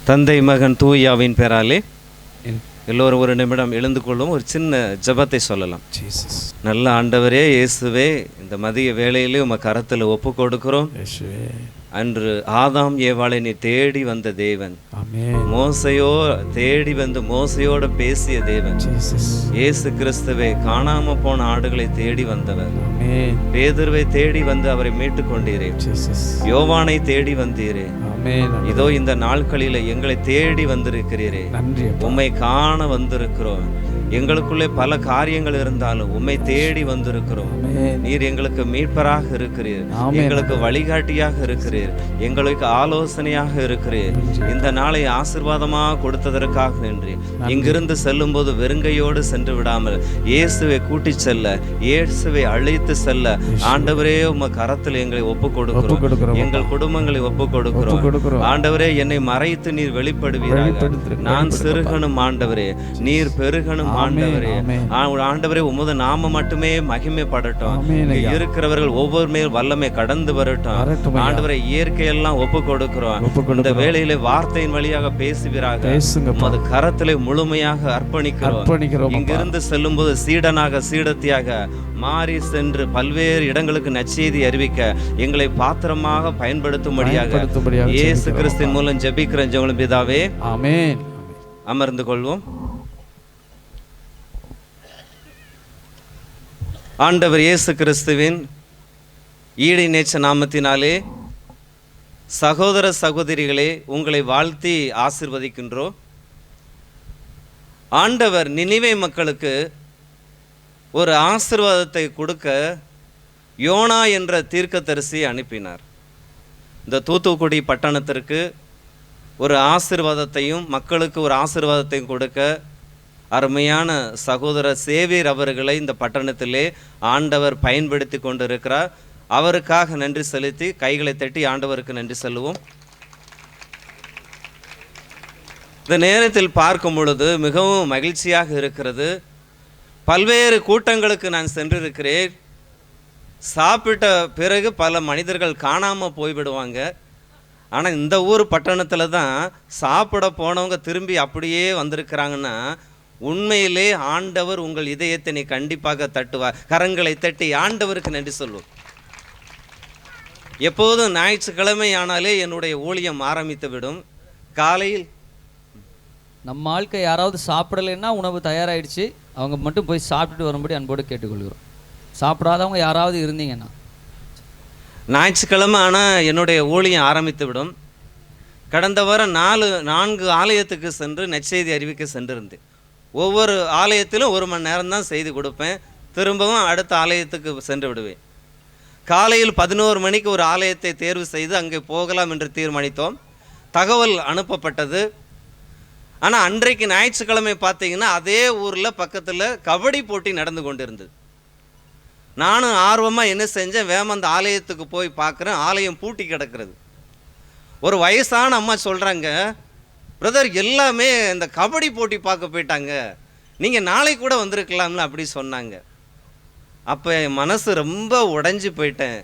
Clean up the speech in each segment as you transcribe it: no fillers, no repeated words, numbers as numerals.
தந்தை மகன் தூயாவின் பெயராலே எல்லோரும் ஒரு நிமிடம் எழுந்து கொள்ளும். ஒரு சின்ன ஜெபத்தை சொல்லலாம். நல்ல ஆண்டவரே இயேசுவே, இந்த மதிய வேளையிலே உம கரத்தில் ஒப்பு கொடுக்கிறோம். அன்று ஆதாம் ஏவாளை நீ தேடி வந்த தேவன், மோசையோ தேடி வந்து மோசையோட பேசிய தேவன், இயேசு கிறிஸ்துவே காணாம போன ஆடுகளை தேடி வந்தவர், பேதுருவை தேடி வந்து அவரை மீட்டு கொண்டீரே, யோவானை தேடி வந்தீரே, இதோ இந்த நாட்களில எங்களை தேடி வந்திருக்கிறீரே, உம்மை காண வந்திருக்கிறோம். எங்களுக்குள்ளே பல காரியங்கள் இருந்தாலும் உம்மை தேடி வந்திருக்கிறோம். நீர் எங்களுக்கு மீட்பராக இருக்கிறீர், எங்களுக்கு வழிகாட்டியாக இருக்கிறீர், எங்களுக்கு ஆலோசனையாக இருக்கிறீர். இந்த நாளை ஆசீர்வாதமாக கொடுத்ததற்காக நன்றி. இங்கிருந்து செல்லும் போது வெறுங்கையோடு சென்று விடாமல் இயேசுவை கூட்டி செல்ல, இயேசுவை அழைத்து செல்ல ஆண்டவரே உம கரத்தில் எங்களை ஒப்பு கொடுக்கிறோம். எங்கள் குடும்பங்களை ஒப்பு கொடுக்கிறோம். ஆண்டவரே, என்னை மறைத்து நீர் வெளிப்படுவீராக. நான் சிறுகணும் ஆண்டவரே, நீர் பெருகணும் ஆண்டவரே. ஆண்டவரே, உமது நாம மட்டுமே மகிமைப்படட்டும். இருக்கிறவர்கள் ஒவ்வொரு மேல் வல்லமை கடந்து வரட்டும். ஆண்டவரை இயற்கையெல்லாம் ஒப்பு கொடுக்கிறோம். இந்த வேளையிலே வார்த்தையின் வழியாக பேசுவீராக. உமது கரத்திலே முழுமையாக அர்ப்பணிக்கிறோம். இங்கிருந்து செல்லும் போது சீடனாக சீடத்தியாக மாறி சென்று பல்வேறு இடங்களுக்கு நற்செய்தி அறிவிக்க எங்களை பாத்திரமாக பயன்படுத்தும்படியாக இயேசு கிறிஸ்துவின் மூலம் ஜெபிக்கிறேன் ஜெபம் பிதாவே, ஆமென். அமர்ந்து கொள்வோம். ஆண்டவர் இயேசு கிறிஸ்துவின் ஈடு நேச்ச நாமத்தினாலே சகோதர சகோதரிகளே, உங்களை வாழ்த்தி ஆசீர்வதிக்கின்றோம். ஆண்டவர் நினிவே மக்களுக்கு ஒரு ஆசீர்வாதத்தை கொடுக்க யோனா என்ற தீர்க்கதரிசி அனுப்பினார். இந்த தூத்துக்குடி பட்டணத்திற்கு ஒரு ஆசீர்வாதத்தையும் மக்களுக்கு ஒரு ஆசீர்வாதத்தையும் கொடுக்க அருமையான சகோதரர் சேவியர் அவர்களை இந்த பட்டணத்திலே ஆண்டவர் பயன்படுத்தி கொண்டிருக்கிறார். அவருக்காக நன்றி செலுத்தி கைகளை தட்டி ஆண்டவருக்கு நன்றி சொல்லுவோம். இந்த நேரத்தில் பார்க்கும் பொழுது மிகவும் மகிழ்ச்சியாக இருக்கிறது. பல்வேறு கூட்டங்களுக்கு நான் சென்றிருக்கிறேன். சாப்பிட்ட பிறகு பல மனிதர்கள் காணாமல் போய்விடுவாங்க. ஆனால் இந்த ஊர் பட்டணத்தில் தான் சாப்பிட போனவங்க திரும்பி அப்படியே வந்திருக்கிறாங்கன்னா உண்மையிலே ஆண்டவர் உங்கள் இதயத்தை நீ கண்டிப்பாக தட்டுவார். கரங்களை தட்டி ஆண்டவருக்கு நன்றி சொல்லுவோம். எப்போதும் ஞாயிற்றுக்கிழமை ஆனாலே என்னுடைய ஊழியம் ஆரம்பித்து விடும். காலையில் நம்ம ஆட்கள் யாராவது சாப்பிடலைன்னா உணவு தயாராகிடுச்சு, அவங்க மட்டும் போய் சாப்பிட்டுட்டு வரும்படி அன்போடு கேட்டுக்கொள்கிறோம். சாப்பிடாதவங்க யாராவது இருந்தீங்கன்னா ஞாயிற்றுக்கிழமை ஆனால் என்னுடைய ஊழியம் ஆரம்பித்து விடும். கடந்த வாரம் 4 ஆலயத்துக்கு சென்று நற்செய்தி அறிவிக்க சென்றிருந்தேன். ஒவ்வொரு ஆலயத்திலும் 1 மணி நேரம் தான் செய்தி கொடுப்பேன். திரும்பவும் அடுத்த ஆலயத்துக்கு சென்று விடுவேன். காலையில் 11 மணிக்கு ஒரு ஆலயத்தை தேர்வு செய்து அங்கே போகலாம் என்று தீர்மானித்தோம். தகவல் அனுப்பப்பட்டது. ஆனால் அன்றைக்கு ஞாயிற்றுக்கிழமை பார்த்தீங்கன்னா அதே ஊரில் பக்கத்தில் கபடி போட்டி நடந்து கொண்டிருந்தது. நானும் ஆர்வமாக என்ன செஞ்சேன், அந்த ஆலயத்துக்கு போய் பார்க்குறேன். ஆலயம் பூட்டி கிடக்கிறது. ஒரு வயசான அம்மா சொல்கிறாங்க, பிரதர் எல்லாமே இந்த கபடி போட்டி பார்க்க போயிட்டாங்க, நீங்கள் நாளை கூட வந்திருக்கலாம்ல அப்படி சொன்னாங்க. அப்போ என் மனசு ரொம்ப உடைஞ்சு போயிட்டேன்.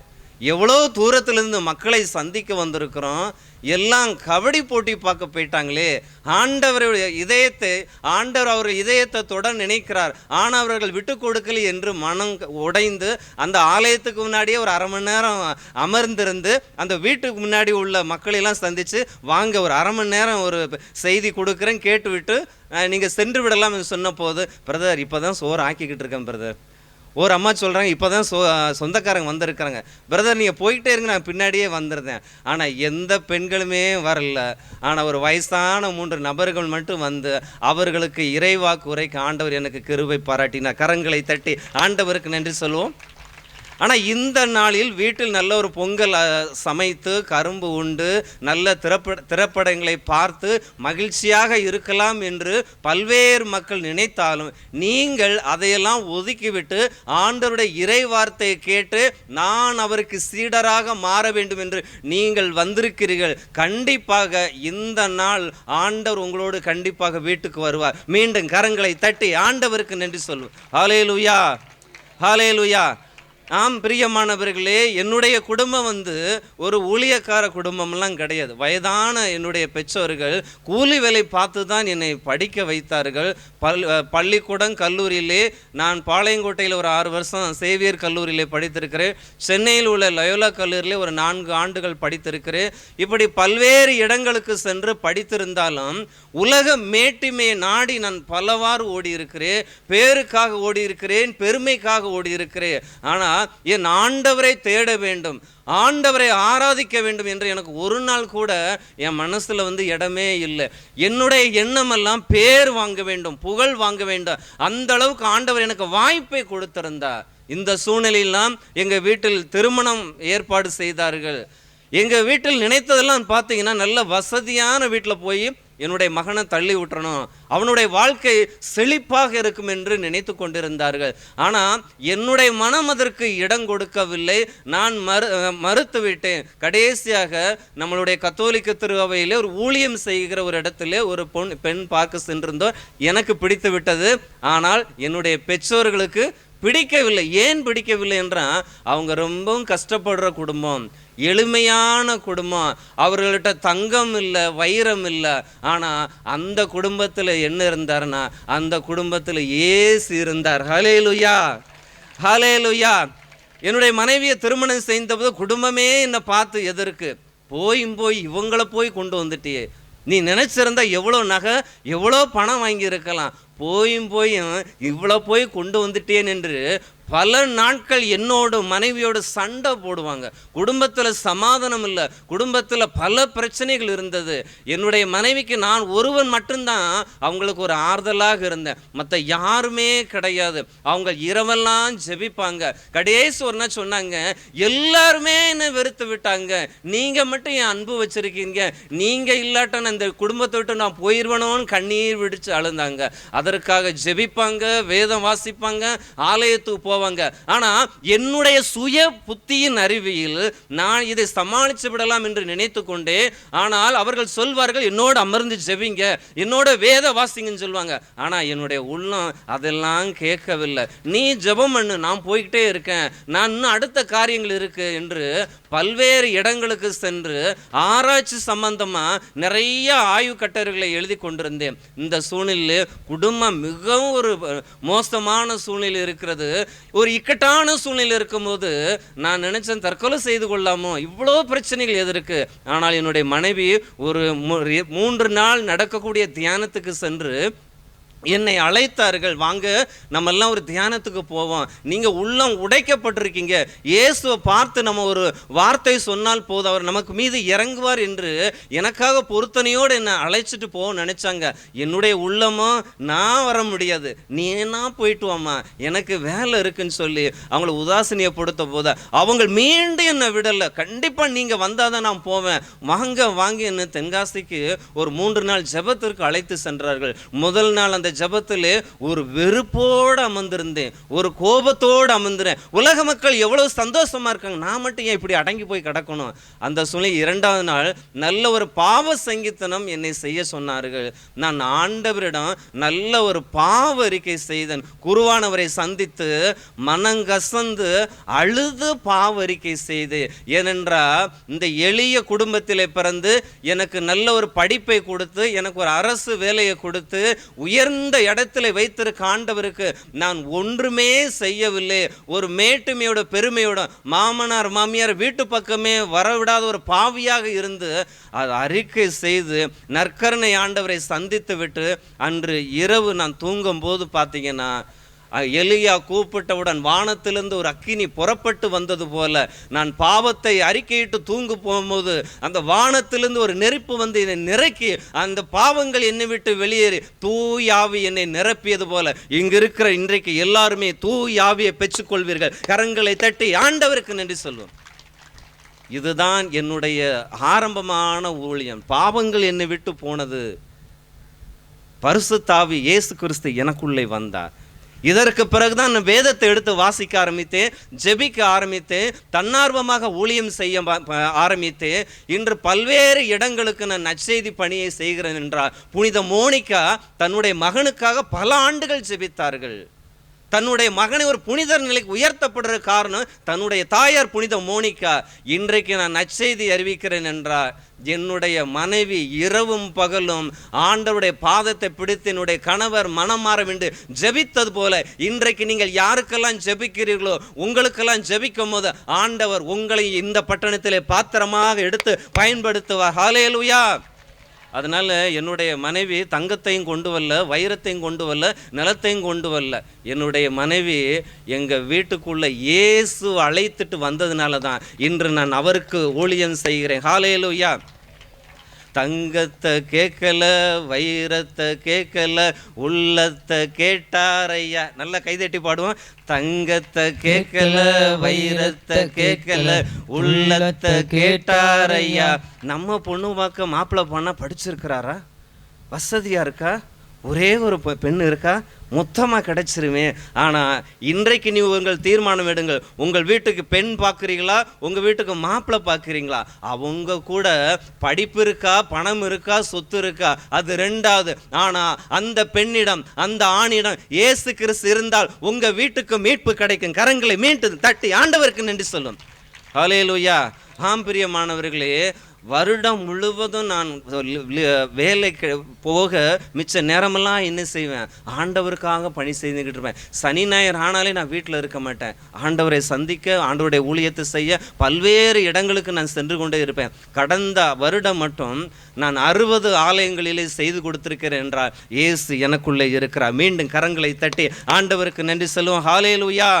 எவ்வளோ தூரத்துலேருந்து மக்களை சந்திக்க வந்திருக்கிறோம், எல்லாம் கபடி போட்டி பார்க்க போயிட்டாங்களே. ஆண்டவருடைய இதயத்தை அவர் இதயத்தை தொட நினைக்கிறார், ஆனால் அவர்கள் விட்டு கொடுக்கல என்று மனம் உடைந்து அந்த ஆலயத்துக்கு முன்னாடியே ஒரு 1/2 மணி நேரம் அமர்ந்திருந்து அந்த வீட்டுக்கு முன்னாடி உள்ள மக்களெல்லாம் சந்தித்து வாங்க ஒரு 1/2 மணி நேரம் ஒரு செய்தி கொடுக்குறேன், கேட்டுவிட்டு நீங்கள் சென்று விடலாம் என்று சொன்ன போது, பிரதர் இப்போ தான் சோறு ஆக்கிக்கிட்டு இருக்கேன் பிரதர். ஒரு அம்மா சொல்கிறாங்க, இப்போ தான் சொந்தக்காரங்க வந்திருக்கிறாங்க பிரதர், நீங்கள் போயிட்டே இருங்க, நான் பின்னாடியே வந்துருந்தேன். ஆனால் எந்த பெண்களுமே வரல. ஆனால் ஒரு வயசான 3 நபர்கள் மட்டும் வந்து அவர்களுக்கு இறைவாக்கு உரைக்க ஆண்டவர் எனக்கு கிருபை பாராட்டினார். கரங்களை தட்டி ஆண்டவருக்கு நன்றி சொல்லுவோம். ஆனால் இந்த நாளில் வீட்டில் நல்ல ஒரு பொங்கல் சமைத்து கரும்பு உண்டு நல்ல திரைப்படங்களை பார்த்து மகிழ்ச்சியாக இருக்கலாம் என்று பல்வேறு மக்கள் நினைத்தாலும் நீங்கள் அதையெல்லாம் ஒதுக்கிவிட்டு ஆண்டவருடைய இறை வார்த்தையை கேட்டு நான் அவருக்கு சீடராக மாற வேண்டும் என்று நீங்கள் வந்திருக்கிறீர்கள். கண்டிப்பாக இந்த நாள் ஆண்டவர் உங்களோடு கண்டிப்பாக வீட்டுக்கு வருவார். மீண்டும் கரங்களை தட்டி ஆண்டவருக்கு நன்றி சொல்லுவோம். ஹல்லேலூயா, ஹல்லேலூயா. ஆம் பிரியமானவர்களே, என்னுடைய குடும்பம் ஒரு ஊழியக்கார குடும்பம்லாம் கிடையாது. வயதான என்னுடைய பெற்றோர்கள் கூலி வேலை பார்த்து தான் என்னை படிக்க வைத்தார்கள். பள்ளிக்கூடம் கல்லூரியிலே நான் பாளையங்கோட்டையில் ஒரு 6 வருஷம் சேவியர் கல்லூரியிலே படித்திருக்கிறேன். சென்னையில் உள்ள லயோலா கல்லூரியிலே ஒரு 4 ஆண்டுகள் படித்திருக்கிறேன். இப்படி பல்வேறு இடங்களுக்கு சென்று படித்திருந்தாலும் உலக மேட்டிமையை நாடி நான் பலவாறு ஓடி இருக்கிறேன். பேருக்காக ஓடி இருக்கிறேன், பெருமைக்காக ஓடி இருக்கிறேன். ஆனால் என் ஆண்டவரை தேட வேண்டும், ஆண்டவரை ஆராதிக்க வேண்டும் என்று எனக்கு ஒரு நாள் கூட என் மனசுல இடமே இல்லை. என்னுடைய எண்ணமெல்லாம் பேர் வாங்க வேண்டும், புகழ் வாங்க வேண்டும். அந்த அளவுக்கு ஆண்டவர் எனக்கு வாய்ப்பை கொடுத்திருந்தார். இந்த சூழ்நிலையெல்லாம் எங்க வீட்டில் திருமணம் ஏற்பாடு செய்தார்கள். எங்க வீட்டில் நினைத்ததெல்லாம் பார்த்தீங்கன்னா நல்ல வசதியான வீட்டில் போய் என்னுடைய மகனை தள்ளி விட்டுறணும், அவனுடைய வாழ்க்கை செழிப்பாக இருக்கும் என்று நினைத்து கொண்டிருந்தார்கள். ஆனால் என்னுடைய மனம் அதற்கு இடம் கொடுக்கவில்லை. நான் மறுத்து விட்டேன். கடைசியாக நம்மளுடைய கத்தோலிக்க திருவையிலே ஒரு ஊழியம் செய்கிற ஒரு இடத்துல ஒரு பெண் பார்க்க சென்றிருந்தோம். எனக்கு பிடித்து விட்டது. ஆனால் என்னுடைய பெற்றோர்களுக்கு பிடிக்கவில்லை. ஏன் பிடிக்கவில்லை என்றால் அவங்க ரொம்பவும் கஷ்டப்படுற குடும்பம், எளிமையான குடும்பம். அவர்கள்ட்ட தங்கம் இல்லை, வைரம் இல்லை. ஆனால் அந்த குடும்பத்தில் என்ன இருந்தார்னா அந்த குடும்பத்தில் இயேசு இருந்தார். ஹல்லேலூயா, ஹல்லேலூயா. என்னுடைய மனைவியை திருமணம் செய்தபோது குடும்பமே என்னை பார்த்து எதற்கு போய் இவங்களை போய் கொண்டு வந்துட்டியே, நீ நினைச்சிருந்தா எவ்வளோ நகை எவ்வளோ பணம் வாங்கியிருக்கலாம், போய் இவ்வளோ போய் கொண்டு வந்துட்டேன் என்று பல நாட்கள் என்னோட மனைவியோடு சண்டை போடுவாங்க. குடும்பத்தில் சமாதானம் இல்லை, குடும்பத்தில் பல பிரச்சனைகள் இருந்தது. என்னுடைய மனைவிக்கு நான் ஒருவன் மட்டும்தான் அவங்களுக்கு ஒரு ஆறுதலாக இருந்தேன், மற்ற யாருமே கிடையாது. அவங்க இரவெல்லாம் ஜெபிப்பாங்க. கடைசி ஒரு நாள் சொன்னாங்க, எல்லாருமே என்னை வெறுத்து விட்டாங்க, நீங்கள் மட்டும் என் அன்பு வச்சிருக்கீங்க, நீங்கள் இல்லாட்ட இந்த குடும்பத்தை விட்டு நான் போயிடுவேனோன்னு கண்ணீர் விடிச்சு அழுந்தாங்க. அதற்காக ஜெபிப்பாங்க, வேதம் வாசிப்பாங்க, ஆலயத்துக்கு போவாங்க. ஆனா என்னுடைய சுய புத்தியின் அறிவியில் நான் இதை சமாளித்து விடலாம் என்று நினைத்து கொண்டே, ஆனால் அவர்கள் சொல்வார்கள் என்னோடு அமர்ந்து ஜெபிங்க, என்னோட வேத வாசிங்கன்னு சொல்லுவாங்க. ஆனா என்னுடைய உள்ளம் அதெல்லாம் கேட்கவில்லை. நீ ஜெபம் பண்ணு, நான் போய்கிட்டே இருக்கேன், நான் இன்னும் அடுத்த காரியங்கள் இருக்கு என்று பல்வேறு இடங்களுக்கு சென்று ஆராய்ச்சி சம்பந்தமா நிறைய ஆய்வு கட்டுரைகளை எழுதி கொண்டிருந்தேன். இந்த சூழ்நிலையில் குடும்பம் மிகவும் ஒரு மோசமான சூழ்நிலை இருக்கிறது. ஒரு இக்கட்டான சூழ்நிலை இருக்கும்போது நான் நினைச்சேன் தற்கொலை செய்து கொள்ளாமோ, இவ்வளோ பிரச்சனைகள் எதற்கு. ஆனால் என்னுடைய மனைவி ஒரு 3 நாள் நடக்கக்கூடிய தியானத்துக்கு சென்று என்னை அழைத்தார்கள். வாங்க நம்ம எல்லாம் ஒரு தியானத்துக்கு போவோம், நீங்க உள்ளம் உடைக்கப்பட்டிருக்கீங்க, இயேசுவை பார்த்து நம்ம ஒரு வார்த்தை சொன்னால் போதும், அவர் நமக்கு மீது இறங்குவார் என்று எனக்காக பொருத்தனையோடு என்னை அழைச்சிட்டு போக நினைச்சாங்க. என்னுடைய உள்ளமோ நான் வர முடியாது, நீ என்ன போயிட்டு வாமா, எனக்கு வேலை இருக்குன்னு சொல்லி அவங்களை உதாசீனியப்படுத்த போத அவங்க மீண்டும் என்னை விடலை. கண்டிப்பா நீங்க வந்தாதான் நான் போவேன், வாங்க என்ன தென்காசிக்கு ஒரு 3 நாள் ஜெபத்திற்கு அழைத்து சென்றார்கள். முதல் நாள் அந்த ஜபத்திலே ஒரு வெறுப்போடு அமர்ந்திருந்தேன், ஒரு கோபத்தோடு அமர்ந்துறேன். உலக மக்கள் எவ்வளவு சந்தோஷமா இருக்காங்க, நான் மட்டும் ஏன் இப்படி அடங்கி போய் கிடக்கணும். அந்த சூழ்நிலை 2வது நாள் நல்ல ஒரு பாவ சங்கீதனம் என்னை செய்ய சொன்னார்கள். நான் ஆண்டவரிடம் நல்ல ஒரு பாவ அறிக்கை செய்தேன். குருவானவரை சந்தித்து மனங்கசந்து அழுது பாவ அறிக்கை செய்து. ஏனென்றால் இந்த எளிய குடும்பத்திலே பிறந்து எனக்கு நல்ல ஒரு படிப்பை கொடுத்து எனக்கு ஒரு அரசு வேலையை கொடுத்து உயர்ந்த இடத்துல வைத்திருக்க ஆண்டவருக்கு நான் ஒன்றுமே செய்யவில்லை. ஒரு மேட்டுமையோட பெருமையோட மாமனார் மாமியார் வீட்டு பக்கமே வரவிடாத ஒரு பாவியாக இருந்து அது அறிக்கை செய்து நற்கருணை ஆண்டவரை சந்தித்து விட்டு அன்று இரவு நான் தூங்கும் போது பார்த்தீங்கன்னா எலியா கூப்பிட்டவுடன் வானத்திலிருந்து ஒரு அக்கினி புறப்பட்டு வந்தது போல நான் பாவத்தை அறிக்கையிட்டு தூங்கு போகும்போது அந்த வானத்திலிருந்து ஒரு நெருப்பு வந்து என்னை நிரக்கி அந்த பாவங்கள் என்னை விட்டு வெளியேறி தூயாவி என்னை நிரப்பியது போல இங்கு இருக்கிற இன்றைக்கு எல்லாருமே தூயாவியை பெற்றுக்கொள்வீர்கள். கரங்களை தட்டி ஆண்டவருக்கு நன்றி சொல்வோம். இதுதான் என்னுடைய ஆரம்பமான ஊழியம். பாவங்கள் என்னை விட்டு போனது, பரிசுத்த ஆவி இயேசு கிறிஸ்து எனக்குள்ளே வந்தார். இதற்கு பிறகுதான் நான் வேதத்தை எடுத்து வாசிக்க ஆரம்பித்தேன், ஜெபிக்க ஆரம்பித்தேன், தன்னார்வமாக ஊழியம் செய்ய ஆரம்பித்தேன். இன்று பல்வேறு இடங்களுக்கு நான் நற்செய்தி பணியை செய்கிறேன் என்றார். புனித மோனிகா தன்னுடைய மகனுக்காக பல ஆண்டுகள் ஜெபித்தார்கள். தன்னுடைய மகனை ஒரு புனிதர் நிலைக்கு உயர்த்தப்படுற காரணம் தன்னுடைய தாயார் புனித மோனிகா. இன்றைக்கு நான் நற்செய்தி அறிவிக்கிறேன் என்றால் என்னுடைய மனைவி இரவும் பகலும் ஆண்டவருடைய பாதத்தை பிடித்து என்னுடைய கணவர் மனம் மாற வேண்டும் ஜெபித்தது போல இன்றைக்கு நீங்கள் யாருக்கெல்லாம் ஜெபிக்கிறீர்களோ உங்களுக்கெல்லாம் ஜெபிக்கும் போது ஆண்டவர் உங்களை இந்த பட்டணத்திலே பாத்திரமாக எடுத்து பயன்படுத்துவார். ஹல்லேலூயா. அதனால் என்னுடைய மனைவி தங்கத்தையும் கொண்டு வரல, வைரத்தையும் கொண்டு வரல, நிலத்தையும் கொண்டு வரல. என்னுடைய மனைவி எங்கள் வீட்டுக்குள்ளே இயேசு அழைத்துட்டு வந்ததுனால தான் இன்று நான் அவருக்கு ஊழியம் செய்கிறேன். ஹல்லேலூயா. தங்கத்தை கேட்கல, வைரத்தை கேட்கல, உள்ளத்தை கேட்டாரையா. நல்லா கைதட்டி பாடுவோம். தங்கத்தை கேட்கல, வைரத்தை கேட்கல, உள்ளத்தை கேட்டாரையா. நம்ம பொண்ணு பார்க்க மாப்பிள்ளை பொண்ணா படிச்சிருக்கிறாரா? வசதியாக இருக்கா? ஒரே ஒரு பெண் இருக்கா? மொத்தமாக கிடைச்சிருமே. ஆனால் இன்றைக்கு நீ உங்கள் தீர்மானம் எடுங்கள். உங்கள் வீட்டுக்கு பெண் பார்க்குறீங்களா, உங்கள் வீட்டுக்கு மாப்பிள்ளை பார்க்குறீங்களா? அவங்க கூட படிப்பு இருக்கா, பணம் இருக்கா, சொத்து இருக்கா, அது ரெண்டாவது. ஆனால் அந்த பெண்ணிடம் அந்த ஆணிடம் இயேசு கிறிஸ்து இருந்தால் உங்கள் வீட்டுக்கு மீட்பு கிடைக்கும். கரங்களை மீட்டு தட்டி ஆண்டவருக்கு நன்றி சொல்லும். ஹல்லேலூயா. ஆம் பிரியமானவர்களே, வருடம் முழுவதும் நான் வேலைக்கு போக மிச்ச நேரமெல்லாம் என்ன செய்வேன்? ஆண்டவருக்காக பணி செய்துக்கிட்டு இருப்பேன். சனி ஞாயிறு ஆனாலே நான் வீட்டில் இருக்க மாட்டேன். ஆண்டவரை சந்திக்க, ஆண்டவருடைய ஊழியத்தை செய்ய பல்வேறு இடங்களுக்கு நான் சென்று கொண்டே இருப்பேன். கடந்த வருடம் மட்டும் நான் 60 ஆலயங்களிலே செய்து கொடுத்திருக்கிறேன் என்றால் இயேசு எனக்குள்ளே இருக்கிறார். மீண்டும் கரங்களை தட்டி ஆண்டவருக்கு நன்றி சொல்லுவோம். ஹல்லேலூயா.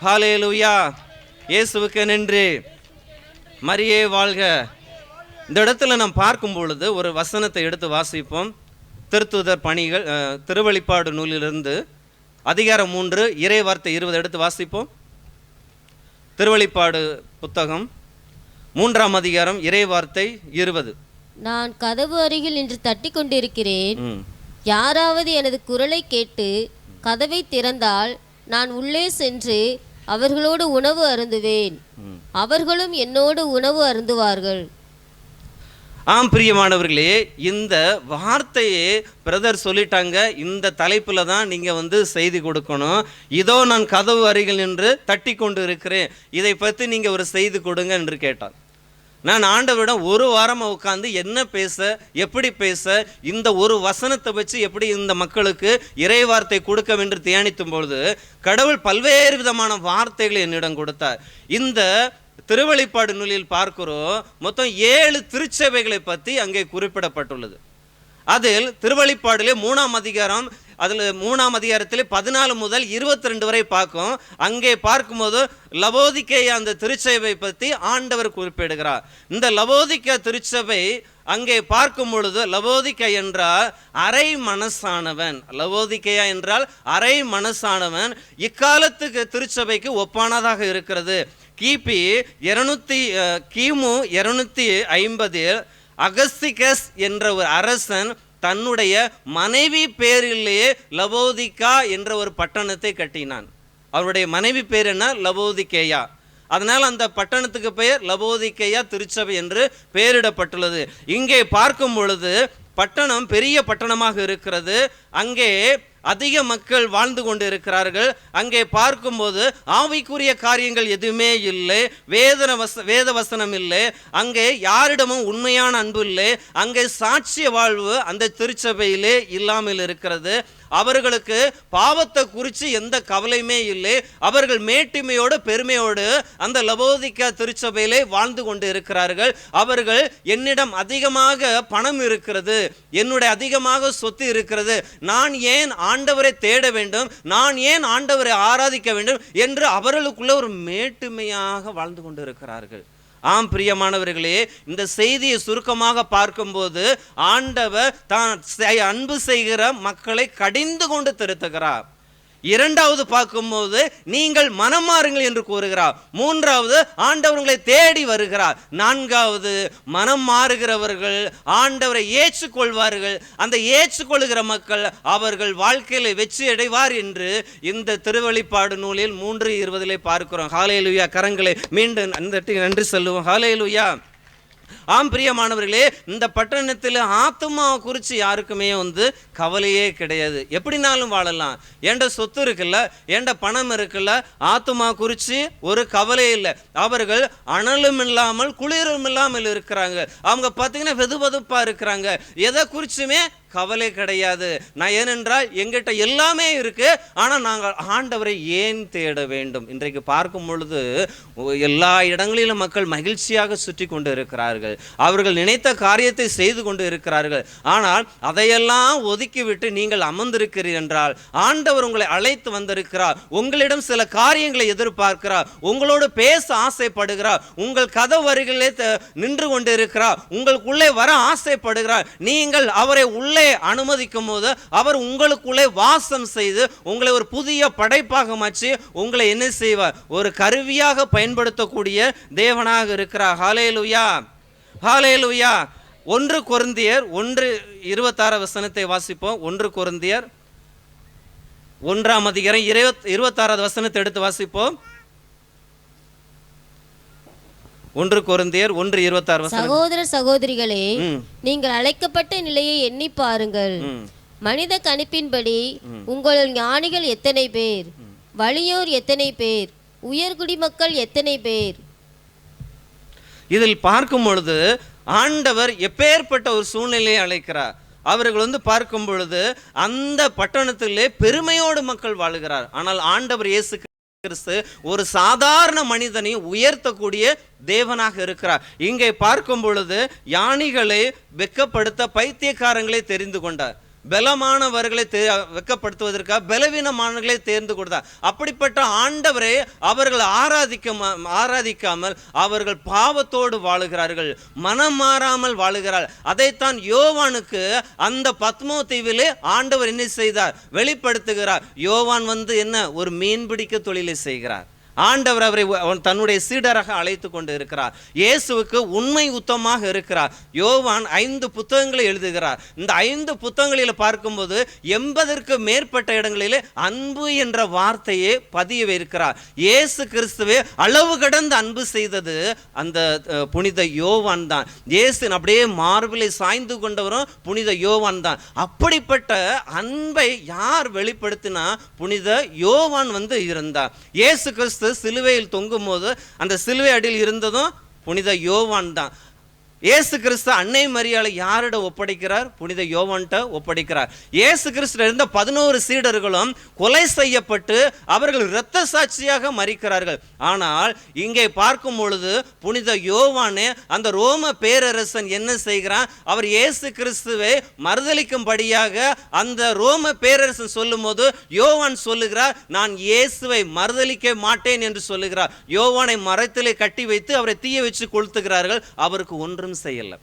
ஹல்லேலூயா. இயேசுவுக்கு நன்றி. மரியே வாழ்க. இந்த இடத்துல நாம் பார்க்கும் பொழுது ஒரு வசனத்தை எடுத்து வாசிப்போம். திருத்தூதர் பணிகள் திருவெளிப்பாடு நூலிலிருந்து அதிகாரம் 3 இறை வார்த்தை 20 எடுத்து வாசிப்போம். திருவெளிப்பாடு புத்தகம் 3ஆம் அதிகாரம் இறை வார்த்தை 20. நான் கதவு அருகில் நின்று தட்டி கொண்டிருக்கிறேன். யாராவது எனது குரலை கேட்டு கதவை திறந்தால் நான் உள்ளே சென்று அவர்களோடு உணவு அருந்துவேன், அவர்களும் என்னோடு உணவு அருந்துவார்கள். ஆம் பிரியமானவர்களே, இந்த வார்த்தையே பிரதர் சொல்லிட்டாங்க. இந்த தலைப்பில் தான் நீங்கள் செய்தி கொடுக்கணும். இதோ நான் கதவு அருகில் நின்று தட்டி கொண்டு இருக்கிறேன், இதை பற்றி நீங்கள் ஒரு செய்தி கொடுங்க என்று கேட்டார். நான் ஆண்டவரிடம் ஒரு வாரமாக உட்காந்து என்ன பேச, எப்படி பேச, இந்த ஒரு வசனத்தை வச்சு எப்படி இந்த மக்களுக்கு இறை வார்த்தை கொடுக்க என்று தியானித்தும் பொழுது கடவுள் பல்வேறு விதமான வார்த்தைகளை என்னிடம் கொடுத்தார். இந்த திருவெளிப்பாடு நூலில் பார்க்கிறோம், மொத்தம் 7 திருச்சபைகளை பற்றி அங்கே குறிப்பிடப்பட்டுள்ளது. அதில் திருவெளிப்பாடிலே 3ஆம் அதிகாரம், அதில் 3ஆம் அதிகாரத்தில் 14 முதல் 22 வரை பார்க்கும். அங்கே பார்க்கும்போது லவோதிக்கேயா அந்த திருச்சபை பற்றி ஆண்டவர் குறிப்பிடுகிறார். இந்த லவோதிக்கா திருச்சபை அங்கே பார்க்கும் பொழுது லவோதிக்கா என்றால் அரை மனசானவன். லவோதிக்கேயா என்றால் அரை மனசானவன். இக்காலத்துக்கு திருச்சபைக்கு ஒப்பானதாக இருக்கிறது. கிமு 250 அகஸ்திகஸ் என்ற ஒரு அரசன் தன்னுடைய மனைவி பேரிலேயே லவோதிக்கா என்ற ஒரு பட்டணத்தை கட்டினான். அவருடைய மனைவி பேர் என்ன? லவோதிக்கேயா. அதனால் அந்த பட்டணத்துக்கு பெயர் லவோதிக்கேயா திருச்சபை என்று பெயரிடப்பட்டுள்ளது. இங்கே பார்க்கும் பொழுது பட்டணம் பெரிய பட்டணமாக இருக்கிறது. அங்கே அதிக மக்கள் வாழ்ந்து கொண்டு இருக்கிறார்கள். அங்கே பார்க்கும்போது ஆவிக்குரிய காரியங்கள் எதுவுமே இல்லை, வேத வசனம் இல்லை, அங்கே யாரிடமும் உண்மையான அன்பு இல்லை, அங்கே சாட்சிய வாழ்வு அந்த திருச்சபையிலே இல்லாமல் இருக்கிறது. அவர்களுக்கு பாவத்தை குறித்து எந்த கவலையுமே இல்லை. அவர்கள் மேட்டிமையோடு பெருமையோடு அந்த லவோதிக்கா திருச்சபையிலே வாழ்ந்து கொண்டு இருக்கிறார்கள். அவர்கள் என்னிடம் அதிகமாக பணம் இருக்கிறது, என்னுடைய அதிகமாக சொத்து இருக்கிறது, நான் ஏன் ஆண்டவரை தேட வேண்டும், நான் ஏன் ஆண்டவரை ஆராதிக்க வேண்டும் என்று அவர்களுக்குள்ள ஒரு மேட்டுமையாக வாழ்ந்து கொண்டு இருக்கிறார்கள். ஆம் பிரியமானவர்களே, இந்த செய்தியை சுருக்கமாக பார்க்கும்போது ஆண்டவர் தான் அன்பு செய்கிற மக்களை கடிந்து கொண்டு திருத்துகிறார். இரண்டாவது பார்க்கும்போது நீங்கள் மனம் மாறுங்கள் என்று கூறுகிறார். மூன்றாவது ஆண்டவர்களை தேடி வருகிறார். நான்காவது மனம் மாறுகிறவர்கள் ஆண்டவரை ஏற்றுக்கொள்வார்கள். அந்த ஏற்றுக்கொள்கிற மக்கள் அவர்கள் வாழ்க்கையில் வெற்றி அடைவார் என்று இந்த திருவெளிப்பாடு நூலில் 3:20 பார்க்கிறோம். ஹல்லேலூயா. கரங்களை மீண்டும் நன்றி சொல்லுவோம். ஹல்லேலூயா. ஆம் பிரியமானவர்களே, இந்த பட்டணத்தில் ஆத்துமா குறித்து யாருக்குமே கவலையே கிடையாது. எப்படினாலும் வாழலாம், ஏண்ட சொத்து இருக்குல்ல, ஏண்ட பணம் இருக்குல்ல, ஆத்துமா குறித்து ஒரு கவலை இல்லை. அவர்கள் அனலும் இல்லாமல் குளிரும் இல்லாமல் இருக்கிறாங்க. அவங்க பார்த்தீங்கன்னா வெதுவெதுப்பா இருக்கிறாங்க. எதை குறிச்சுமே கவலை கிடையாது. நான் ஏனென்றால் எங்கிட்ட எல்லாமே இருக்கு, ஆனால் நாங்கள் ஆண்டவரை ஏன் தேட வேண்டும்? இன்றைக்கு பார்க்கும் பொழுது எல்லா இடங்களிலும் மக்கள் மகிழ்ச்சியாக சுற்றி கொண்டு இருக்கிறார்கள். அவர்கள் நினைத்த காரியத்தை செய்து கொண்டு இருக்கிறார்கள். ஆனால் அதையெல்லாம் ஒதுக்கிவிட்டு நீங்கள் அமர்ந்திருக்கிறீர்கள் என்றால் ஆண்டவர் உங்களை அழைத்து வந்திருக்கிறார். உங்களிடம் சில காரியங்களை எதிர்பார்க்கிறார். உங்களோடு பேச ஆசைப்படுகிறார். உங்கள் கதவு அருகிலே நின்று கொண்டு இருக்கிறார். உங்களுக்குள்ளே வர ஆசைப்படுகிறார். நீங்கள் அவரை உள்ளே அனுமதிக்கும் போது அவர் உங்களுக்குள்ளே வாசம் செய்து உங்களை ஒரு புதிய படைப்பாக மாற்றி உங்களை என்ன செய்வார்? ஒரு கருவியாக பயன்படுத்தக்கூடிய தேவனாக இருக்கிறார். ஹல்லேலூயா, ஹல்லேலூயா. 1 கொரிந்தியர் 1:26 வாசிப்போம். 1 கொரிந்தியர் 1:26 எடுத்து வாசிப்போம். 1 கொரிந்தியர் 1:26. சகோதர சகோதரிகளே, நீங்கள் அழைக்கப்பட்ட நிலையை எண்ணி பாருங்கள். மனித கணிப்பின்படி உங்கள் ஞானிகள் எத்தனை பேர், வலியோர் எத்தனை பேர், உயர்குடி மக்கள் எத்தனை பேர்? இதில் பார்க்கும் பொழுது ஆண்டவர் எப்பேற்பட்ட ஒரு சூழ்நிலையை அழைக்கிறார். அவர்கள் பார்க்கும் பொழுது அந்த பட்டணத்திலே பெருமையோடு மக்கள் வாழுகிறார். ஆனால் ஆண்டவர் இயேசு கிறிஸ்து ஒரு சாதாரண மனிதனை உயர்த்தக்கூடிய தேவனாக இருக்கிறார். இங்கே பார்க்கும் பொழுது ஞானிகளை வெட்கப்படுத்த பைத்தியக்காரங்களை தெரிந்து கொண்டார். பலமானவர்களை வெட்கப்படுத்துவதற்காக பலவீனமானவர்களை தேர்ந்து கொடுத்தார். அப்படிப்பட்ட ஆண்டவரை அவர்கள் ஆராதிக்காமல் அவர்கள் பாவத்தோடு வாழுகிறார்கள், மனம் மாறாமல் வாழுகிறார்கள். அதைத்தான் யோவானுக்கு அந்த பத்மோ தீவிலே ஆண்டவர் என்ன செய்தார்? வெளிப்படுத்துகிறார். யோவான் என்ன ஒரு மீன்பிடிக்க தொழிலை செய்கிறார். ஆண்டவர் அவரை தன்னுடைய சீடராக அழைத்து கொண்டு இருக்கிறார். இயேசுவுக்கு உண்மை உத்தமாக இருக்கிறார். யோவான் 5 புத்தகங்களை எழுதுகிறார். இந்த 5 புத்தகங்களில் பார்க்கும்போது 80ற்கு மேற்பட்ட இடங்களிலே அன்பு என்ற வார்த்தையை பதிய வைக்கிறார். இயேசு கிறிஸ்துவே அளவு கடந்து அன்பு செய்தது அந்த புனித யோவான் தான். இயேசு அப்படியே மார்பிலை சாய்ந்து கொண்டவரும் புனித யோவான் தான். அப்படிப்பட்ட அன்பை யார் வெளிப்படுத்தினா? புனித யோவான் இருந்தார். இயேசு கிறிஸ்து சிலுவையில் தொங்கும் போது அந்த சிலுவை அடியில் இருந்ததும் புனித யோவான் தான். இயேசு கிறிஸ்து அன்னை மரியாளை யாரிடம் ஒப்படைக்கிறார்? புனித யோவான்கிட்ட ஒப்படைக்கிறார். இயேசு கிறிஸ்து இருந்த 11 சீடர்களும் கொலை செய்யப்பட்டு அவர்கள் இரத்த சாட்சியாக மரிக்கிறார்கள். ஆனால் இங்கே பார்க்கும் பொழுது புனித யோவானே அந்த ரோம பேரரசன் என்ன செய்கிறான்? அவர் இயேசு கிறிஸ்துவை மறுதலிக்கும்படியாக அந்த ரோம பேரரசன் சொல்லும் போது யோவான் சொல்லுகிறார், நான் இயேசுவை மறுதலிக்க மாட்டேன் என்று சொல்லுகிறார். யோவானை மரத்திலே கட்டி வைத்து அவரை தீய வச்சு கொளுத்துகிறார்கள். அவருக்கு ஒன்றும் செய்யல.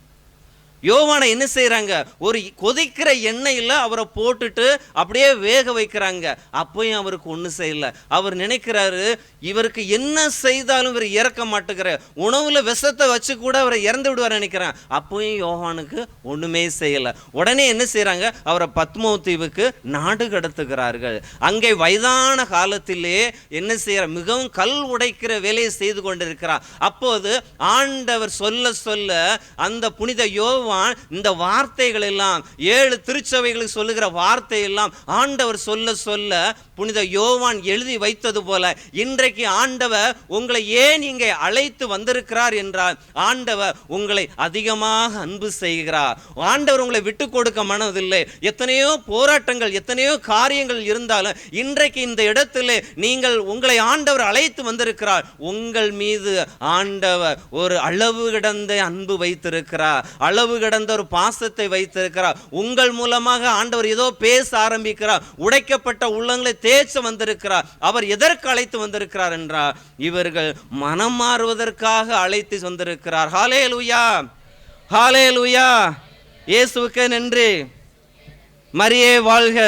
யோவானை என்ன செய்யறாங்க? ஒரு கொதிக்கிற எண்ணெயில் அவரை போட்டுட்டு அப்படியே வேக வைக்கிறாங்க. அப்பயும் அவருக்கு ஒன்றும் செய்யல. அவர் நினைக்கிறாரு, இவருக்கு என்ன செய்தாலும் இவர் இறக்க மாட்டேங்கிற, உணவுல விஷத்தை வச்சு கூட அவரை இறந்து விடுவார் நினைக்கிறேன். அப்பயும் யோவானுக்கு ஒண்ணுமே செய்யல. உடனே என்ன செய்யறாங்க? அவரை பத்மோ தீவுக்கு நாடு கடத்துகிறார்கள். அங்கே வயதான காலத்திலே என்ன செய்யற? மிகவும் கல் உடைக்கிற வேலையை செய்து கொண்டிருக்கிறார். அப்போது ஆண்டவர் சொல்ல சொல்ல அந்த புனித யோவான் இந்த வார்த்தைகள் எல்லாம் 7 திருச்சபைகளுக்கு சொல்லுகிற வார்த்தை எல்லாம் ஆண்டவர் சொல்ல சொல்ல புனித யோவான் எழுதி வைத்தது போல இன்றைக்கு ஆண்டவர் உங்களை ஏன் இங்கே அழைத்து வந்திருக்கிறார் என்றால் ஆண்டவர் உங்களை அதிகமாக அன்பு செய்கிறார். ஆண்டவர் உங்களை விட்டு கொடுக்க மனதில்லை. எத்தனையோ போராட்டங்கள், எத்தனையோ காரியங்கள் இருந்தாலும் இன்றைக்கு இந்த இடத்திலே நீங்கள் உங்களை ஆண்டவர் அழைத்து வந்திருக்கிறார். உங்கள் மீது ஆண்டவர் ஒரு அளவு கடந்த அன்பு வைத்திருக்கிறார், அளவு கடந்த ஒரு பாசத்தை வைத்திருக்கிறார். உங்கள் மூலமாக ஆண்டவர் ஏதோ பேச ஆரம்பிக்கிறார். உடைக்கப்பட்ட உள்ளங்களை தேய்ச்ச வந்திருக்கிறார். அவர் எதற்கு அழைத்து வந்திருக்கிறார் என்றால் இவர்கள் மனம் மாறுவதற்காக அழைத்து வந்திருக்கிறார். ஹல்லேலூயா, ஹல்லேலூயா. இயேசுவுக்கு நன்றி. மரியே வாழ்க,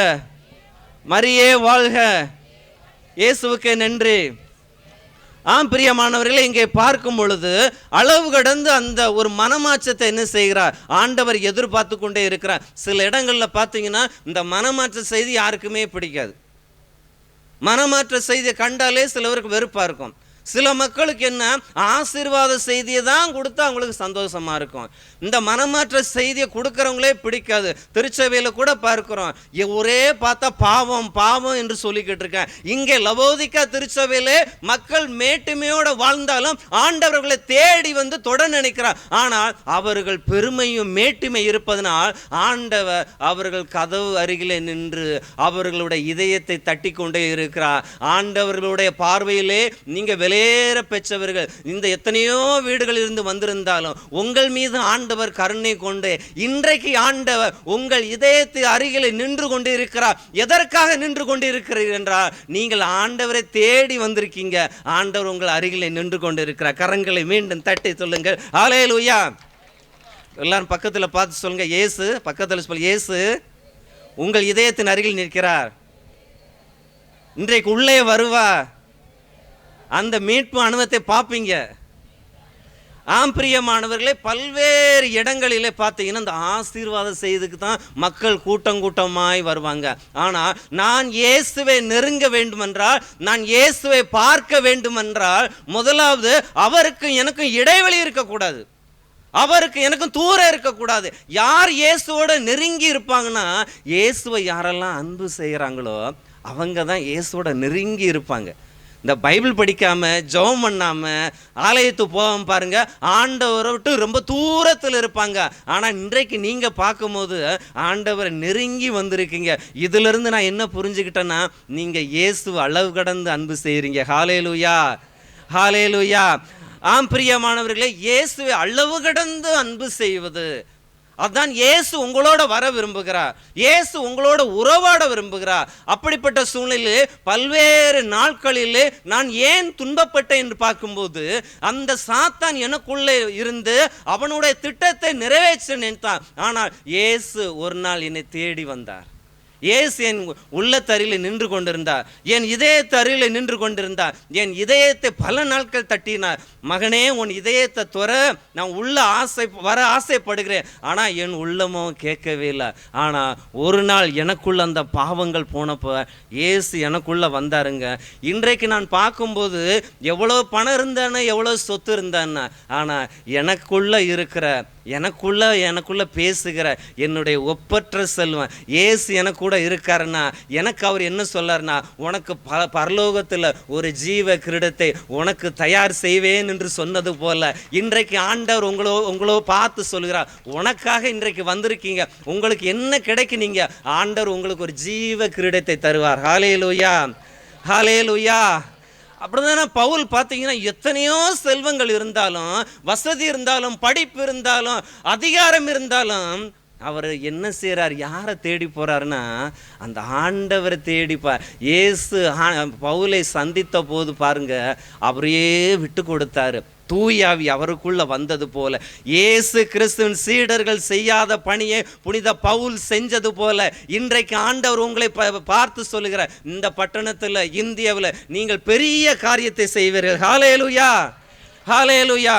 மரியே வாழ்க. இயேசுவுக்கு நன்றி. ஆம் பிரியமானவர்களே, இங்கே பார்க்கும் பொழுது அளவு கடந்து அந்த ஒரு மனமாற்றத்தை என்ன செய்கிறார்? ஆண்டவர் எதிர்பார்த்து கொண்டே இருக்கிறார். சில இடங்களில் பார்த்தீங்கன்னா இந்த மனமாற்ற செய்தி யாருக்குமே பிடிக்காது. மனமாற்ற செய்தியை கண்டாலே சிலவருக்கு வெறுப்பாக இருக்கும். சில மக்களுக்கு என்ன, ஆசீர்வாத செய்தியை தான் கொடுத்தா அவங்களுக்கு சந்தோஷமா இருக்கும். இந்த மனமாற்ற செய்தியை கொடுக்கறவங்களே பிடிக்காது. திருச்சபையில கூட பார்க்கிறோம், ஒரே பார்த்தா பாவம் பாவம் என்று சொல்லிக்கிட்டு இருக்கேன். இங்கே லவோதிக்கா திருச்சபையிலே மக்கள் மேட்டுமையோட வாழ்ந்தாலும் ஆண்டவர்களை தேடி வந்து தொட நினைக்கிறார். ஆனால் அவர்கள் பெருமையும் மேட்டுமை இருப்பதனால் ஆண்டவர் அவர்கள் கதவு அருகிலே நின்று அவர்களுடைய இதயத்தை தட்டி கொண்டே இருக்கிறார். ஆண்டவர்களுடைய பார்வையிலே நீங்க வெளியேற பெற்றவர்கள், இந்த எத்தனையோ வீடுகளில் இருந்து வந்திருந்தாலும் உங்கள் மீது ஆண்டவர் கருணை கொண்டு இன்றைக்கு ஆண்டவர் உங்கள் இதயத்தை அருகில் நின்று கொண்டு இருக்கிறார். எதற்காக நின்று கொண்டு இருக்கிறீர்கள் என்றால், நீங்கள் ஆண்டவரை தேடி வந்திருக்கீங்க. ஆண்டவர் உங்கள் அருகில் நின்று கொண்டு இருக்கிறார். கரங்களை மீண்டும் தட்டி சொல்லுங்கள் ஹல்லேலூயா. எல்லாரும் பக்கத்துல பார்த்து சொல்லுங்க, இயேசு. பக்கத்துல சொல்லுங்க, இயேசு உங்கள் இதயத்தின் அருகில் நிற்கிறார். இன்றைக்கு உள்ளே வருவா, அந்த மீட்பு அனுபவத்தை பார்ப்பீங்க. பிரியமானவர்களே, பல்வேறு இடங்களிலே பார்த்தீங்கன்னா இந்த ஆசீர்வாதம் செய்துக்கு தான் மக்கள் கூட்டம் கூட்டமாய் வருவாங்க. ஆனால் நான் இயேசுவை நெருங்க வேண்டுமென்றால், நான் இயேசுவை பார்க்க வேண்டுமென்றால், முதலாவது அவருக்கு எனக்கும் இடைவெளி இருக்கக்கூடாது, அவருக்கு எனக்கும் தூரம் இருக்கக்கூடாது. யார் இயேசுவோட நெருங்கி இருப்பாங்கன்னா, இயேசுவை யாரெல்லாம் அன்பு செய்கிறாங்களோ அவங்க தான் இயேசுவோட நெருங்கி இருப்பாங்க. இந்த பைபிள் படிக்காமல் ஜெபம் பண்ணாமல் ஆலயத்துக்கு போகாமல் பாருங்க, ஆண்டவரை விட்டு ரொம்ப தூரத்தில் இருப்பாங்க. ஆனால் இன்றைக்கு நீங்கள் பார்க்கும்போது ஆண்டவரை நெருங்கி வந்திருக்கீங்க. இதிலிருந்து நான் என்ன புரிஞ்சுக்கிட்டேன்னா, நீங்கள் இயேசு அளவு கடந்து அன்பு செய்கிறீங்க. ஹல்லேலூயா, ஹல்லேலூயா. பிரியமானவர்களே, இயேசுவை அளவு கடந்து அன்பு செய்வது, அதான் இயேசு உங்களோட வர விரும்புகிறார். இயேசு உங்களோட உறவாட விரும்புகிறார். அப்படிப்பட்ட சூழ்நிலையிலே பல்வேறு நாட்களிலே நான் ஏன் துன்பப்பட்டேன் என்று பார்க்கும்போது, அந்த சாத்தான் எனக்குள்ளே இருந்து அவனுடைய திட்டத்தை நிறைவேற்ற நினைத்தான். ஆனால் இயேசு ஒரு நாள் என்னை தேடி வந்தார். இயேசு என் உள்ளத்தருகில் நின்று கொண்டிருந்தார், என் இதயத்தருகில் நின்று கொண்டிருந்தார். என் இதயத்தை பல நாட்கள் தட்டினார். மகனே, உன் இதயத்தை துற, நான் உள்ள வர ஆசைப்படுகிறேன். ஆனால் என் உள்ளமோ கேட்கவே இல்லை. ஆனால் ஒரு நாள் எனக்குள்ள அந்த பாவங்கள் போனப்போ இயேசு எனக்குள்ள வந்தாருங்க. இன்றைக்கு நான் பார்க்கும்போது எவ்வளோ பணம் இருந்தானே, எவ்வளோ சொத்து இருந்தான்னு, ஆனால் எனக்குள்ள இருக்கிற, எனக்குள்ள பேசுகிற என்னுடைய ஒப்பற்ற செல்வன் இயேசு எனக்கு கூட இருக்காருன்னா, எனக்கு அவர் என்ன சொல்லாருன்னா, உனக்கு பரலோகத்தில் ஒரு ஜீவ கிரீடத்தை உனக்கு தயார் செய்வேன் என்று சொன்னது போல இன்றைக்கு ஆண்டவர் உங்களோ பார்த்து சொல்கிறார், உனக்காக இன்றைக்கு வந்திருக்கீங்க, உங்களுக்கு என்ன கிடைக்கும், நீங்க ஆண்டவர் உங்களுக்கு ஒரு ஜீவ கிரீடத்தை தருவார். ஹல்லேலூயா, ஹல்லேலூயா. அப்படிதானே பவுல் பார்த்தீங்கன்னா, எத்தனையோ செல்வங்கள் இருந்தாலும், வசதி இருந்தாலும், படிப்பு இருந்தாலும், அதிகாரம் இருந்தாலும், அவர் என்ன செய்கிறார், யாரை தேடி போகிறாருன்னா, அந்த ஆண்டவரை தேடிப்பார். இயேசு பவுலை சந்தித்த போது பாருங்க, அவரையே விட்டு கொடுத்தாரு. தூயாவி அவருக்குள்ள வந்தது போல, இயேசு கிறிஸ்துவின் சீடர்கள் செய்யாத பணியை புனித பவுல் செஞ்சது போல இன்றைக்கு ஆண்டவர் உங்களை பார்த்து சொல்லுகிற, இந்த பட்டணத்தில், இந்தியாவில் நீங்கள் பெரிய காரியத்தை செய்வீர்கள். ஹல்லேலூயா, ஹல்லேலூயா.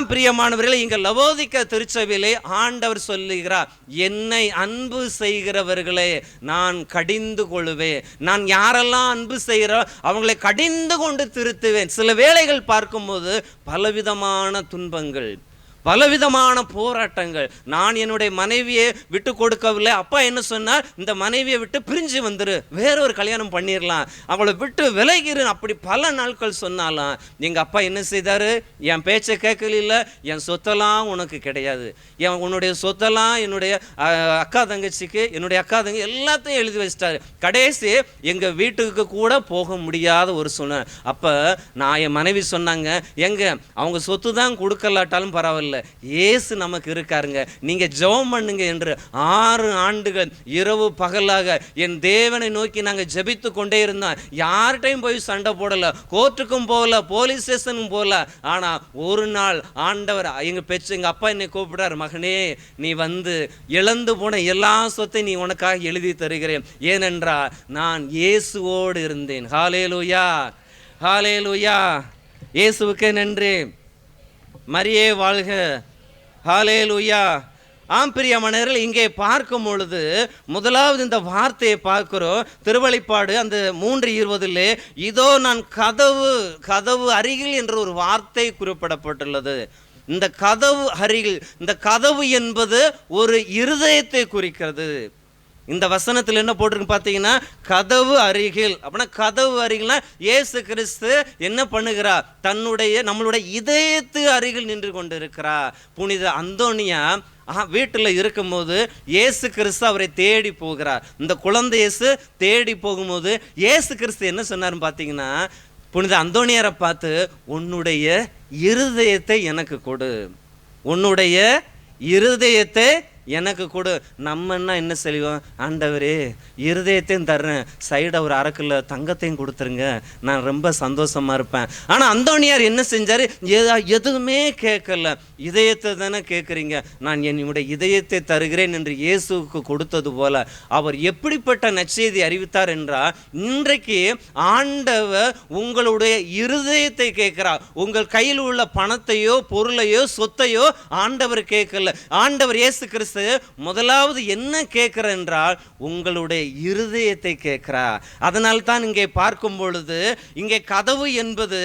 பிரியமானவர்களே, இங்க லவோதிக்கா திருச்சபையிலே ஆண்டவர் சொல்லுகிறார், என்னை அன்பு செய்கிறவர்களே நான் கடிந்து கொள்வேன். நான் யாரெல்லாம் அன்பு செய்கிறோ அவங்களை கடிந்து கொண்டு திருத்துவேன். சில வேளைகள் பார்க்கும்போது பலவிதமான துன்பங்கள், பலவிதமான போராட்டங்கள். நான் என்னுடைய மனைவியை விட்டு கொடுக்கவில்லை. அப்பா என்ன சொன்னார், இந்த மனைவியை விட்டு பிரிஞ்சு வந்துரு, வேறொரு கல்யாணம் பண்ணிடலாம், அவளை விட்டு விலகிரு, அப்படி பல நாட்கள் சொன்னாலும் எங்கள் அப்பா என்ன செய்தார், என் பேச்சை கேட்கல, என் சொத்தெல்லாம் உனக்கு கிடையாது, உன்னுடைய சொத்தெல்லாம் என்னுடைய அக்கா தங்கச்சிக்கு, என்னுடைய அக்கா தங்கச்சி எல்லாத்தையும் எழுதி வச்சிட்டாரு. கடைசி எங்கள் வீட்டுக்கு கூட போக முடியாத ஒரு சூழ்நிலை. அப்போ நான் என் மனைவி சொன்னாங்க, எங்க அவங்க சொத்து தான் கொடுக்கலாட்டாலும் பரவாயில்ல, இயேசு நமக்கு இருக்காருங்க, நீங்க ஜெபம் பண்ணுங்க என்று 6 ஆண்டுகள் இரவு பகலாக என் தேவனை நோக்கி நாங்க ஜெபித்து கொண்டே இருந்தோம். யார்கிட்டையும் போய் சண்டை போடல, கோர்ட்டுக்கும் போகல, போலீஸ் ஸ்டேஷனுக்கும் போகல. ஆனா ஒரு நாள் ஆண்டவர் எங்க அப்பா என்னை கூப்பிடாரு, மகனே நீ வந்து இழந்து போன எல்லா சொத்தையும் நீ உனக்காக எழுதி தருகிறேன், ஏனென்றால் நான் இயேசுவோடு இருந்தேன். ஹல்லேலூயா, ஹல்லேலூயா. இயேசுவுக்கே நன்றி. மரியே வாழ்க. ஹல்லேலூயா. பிரியமானவர்கள், இங்கே பார்க்கும் பொழுது முதலாவது இந்த வார்த்தையை பார்க்கிறோம். திருவெளிப்பாடு அந்த 3:20 இதோ நான் கதவு அருகில் என்ற ஒரு வார்த்தை குறிப்பிடப்பட்டுள்ளது. இந்த கதவு அருகில், இந்த கதவு என்பது ஒரு இருதயத்தை குறிக்கிறது. இந்த வசனத்தில் என்ன போட்டிருக்கு பார்த்தீங்கன்னா, கதவு அருகில். அப்படின்னா கதவு அருகில்னா இயேசு கிறிஸ்து என்ன பண்ணுகிறார்? நம்மளுடைய இதயத்து அருகில் நின்று கொண்டு இருக்கிறார். புனித அந்தோனியா வீட்டில் இருக்கும்போது இயேசு கிறிஸ்து அவரை தேடி போகிறார். இந்த குழந்தை இயேசு தேடி போகும்போது இயேசு கிறிஸ்து என்ன சொன்னார்னு பார்த்தீங்கன்னா, புனித அந்தோனியாரை பார்த்து, உன்னுடைய இருதயத்தை எனக்கு கொடு, உன்னுடைய இருதயத்தை எனக்கு கொடு. நம்ம என்ன செய்வோம்? ஆண்டவரே இருதயத்தையும் தர்றேன், சைடு ஒரு அரக்கில் தங்கத்தையும் கொடுத்துருங்க, நான் ரொம்ப சந்தோஷமா இருப்பேன். ஆனால் அந்தோனியார் என்ன செஞ்சார்? எதுவுமே கேட்கல. இதயத்தை தானே கேட்குறீங்க, நான் என்னுடைய இதயத்தை தருகிறேன் என்று இயேசுவுக்கு கொடுத்தது போல அவர் எப்படிப்பட்ட நற்செய்தி அறிவித்தார் என்றால், இன்றைக்கு ஆண்டவர் உங்களுடைய இருதயத்தை கேட்கிறார். உங்கள் கையில் உள்ள பணத்தையோ பொருளையோ சொத்தையோ ஆண்டவர் கேட்கல. ஆண்டவர் இயேசு கிறிஸ்து முதலாவது என்ன கேட்கிறார் என்றால், உங்களுடைய இருதயத்தை கேட்கிறார். அதனால் தான் இங்கே பார்க்கும் பொழுது இங்கே கதவு என்பது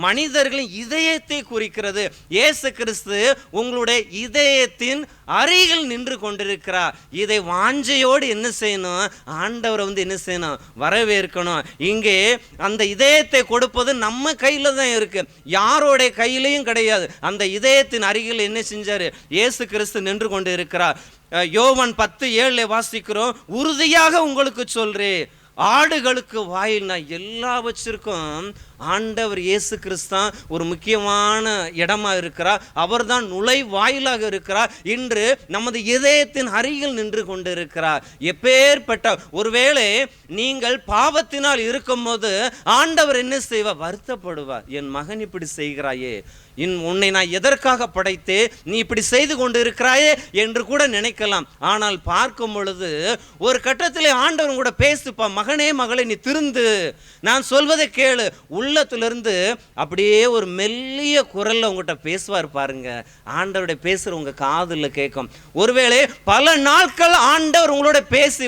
மனிதர்களின் இதயத்தை குறிக்கிறது. இயேசு கிறிஸ்து உங்களுடைய இதயத்தின் அருகில் நின்று கொண்டிருக்கிறார். இதை வாஞ்சையோடு என்ன செய்யணும்? ஆண்டவரை என்ன செய்யணும்? வரவேற்கணும். இங்கே அந்த இதயத்தை கொடுப்பது நம்ம கையில் தான் இருக்கு, யாரோடைய கையிலையும் கிடையாது. அந்த இதயத்தின் அருகில் என்ன செஞ்சாரு? இயேசு கிறிஸ்து நின்று கொண்டு இருக்கிறார். யோவான் 10:7 வாசிக்கிறோம், உறுதியாக உங்களுக்கு சொல்றேன், ஆடுகளுக்கு வாயில்னா எல்லாவற்றிற்கும் ஆண்டவர் இயேசு கிறிஸ்து ஒரு முக்கியமான இடமா இருக்கிறார். அவர் தான் நுழைவாயிலாக இருக்கிறார். இன்று நமது இதயத்தின் அருகில் நின்று கொண்டு இருக்கிறார். எப்பேற்பட்ட ஒருவேளை நீங்கள் பாவத்தினால் இருக்கும் போது ஆண்டவர் என்ன செய்வார்? வருத்தப்படுவார். என் மகன் இப்படி செய்கிறாயே, உன்னை நான் எதற்காக படைத்தே, நீ இப்படி செய்து கொண்டு இருக்கிறாயே என்று கூட நினைக்கலாம். ஆனால் பார்க்கும் பொழுது ஒரு கட்டத்தில் ஆண்டவர் கூட பேசுப்பா, மகனே மகளே நீ திருந்து, நான் சொல்வதை கேளு. உள்ளத்திலிருந்து அப்படியே ஒரு மெல்லிய குரல்ல உங்ககிட்ட பேசுவார் பாருங்க. ஆண்டவருடைய பேசுற உங்க காதுல கேட்கும். ஒருவேளை பல நாட்கள் ஆண்டவர் உங்களோட பேசி,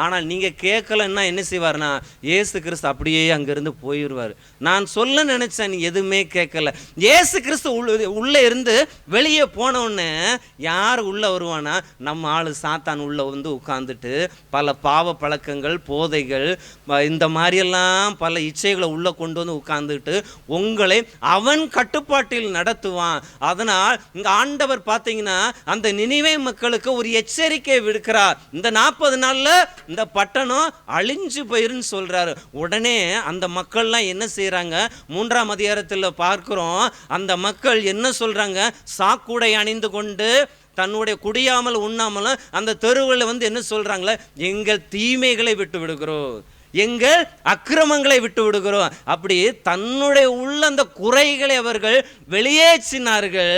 ஆனால் நீங்க கேட்கலன்னா என்ன செய்வார்னா, இயேசு கிறிஸ்து அப்படியே அங்கிருந்து போயிடுவார். நான் சொல்ல நினைச்சேன், நீ எதுவுமே கேட்கல. இயேசு கிறிஸ்து உள்ளே இருந்து வெளியே போனோடனே யார் உள்ள வருவானா? நம்ம ஆளு சாத்தான் உள்ள உட்கார்ந்துட்டு பல பாவ பழக்கங்கள், போதைகள், இந்த மாதிரியெல்லாம் பல இச்சைகளை உள்ள கொண்டு உட்கார்ந்துட்டு உங்களை அவன் கட்டுப்பாட்டில் நடத்துவான். அதனால் இங்க ஆண்டவர் பார்த்தீங்கன்னா அந்த நினிவே மக்களுக்கு ஒரு எச்சரிக்கை விடுக்கிறார். இந்த 40 நாள்ல இந்த பட்டணம் அழிஞ்சு போயிருன்னு சொல்றாரு. உடனே அந்த மக்கள்லாம் என்ன செய்யறாங்க? 3ஆம் அதிகாரத்தில் பார்க்கிறோம். அந்த மக்கள் என்ன சொல்றாங்க? சாக்குடை அணிந்து கொண்டு தன்னுடைய குடியாமல் உண்ணாமல் அந்த தெருவில் என்ன சொல்றாங்களே, எங்கள் தீமைகளை விட்டு விடுகிறோம், எங்கள் அக்கிரமங்களை விட்டு விடுகிறோம். அப்படி தன்னுடைய உள்ள அந்த குறைகளை அவர்கள் வெளியேற்றினார்கள்.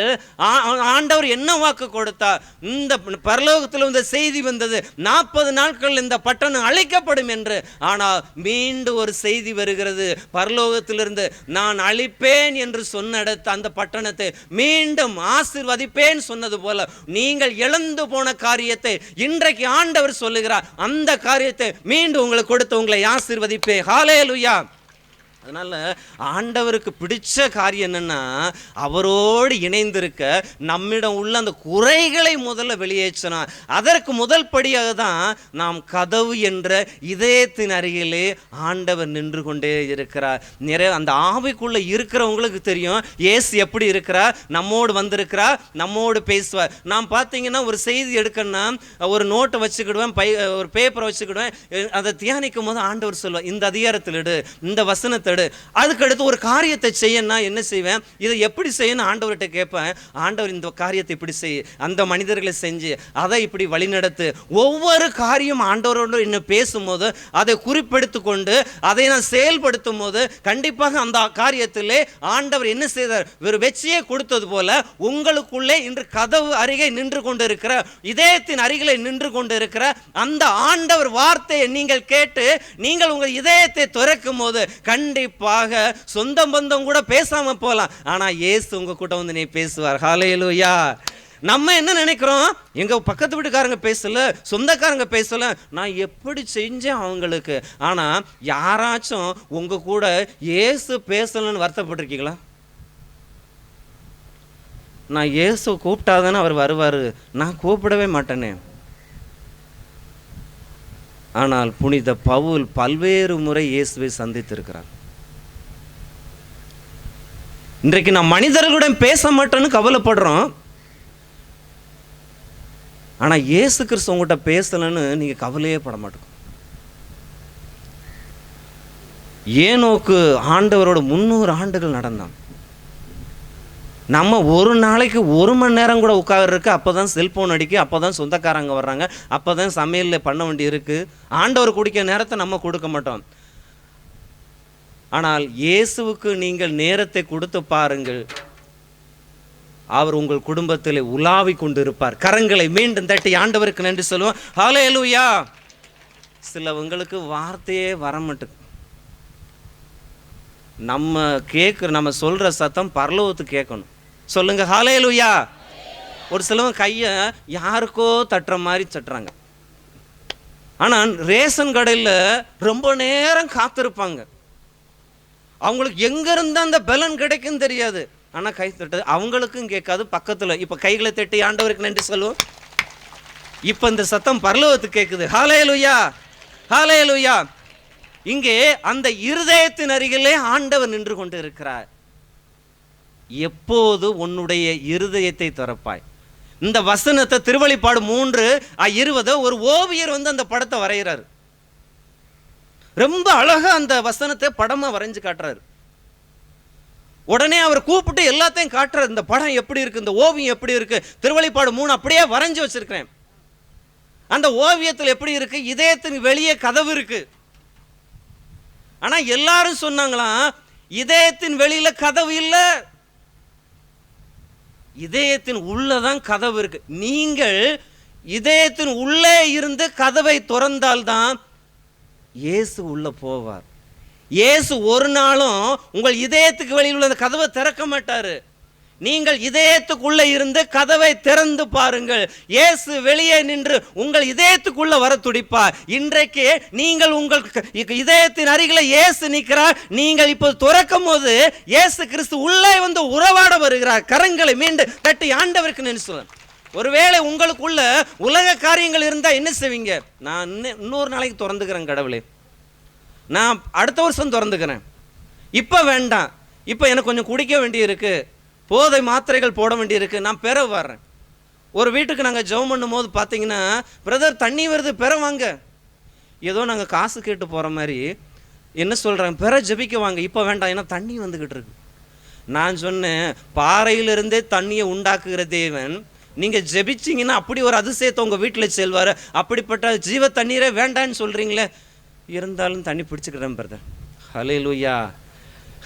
ஆண்டவர் என்ன வாக்கு கொடுத்தார்? இந்த பரலோகத்தில் இந்த செய்தி வந்தது, 40 நாட்கள் இந்த பட்டணம் அழிக்கப்படும் என்று. ஆனால் மீண்டும் ஒரு செய்தி வருகிறது பரலோகத்திலிருந்து, நான் அழிப்பேன் என்று சொன்ன அந்த பட்டணத்தை மீண்டும் ஆசீர்வதிப்பேன் சொன்னது போல நீங்கள் இழந்து போன காரியத்தை இன்றைக்கு ஆண்டவர் சொல்லுகிறார். அந்த காரியத்தை மீண்டும் உங்களுக்கு கொடுத்து உங்களை ஆசீர்வதிப்பே. ஹல்லேலூயா. அதனால ஆண்டவருக்கு பிடிச்ச காரியம் என்னன்னா, அவரோடு இணைந்திருக்க நம்மிடம் உள்ள அந்த குறைகளை முதல்ல வெளியேற்றணும். அதற்கு முதல் படியாக தான் நாம் கதவு என்ற இதயத்தின் அருகிலே ஆண்டவர் நின்று கொண்டே இருக்கிறார். நிறைய அந்த ஆவிக்குள்ள இருக்கிறவங்களுக்கு தெரியும் இயேசு எப்படி இருக்கிறார், நம்மோடு வந்திருக்கிறார், நம்மோடு பேசுவார். நான் பார்த்தீங்கன்னா ஒரு செய்தி எடுக்கணும்னா ஒரு நோட்டை வச்சுக்கிடுவேன், ஒரு பேப்பரை வச்சுக்கிடுவேன். அதை தியானிக்கும் போது ஆண்டவர் சொல்லுவார், இந்த அதிகாரத்தில் எடு, இந்த வசனத்தை. அதுக்கடுத்து ஒரு காரியத்தை செய்யணும்னா என்ன செய்வேன்? இதை எப்படி செய்யணும் ஆண்டவர்கிட்ட கேட்பேன். ஆண்டவர் இந்த காரியத்தை இப்படி செய்ய, அந்த மனிதர்களை செஞ்சு அதை இப்படி வழிநடத்து. ஒவ்வொரு காரியம் ஆண்டவரோடு இன்னும் பேசும்போது அதை குறிப்பெடுத்து கொண்டு அதை நான் செயல்படுத்தும் போது கண்டிப்பாக அந்த காரியத்திலே ஆண்டவர் என்ன செய்தார்? ஒரு வெற்றியை கொடுத்தது போல உங்களுக்குள்ளே இன்று கதவு அருகே நின்று கொண்டு இருக்கிற, இதயத்தின் அருகிலே நின்று கொண்டு இருக்கிற அந்த ஆண்டவர் வார்த்தையை நீங்கள் கேட்டு நீங்கள் உங்கள் இதயத்தை திறக்கும் போது கண்டிப்பாக சொந்த பந்தம் கூட பேசாம போலாம், ஆனா இயேசு உங்க கூட நீ பேசுவார். ஹல்லேலூயா. நம்ம என்ன நினைக்கிறோம், எங்க பக்கத்து வீட்டுக்காரங்க பேசல, சொந்தக்காரங்க பேசல, நான் எப்படி செஞ்சேன் அவங்களுக்கு. ஆனா யாராச்சும் உங்க கூட இயேசு பேசலன்னு வருத்தப்பட்டிருக்கீங்களா? நான் இயேசு கூப்பிட்டாதானே அவர் வருவார், நான் கூப்பிடவே மாட்டேனே. ஆனால் புனித பவுல் பல்வேறு முறை இயேசுவை சந்தித்திருக்கிறார். இன்றைக்கு நான் மனிதர்களுடன் பேச மாட்டேன்னு கவலைப்படுறோம். ஆனால் இயேசு கிறிஸ்து உங்கள்கிட்ட பேசலன்னு நீங்கள் கவலையே பட மாட்டோம். ஏனோக்கு ஆண்டவரோட 300 ஆண்டுகள் நடந்தான். நம்ம ஒரு நாளைக்கு 1 மணி நேரம் கூட உட்கார்றதுக்கு அப்போ தான் செல்ஃபோன் அடிக்கு, அப்போ தான் சொந்தக்காரங்க வர்றாங்க, அப்போ தான் சமையலில் பண்ண வேண்டி இருக்குது. ஆண்டவர் குடிக்க நேரத்தை நம்ம கொடுக்க மாட்டோம். ஆனால் இயேசுவுக்கு நீங்கள் நேரத்தை கொடுத்து பாருங்கள், அவர் உங்கள் குடும்பத்தில் உலாவி கொண்டு இருப்பார். கரங்களை மீண்டும் தட்டி ஆண்டவருக்கு நன்றி சொல்லுவோம். ஹல்லேலூயா. சிலவங்களுக்கு வார்த்தையே வர மாட்டேங்குது. நம்ம சொல்கிற சத்தம் பரலோகத்துக்கு கேட்கணும். சொல்லுங்க ஹல்லேலூயா. ஒரு சிலவங்க கையை யாருக்கோ தட்டுற மாதிரி தட்டுறாங்க. ஆனால் ரேஷன் கடையில் ரொம்ப நேரம் காத்திருப்பாங்க. அவங்களுக்கு எங்கேருந்து அந்த பலன் கிடைக்கும் தெரியாது. ஆனால் கை தட்டு அவங்களுக்கும் கேட்காது, பக்கத்தில். இப்போ கைகளை தட்டி ஆண்டவருக்கு நன்றி சொல்லுவோம். இப்போ இந்த சத்தம் பரலோகத்துக்கு கேட்குது. ஹல்லேலூயா, ஹல்லேலூயா. இங்கே அந்த இருதயத்தின் அருகிலே ஆண்டவர் நின்று கொண்டு இருக்கிறார். எப்போது உன்னுடைய இருதயத்தை திறப்பாய்? இந்த வசனத்தை திருவெளிப்பாடு 3:20 ஒரு ஓவியர் அந்த படத்தை வரைகிறார். ரொம்ப அழகா அந்த வசனத்தை படமா வரைஞ்சு காட்டுறாரு. உடனே அவர் கூப்பிட்டு எல்லாத்தையும் காட்டுறாரு. இந்த படம் எப்படி இருக்கு, இந்த ஓவியம் எப்படி இருக்கு, திருவெளிப்பாடு 3 அப்படியே வரைஞ்சு வச்சிருக்கிறேன். அந்த ஓவியத்தில் எப்படி இருக்கு, இதயத்தின் வெளியே கதவு இருக்கு. ஆனா எல்லாரும் சொன்னாங்களாம், இதயத்தின் வெளியில கதவு இல்லை, இதயத்தின் உள்ளதான் கதவு இருக்கு. நீங்கள் இதயத்தின் உள்ளே இருந்து கதவை திறந்தால்தான் இயேசு உள்ள போவார். இயேசு ஒரு நாளும் உங்கள் இதயத்துக்கு வெளியில் உள்ள கதவை திறக்க மாட்டாரு. நீங்கள் இதயத்துக்குள்ளே இருந்து கதவை திறந்து பாருங்கள். இயேசு வெளியே நின்று உங்கள் இதயத்துக்குள்ள வர துடிப்பார். இன்றைக்கு நீங்கள் உங்கள் இதயத்தின் அருகில் இயேசு நிற்கிறார். நீங்கள் இப்போ திறக்கும் போது இயேசு கிறிஸ்து உள்ளே உறவாட வருகிறார். கரங்களை மீண்டும் தட்டி ஆண்டவருக்கு நன்றி சொல்லுங்க. ஒருவேளை உங்களுக்குள்ள உலக காரியங்கள் இருந்தால் என்ன செய்வீங்க? நான் இன்னொரு நாளைக்கு திறந்துக்கிறேன் கடவுளே, நான் அடுத்த வருஷம் திறந்துக்கிறேன், இப்போ வேண்டாம், இப்போ எனக்கு கொஞ்சம் குடிக்க வேண்டியிருக்கு, போதை மாத்திரைகள் போட வேண்டியிருக்கு, நான் பெற வர்றேன். ஒரு வீட்டுக்கு நாங்கள் ஜெபம் பண்ணும் போது பார்த்தீங்கன்னா, பிரதர் தண்ணி வருது பெற வாங்க. ஏதோ நாங்கள் காசு கேட்டு போகிற மாதிரி என்ன சொல்கிறாங்க, பெற ஜெபிக்க வாங்க, இப்போ வேண்டாம் ஏன்னா தண்ணி வந்துக்கிட்டு இருக்கு. நான் சொன்னேன், பாறையிலிருந்தே தண்ணியை உண்டாக்குகிற தேவன் நீங்கள் ஜெபிச்சிங்கன்னா அப்படி ஒரு அதிசயத்தை உங்கள் வீட்டில் செல்வார். அப்படிப்பட்ட ஜீவ தண்ணீரே வேண்டான்னு சொல்கிறீங்களே, இருந்தாலும் தண்ணி பிடிச்சிக்கிறேன் பிரதர். ஹல்லேலூயா,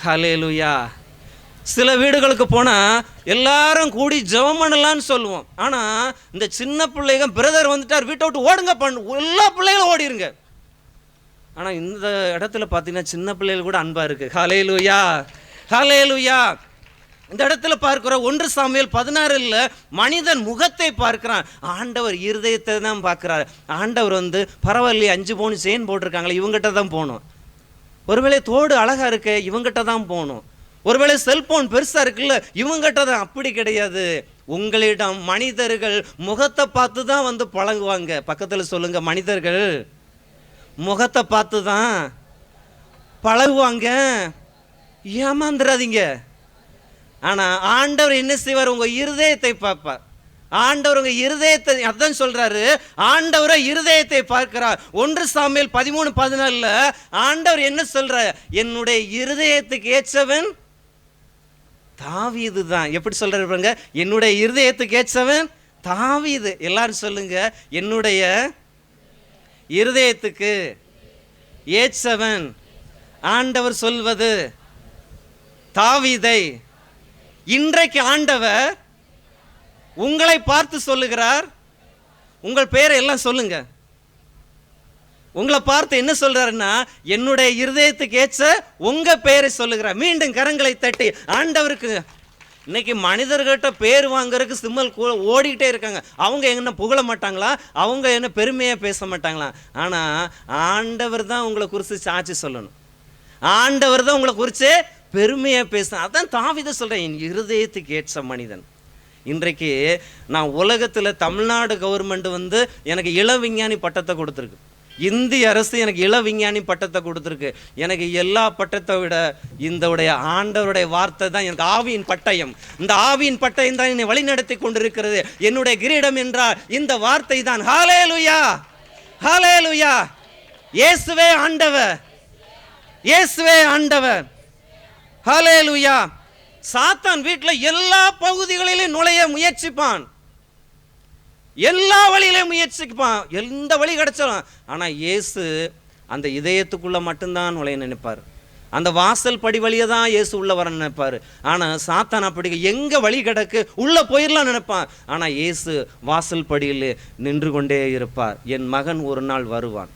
ஹல்லேலூயா. சில வீடுகளுக்கு போனால் எல்லாரும் கூடி ஜெபம் பண்ணலான்னு சொல்லுவோம். ஆனால் இந்த சின்ன பிள்ளைங்க பிரதர் வந்துட்டார் வீட்டை விட்டு ஓடுங்க எல்லா பிள்ளைகளும் ஓடிருங்க. ஆனால் இந்த இடத்துல பார்த்தீங்கன்னா சின்ன பிள்ளைகள் கூட அன்பாக இருக்குது. ஹல்லேலூயா, ஹல்லேலூயா. இந்த இடத்துல பார்க்கிறோம் 1 சாமுவேல் 16 மனிதன் முகத்தை பார்க்கிறான், ஆண்டவர் இருதயத்தை தான் பார்க்கிறார். ஆண்டவர் பரவாயில்லையே 5 பவுன் செயின் போட்டிருக்காங்களே இவங்ககிட்ட தான் போகணும், ஒருவேளை தோடு அழகா இருக்கு இவங்ககிட்ட தான் போகணும், ஒருவேளை செல்போன் பெருசா இருக்குல்ல இவங்ககிட்ட தான். அப்படி கிடையாது. உங்களிடம் மனிதர்கள் முகத்தை பார்த்து தான் பழகுவாங்க. பக்கத்தில் சொல்லுங்க, மனிதர்கள் முகத்தை பார்த்து தான் பழகுவாங்க. ஏமாந்துடாதீங்க. ஆனால் ஆண்டவர் என்ன செய்வார்? உங்கள் இருதயத்தை பார்ப்பார். ஆண்டவர் உங்கள் இருதயத்தை, அதான் சொல்கிறாரு, ஆண்டவரை இருதயத்தை பார்க்கிறார். 1 சாமுவேல் 13:14 ஆண்டவர் என்ன சொல்கிறார்? என்னுடைய இருதயத்துக்கு ஏற்றவன் தாவீது தான். எப்படி சொல்கிறாரு பாருங்க, என்னுடைய இருதயத்துக்கு ஏற்றவன் தாவீது. எல்லாரும் சொல்லுங்க, என்னுடைய இருதயத்துக்கு ஏற்றவன். ஆண்டவர் சொல்வது தாவீதை. இன்றைக்கு ஆண்டவர் உங்களை பார்த்து சொல்லுகிறார். உங்கள் பேரை எல்லாம் சொல்லுங்க. உங்களை பார்த்து என்ன சொல்றாருன்னா, என்னுடைய இருதயத்துக்கு ஏற்ற உங்க பெயரை சொல்லுகிறார். மீண்டும் கரங்களை தட்டி ஆண்டவருக்கு இன்னைக்கு மனிதர்கிட்ட பேர் வாங்குறதுக்கு சிம்மல் ஓடிக்கிட்டே இருக்காங்க. அவங்க என்ன புகழ மாட்டாங்களா? அவங்க என்ன பெருமையாக பேச மாட்டாங்களா? ஆனால் ஆண்டவர் தான் உங்களை குறித்து சாட்சி சொல்லணும். ஆண்டவர் தான் உங்களை குறித்து பெருமையாக பேசணும். அதான் தாவீது சொல்கிறேன், என் இருதயத்துக்கு ஏற்ற மனிதன். இன்றைக்கு நான் உலகத்தில் தமிழ்நாடு கவர்மெண்ட் எனக்கு இள விஞ்ஞானி பட்டத்தை கொடுத்துருக்கு. இந்திய அரசு எனக்கு இள விஞ்ஞானி பட்டத்தை கொடுத்துருக்கு. எனக்கு எல்லா பட்டத்தை விட இந்த ஆண்டவருடைய வார்த்தை தான் எனக்கு ஆவியின் பட்டயம். இந்த ஆவியின் பட்டயம் தான் என்னை வழிநடத்தி கொண்டிருக்கிறது. என்னுடைய கிரீடம் என்றால் இந்த வார்த்தை தான். ஹல்லேலூயா, ஹல்லேலூயா. இயேசுவே ஆண்டவர், இயேசுவே ஆண்டவர். ஹல்லேலூயா. சாத்தான் வீட்டில் எல்லா பகுதிகளிலும் நுழைய முயற்சிப்பான், எல்லா வழியிலையும் முயற்சிப்பான், எந்த வழி கிடைச்சாலும். ஆனால் இயேசு அந்த இதயத்துக்குள்ளே மட்டும்தான் நுழைய நினைப்பார். அந்த வாசல் படி வழியை தான் இயேசு உள்ளே வர நினைப்பார். ஆனால் சாத்தான் அப்படி எங்கே வழி கிடக்கு உள்ளே போயிடலாம் நினைப்பான். ஆனால் இயேசு வாசல் படியில் நின்று கொண்டே இருப்பார். என் மகன் ஒரு நாள் வருவான்,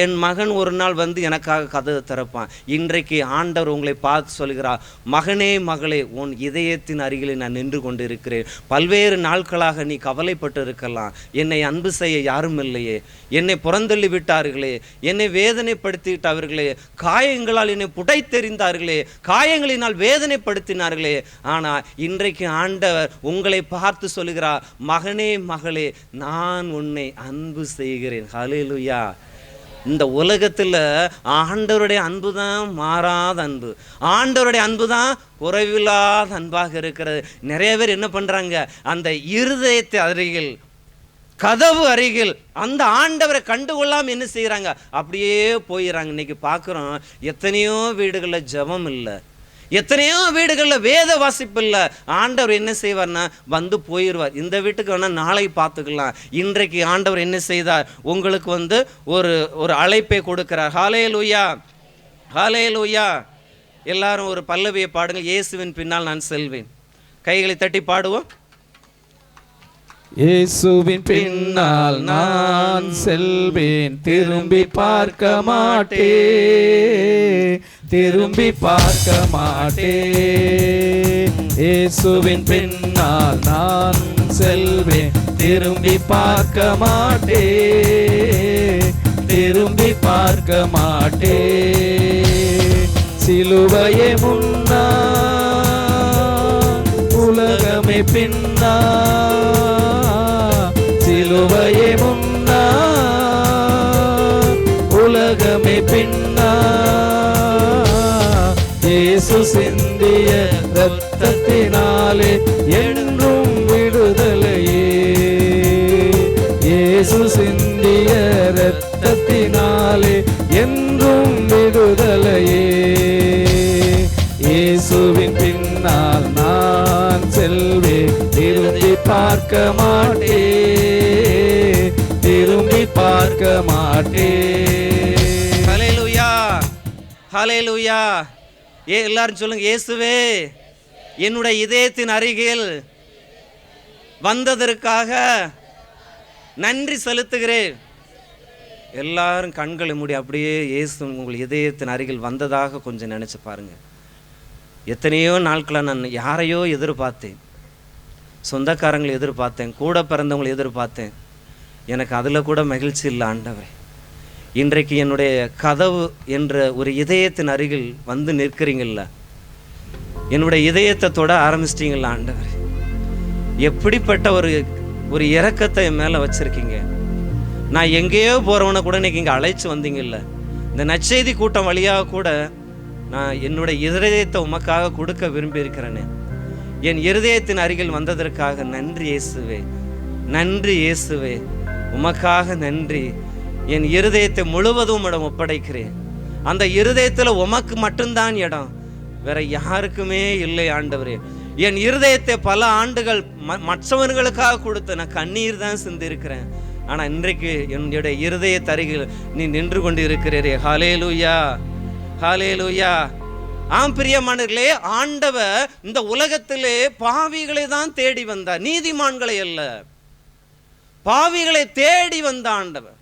என் மகன் ஒரு நாள் எனக்காக கதவை திறப்பான். இன்றைக்கு ஆண்டவர் உங்களை பார்த்து சொல்கிறார், மகனே மகளே, உன் இதயத்தின் அருகில் நான் நின்று கொண்டு இருக்கிறேன். பல்வேறு நாட்களாக நீ கவலைப்பட்டு இருக்கலாம். என்னை அன்பு செய்ய யாரும் இல்லையே, என்னை புறந்தள்ளி விட்டார்களே, என்னை வேதனைப்படுத்திவிட்டார்களே, காயங்களால் என்னை புடைத்தெறிந்தார்களே, காயங்களினால் வேதனைப்படுத்தினார்களே. ஆனால் இன்றைக்கு ஆண்டவர் உங்களை பார்த்து சொல்கிறார், மகனே மகளே, நான் உன்னை அன்பு செய்கிறேன். ஹல்லேலூயா. இந்த உலகத்தில் ஆண்டவருடைய அன்பு தான் மாறாத அன்பு, ஆண்டவருடைய அன்பு தான் குறைவில்லாத அன்பாக இருக்கிறது. நிறைய பேர் என்ன பண்ணுறாங்க, அந்த இருதயத்தை அருகில், கதவு அருகில் அந்த ஆண்டவரை கண்டுகொள்ளாமல் என்ன செய்கிறாங்க, அப்படியே போயிடறாங்க. இன்னைக்கு பார்க்குறோம், எத்தனையோ வீடுகளில் ஜெபம் இல்லை, எத்தனையோ வீடுகளில் வேத வாசிப்பு இல்லை. ஆண்டவர் என்ன செய்வார்னா போயிடுவார். இந்த வீட்டுக்கு வேணால் நாளை பார்த்துக்கலாம். இன்றைக்கு ஆண்டவர் என்ன செய்தார், உங்களுக்கு ஒரு அழைப்பை கொடுக்கிறார். ஹல்லேலூயா, ஹல்லேலூயா. எல்லாரும் ஒரு பல்லவியை பாடுங்கள். இயேசுவின் பின்னால் நான் செல்வேன். கைகளை தட்டி பாடுவோம். இயேசுவின் பின்னால் நான் செல்வேன், திரும்பி பார்க்க மாட்டேன், திரும்பி பார்க்க மாட்டேன். இயேசுவின் பின்னால் நான் செல்வேன், திரும்பி பார்க்க மாட்டேன், திரும்பி பார்க்க மாட்டேன். சிலுவையே முன்னா, உலகமே பின்னா, சிலுவையே முன்னா, உலகமே பின்னா. இயேசு சிந்திய இரத்தத்தினாலே என்றும் விடுதலையே, இயேசு சிந்திய இரத்தத்தினாலே என்றும் விடுதலையே. இயேசுவின் பின்னால் நான் செல்வேன், திரும்பி பார்க்க மாட்டேன், திரும்பி பார்க்க மாட்டேன். ஹல்லேலூயா, ஹல்லேலூயா. எல்லாரும் சொல்லுங்க, இயேசுவே என்னுடைய இதயத்தின் அருகில் வந்ததற்காக நன்றி செலுத்துகிறேன். எல்லாரும் கண்களை மூடி அப்படியே இயேசு உங்கள் இதயத்தின் அருகில் வந்ததாக கொஞ்சம் நினச்சி பாருங்கள். எத்தனையோ நாட்களாக நான் யாரையோ எதிர்பார்த்தேன், சொந்தக்காரங்களை எதிர்பார்த்தேன், கூட பிறந்தவங்களை எதிர்பார்த்தேன். எனக்கு அதில் கூட மகிழ்ச்சி இல்லை ஆண்டவரே. இன்றைக்கு என்னுடைய கதவு என்ற ஒரு இதயத்தின் அருகில் நிற்கிறீங்கள, என்னுடைய இதயத்தை தொட ஆரம்பிச்சிட்டிங்களா ஆண்டவரே. எப்படிப்பட்ட ஒரு இரக்கத்தை என் மேலே வச்சுருக்கீங்க. நான் எங்கேயோ போகிறவனை கூட இன்றைக்கி இங்கே அழைச்சி வந்தீங்கல்ல. இந்த நற்செய்தி கூட்டம் வழியாக கூட நான் என்னுடைய இருதயத்தை உமக்காக கொடுக்க விரும்பி இருக்கிறேனே. என் இருதயத்தின் அருகில் வந்ததற்காக நன்றி இயேசுவே, நன்றி இயேசுவே, உமக்காக நன்றி. என் இருதயத்தை முழுவதும் உம்மிடம் ஒப்படைக்கிறேன். அந்த இருதயத்தில் உமக்கு மட்டும்தான் இடம், வேற யாருக்குமே இல்லை ஆண்டவரே. என் இருதயத்தை பல ஆண்டுகள் மற்றவர்களுக்காக கொடுத்து நான் கண்ணீர் தான் சிந்திருக்கிறேன். ஆனால் இன்றைக்கு என்னுடைய இருதயத்தை அருகில் நீ நின்று கொண்டு இருக்கிறீரே. ஹல்லேலூயா, ஹல்லேலூயா. ஆம் பிரியமானவர்களே, ஆண்டவர் இந்த உலகத்திலே பாவிகளை தான் தேடி வந்தார், நீதிமான்களை அல்ல. பாவிகளை தேடி வந்த ஆண்டவர்,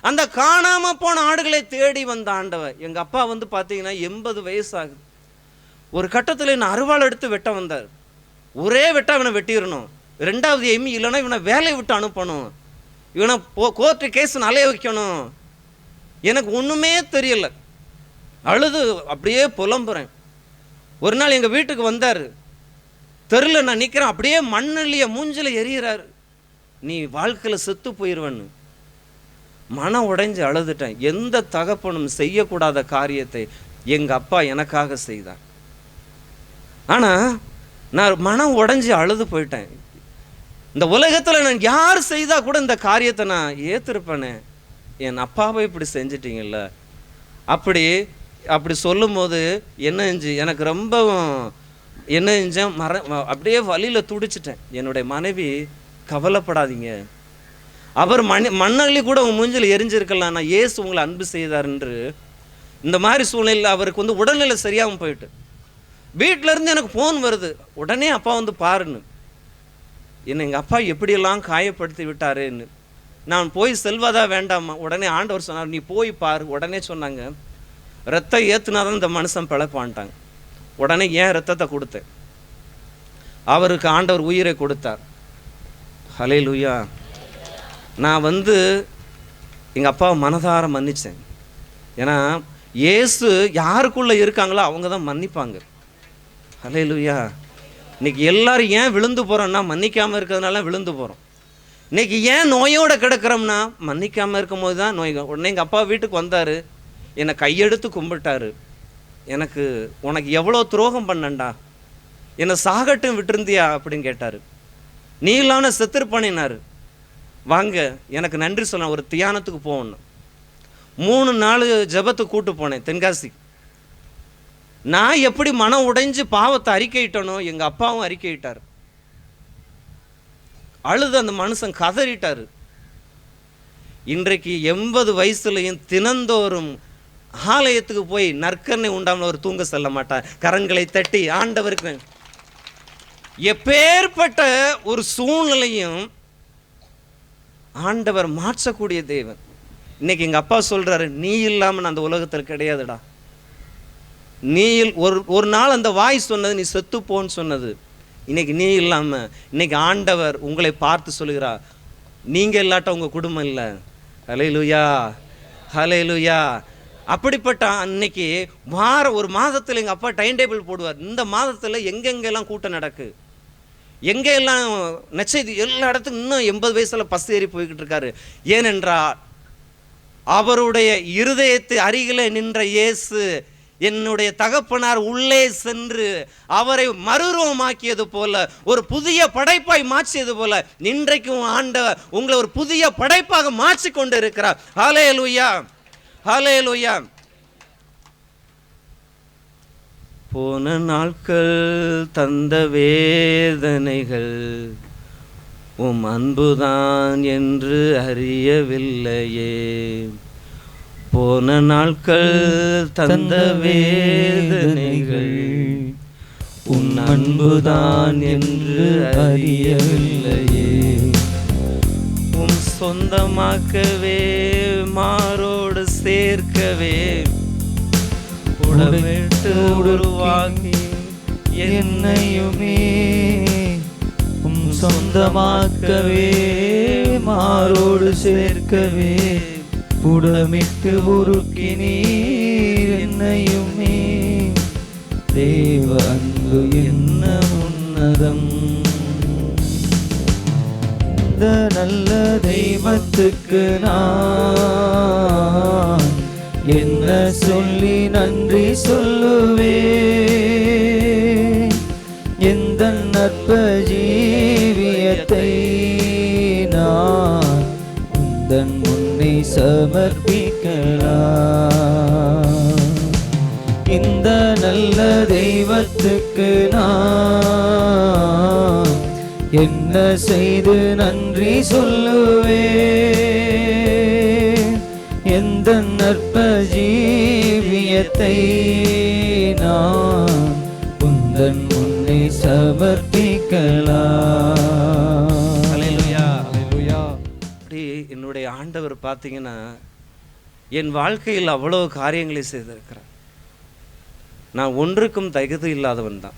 அந்த காணாம போன ஆடுகளை தேடி வந்த ஆண்டவர். எங்க அப்பா பார்த்தீங்கன்னா 80 வயசு ஆகுது. ஒரு கட்டத்தில் என்ன அருவாள் எடுத்து வெட்ட வந்தார். ஒரே வெட்டா இவனை வெட்டிடணும், 2வது எய்ம் இல்லைன்னா இவனை வேலையை விட்டு அனுப்பணும், இவனை கோர்ட்டு கேஸ் அலைய வைக்கணும். எனக்கு ஒன்றுமே தெரியல, அழுது அப்படியே புலம்புறேன். ஒரு நாள் எங்கள் வீட்டுக்கு வந்தார், தெருவில் நான் நிற்கிறேன், அப்படியே மண்ணல்லிய மூஞ்சில் எரியிறாரு, நீ வாழ்க்கையில் செத்து போயிடுவேன்னு. மனம் உடைஞ்சு அழுதுட்டேன். எந்த தகப்பனும் செய்யக்கூடாத காரியத்தை எங்கள் அப்பா எனக்காக செய்தார். ஆனால் நான் மனம் உடைஞ்சு அழுது போயிட்டேன். இந்த உலகத்தில் நான் யார் செய்தால் கூட இந்த காரியத்தை நான் ஏற்றிருப்பேனே, என் அப்பாவை இப்படி செஞ்சிட்டிங்கல்ல. அப்படி சொல்லும் போது என்ன செஞ்சு எனக்கு ரொம்பவும் என்ன செஞ்சேன், அப்படியே வலியில் துடிச்சிட்டேன். என்னுடைய மனைவி, கவலைப்படாதீங்க, அவர் மண்ணள்ளி கூட உங்கள் மூஞ்சில் எரிஞ்சிருக்கலாம், நான் இயேசு உங்களை அன்பு செய்தார் என்று. இந்த மாதிரி சூழ்நிலையில் அவருக்கு வந்து உடல்நிலை சரியாகவும் போயிட்டு, வீட்டிலேருந்து எனக்கு ஃபோன் வருது, உடனே அப்பா வந்து பாருன்னு. என்னை எங்கள் அப்பா எப்படியெல்லாம் காயப்படுத்தி விட்டாருன்னு. நான் போய் செல்வதா வேண்டாமா? உடனே ஆண்டவர் சொன்னார், நீ போய் பாரு. உடனே சொன்னாங்க, ரத்தம் ஏற்றுனாதான் இந்த மனுஷன் பிழைப்பான்ட்டாங்க. உடனே ஏன் ரத்தத்தை கொடுத்தேன், அவருக்கு ஆண்டவர் உயிரை கொடுத்தார். ஹல்லேலூயா. நான் வந்து எங்கள் அப்பாவை மனதார மன்னித்தேன். ஏன்னா இயேசு யாருக்குள்ளே இருக்காங்களோ அவங்க தான் மன்னிப்பாங்க. ஹல்லேலூயா. இன்றைக்கி எல்லோரும் ஏன் விழுந்து போகிறோம்னா, மன்னிக்காமல் இருக்கிறதுனால விழுந்து போகிறோம். இன்றைக்கி ஏன் நோயோடு கிடக்கிறோம்னா, மன்னிக்காமல் இருக்கும் போது தான் நோய். உடனே எங்கள் அப்பா வீட்டுக்கு வந்தார், என்னை கையெடுத்து கும்பிட்டார். எனக்கு உனக்கு எவ்வளோ துரோகம் பண்ணண்டா, என்னை சாகட்டும் விட்டுருந்தியா அப்படின்னு கேட்டார். நீ இல்லாமல் செத்துருப்பானினார். வாங்க எனக்கு நன்றி சொல்ல, ஒரு தியானத்துக்கு போகணும். 3 நாள் ஜபத்துக்கு கூட்டு போனேன் தென்காசி. நான் எப்படி மனம் உடைஞ்சு பாவத்தை அறிக்கையிட்டனோ, எங்கள் அப்பாவும் அறிக்கையிட்டார். அழுது அந்த மனுஷன் கதறிட்டார். இன்றைக்கு 80 வயசுலையும் தினந்தோறும் ஆலயத்துக்கு போய் நற்கரணை உண்டாமல் அவர் தூங்க செல்ல மாட்டார். கரங்களை தட்டி ஆண்டவருக்கு. எப்பேற்பட்ட ஒரு சூழ்நிலையும் ஆண்டவர் மாற்றக்கூடிய தேவன். இன்னைக்கு எங்கள் அப்பா சொல்கிறாரு, நீ இல்லாமல் நான் அந்த உலகத்தில் கிடையாதுடா. நீ ஒரு நாள் அந்த வாய் சொன்னது, நீ செத்துப்போன்னு சொன்னது. இன்னைக்கு நீ இல்லாமல் இன்னைக்கு ஆண்டவர் உங்களை பார்த்து சொல்லுகிறார், நீங்கள் இல்லாட்ட உங்கள் குடும்பம் இல்லை. ஹல்லேலூயா, ஹல்லேலூயா. அப்படிப்பட்ட அன்னைக்கு ஒரு மாதத்தில் எங்கள் அப்பா டைம் டேபிள் போடுவார். இந்த மாதத்தில் எங்கெங்கெல்லாம் கூட்டம் நடக்கு, எங்கெல்லாம் நச்செய்தி, எல்லா இடத்துக்கும் இன்னும் 80 வயசில் பஸ் ஏறி போய்கிட்டு இருக்காரு. ஏனென்றால் அவருடைய இருதயத்தை அருகிலே நின்ற இயேசு, என்னுடைய தகப்பனார் உள்ளே சென்று அவரை மறுரூபமாக்கியது போல, ஒரு புதிய படைப்பாய் மாற்றியது போல, இன்றைக்கும் ஆண்டவர் உங்களை ஒரு புதிய படைப்பாக மாற்றி கொண்டு இருக்கிறார். ஹல்லேலூயா, ஹல்லேலூயா. போன நாட்கள் தந்த வேதனைகள் உம் அன்புதான் என்று அறியவில்லையே. போன நாட்கள் தந்த வேதனைகள் உன் அன்புதான் என்று அறியவில்லையே. உம் சொந்தமாக்கவே, மாரோடு சேர்க்கவே, உடவிட்டு உருவாக்கி என்னையுமே உம் சொந்தமாக்கவே, மாரோடு சேர்க்கவே, புடமிட்டு உருக்கினீர் என்னையுமே. தேவ அன்பு என்ன உன்னதம். இந்த நல்ல தெய்வத்துக்கு நான் என்ன சொல்லி நன்றி சொல்லுவேன். எந்த நற்ப ஜீவியத்தை நான் உந்தன் முன்னே சமர்ப்பிக்கலாம். இந்த நல்ல தெய்வத்துக்கு நான் என்ன செய்து நன்றி சொல்லுவேன். எந்த நற்ப ஜீவியத்தை நான் உந்தன் முன்னே சமர்ப்பிக்கலாம். ஹல்லேலூயா, ஹல்லேலூயா. அப்படி என்னுடைய ஆண்டவர் பார்த்தீங்கன்னா என் வாழ்க்கையில் அவ்வளோ காரியங்களை செய்திருக்கிறார். நான் ஒன்றுக்கும் தகுதி இல்லாதவன் தான்.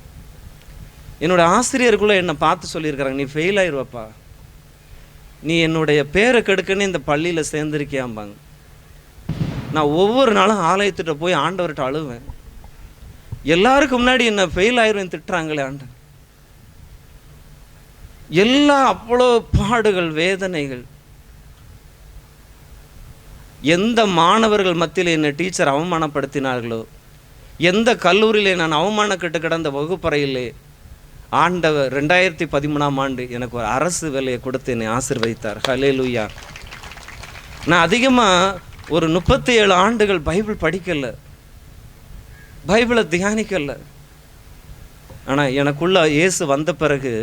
என்னோட ஆசிரியருக்குள்ளே என்னை பார்த்து சொல்லியிருக்கிறாங்க, நீ ஃபெயில் ஆயிடுவப்பா, நீ என்னுடைய பேரை கெடுக்கன்னு இந்த பள்ளியில் சேர்ந்துருக்கியாம்பாங்க. நான் ஒவ்வொரு நாளும் ஆலயத்திட்ட போய் ஆண்டவர்கிட்ட அழுவேன். எல்லாருக்கும் முன்னாடி என்ன ஃபெயில் ஆயிடுவேன் திட்டுறாங்களே ஆண்டவர். எல்லாம் அவ்வளோ பாடுகள், வேதனைகள். எந்த மாணவர்கள் மத்தியில் என்னை டீச்சர் அவமானப்படுத்தினார்களோ, எந்த கல்லூரியிலே நான் அவமானப்பட்டு கிடந்த வகுப்பறையிலே ஆண்டவர் 2013ஆம் ஆண்டு எனக்கு ஒரு அரசு வேலையை கொடுத்து என்னை ஆசீர்வதித்தார். ஹல்லேலூயா. நான் அதிகமாக ஒரு 37 ஆண்டுகள் பைபிள் படிக்கலை, பைபிளை தியானிக்கலை. ஆனால் எனக்குள்ள இயேசு வந்த பிறகு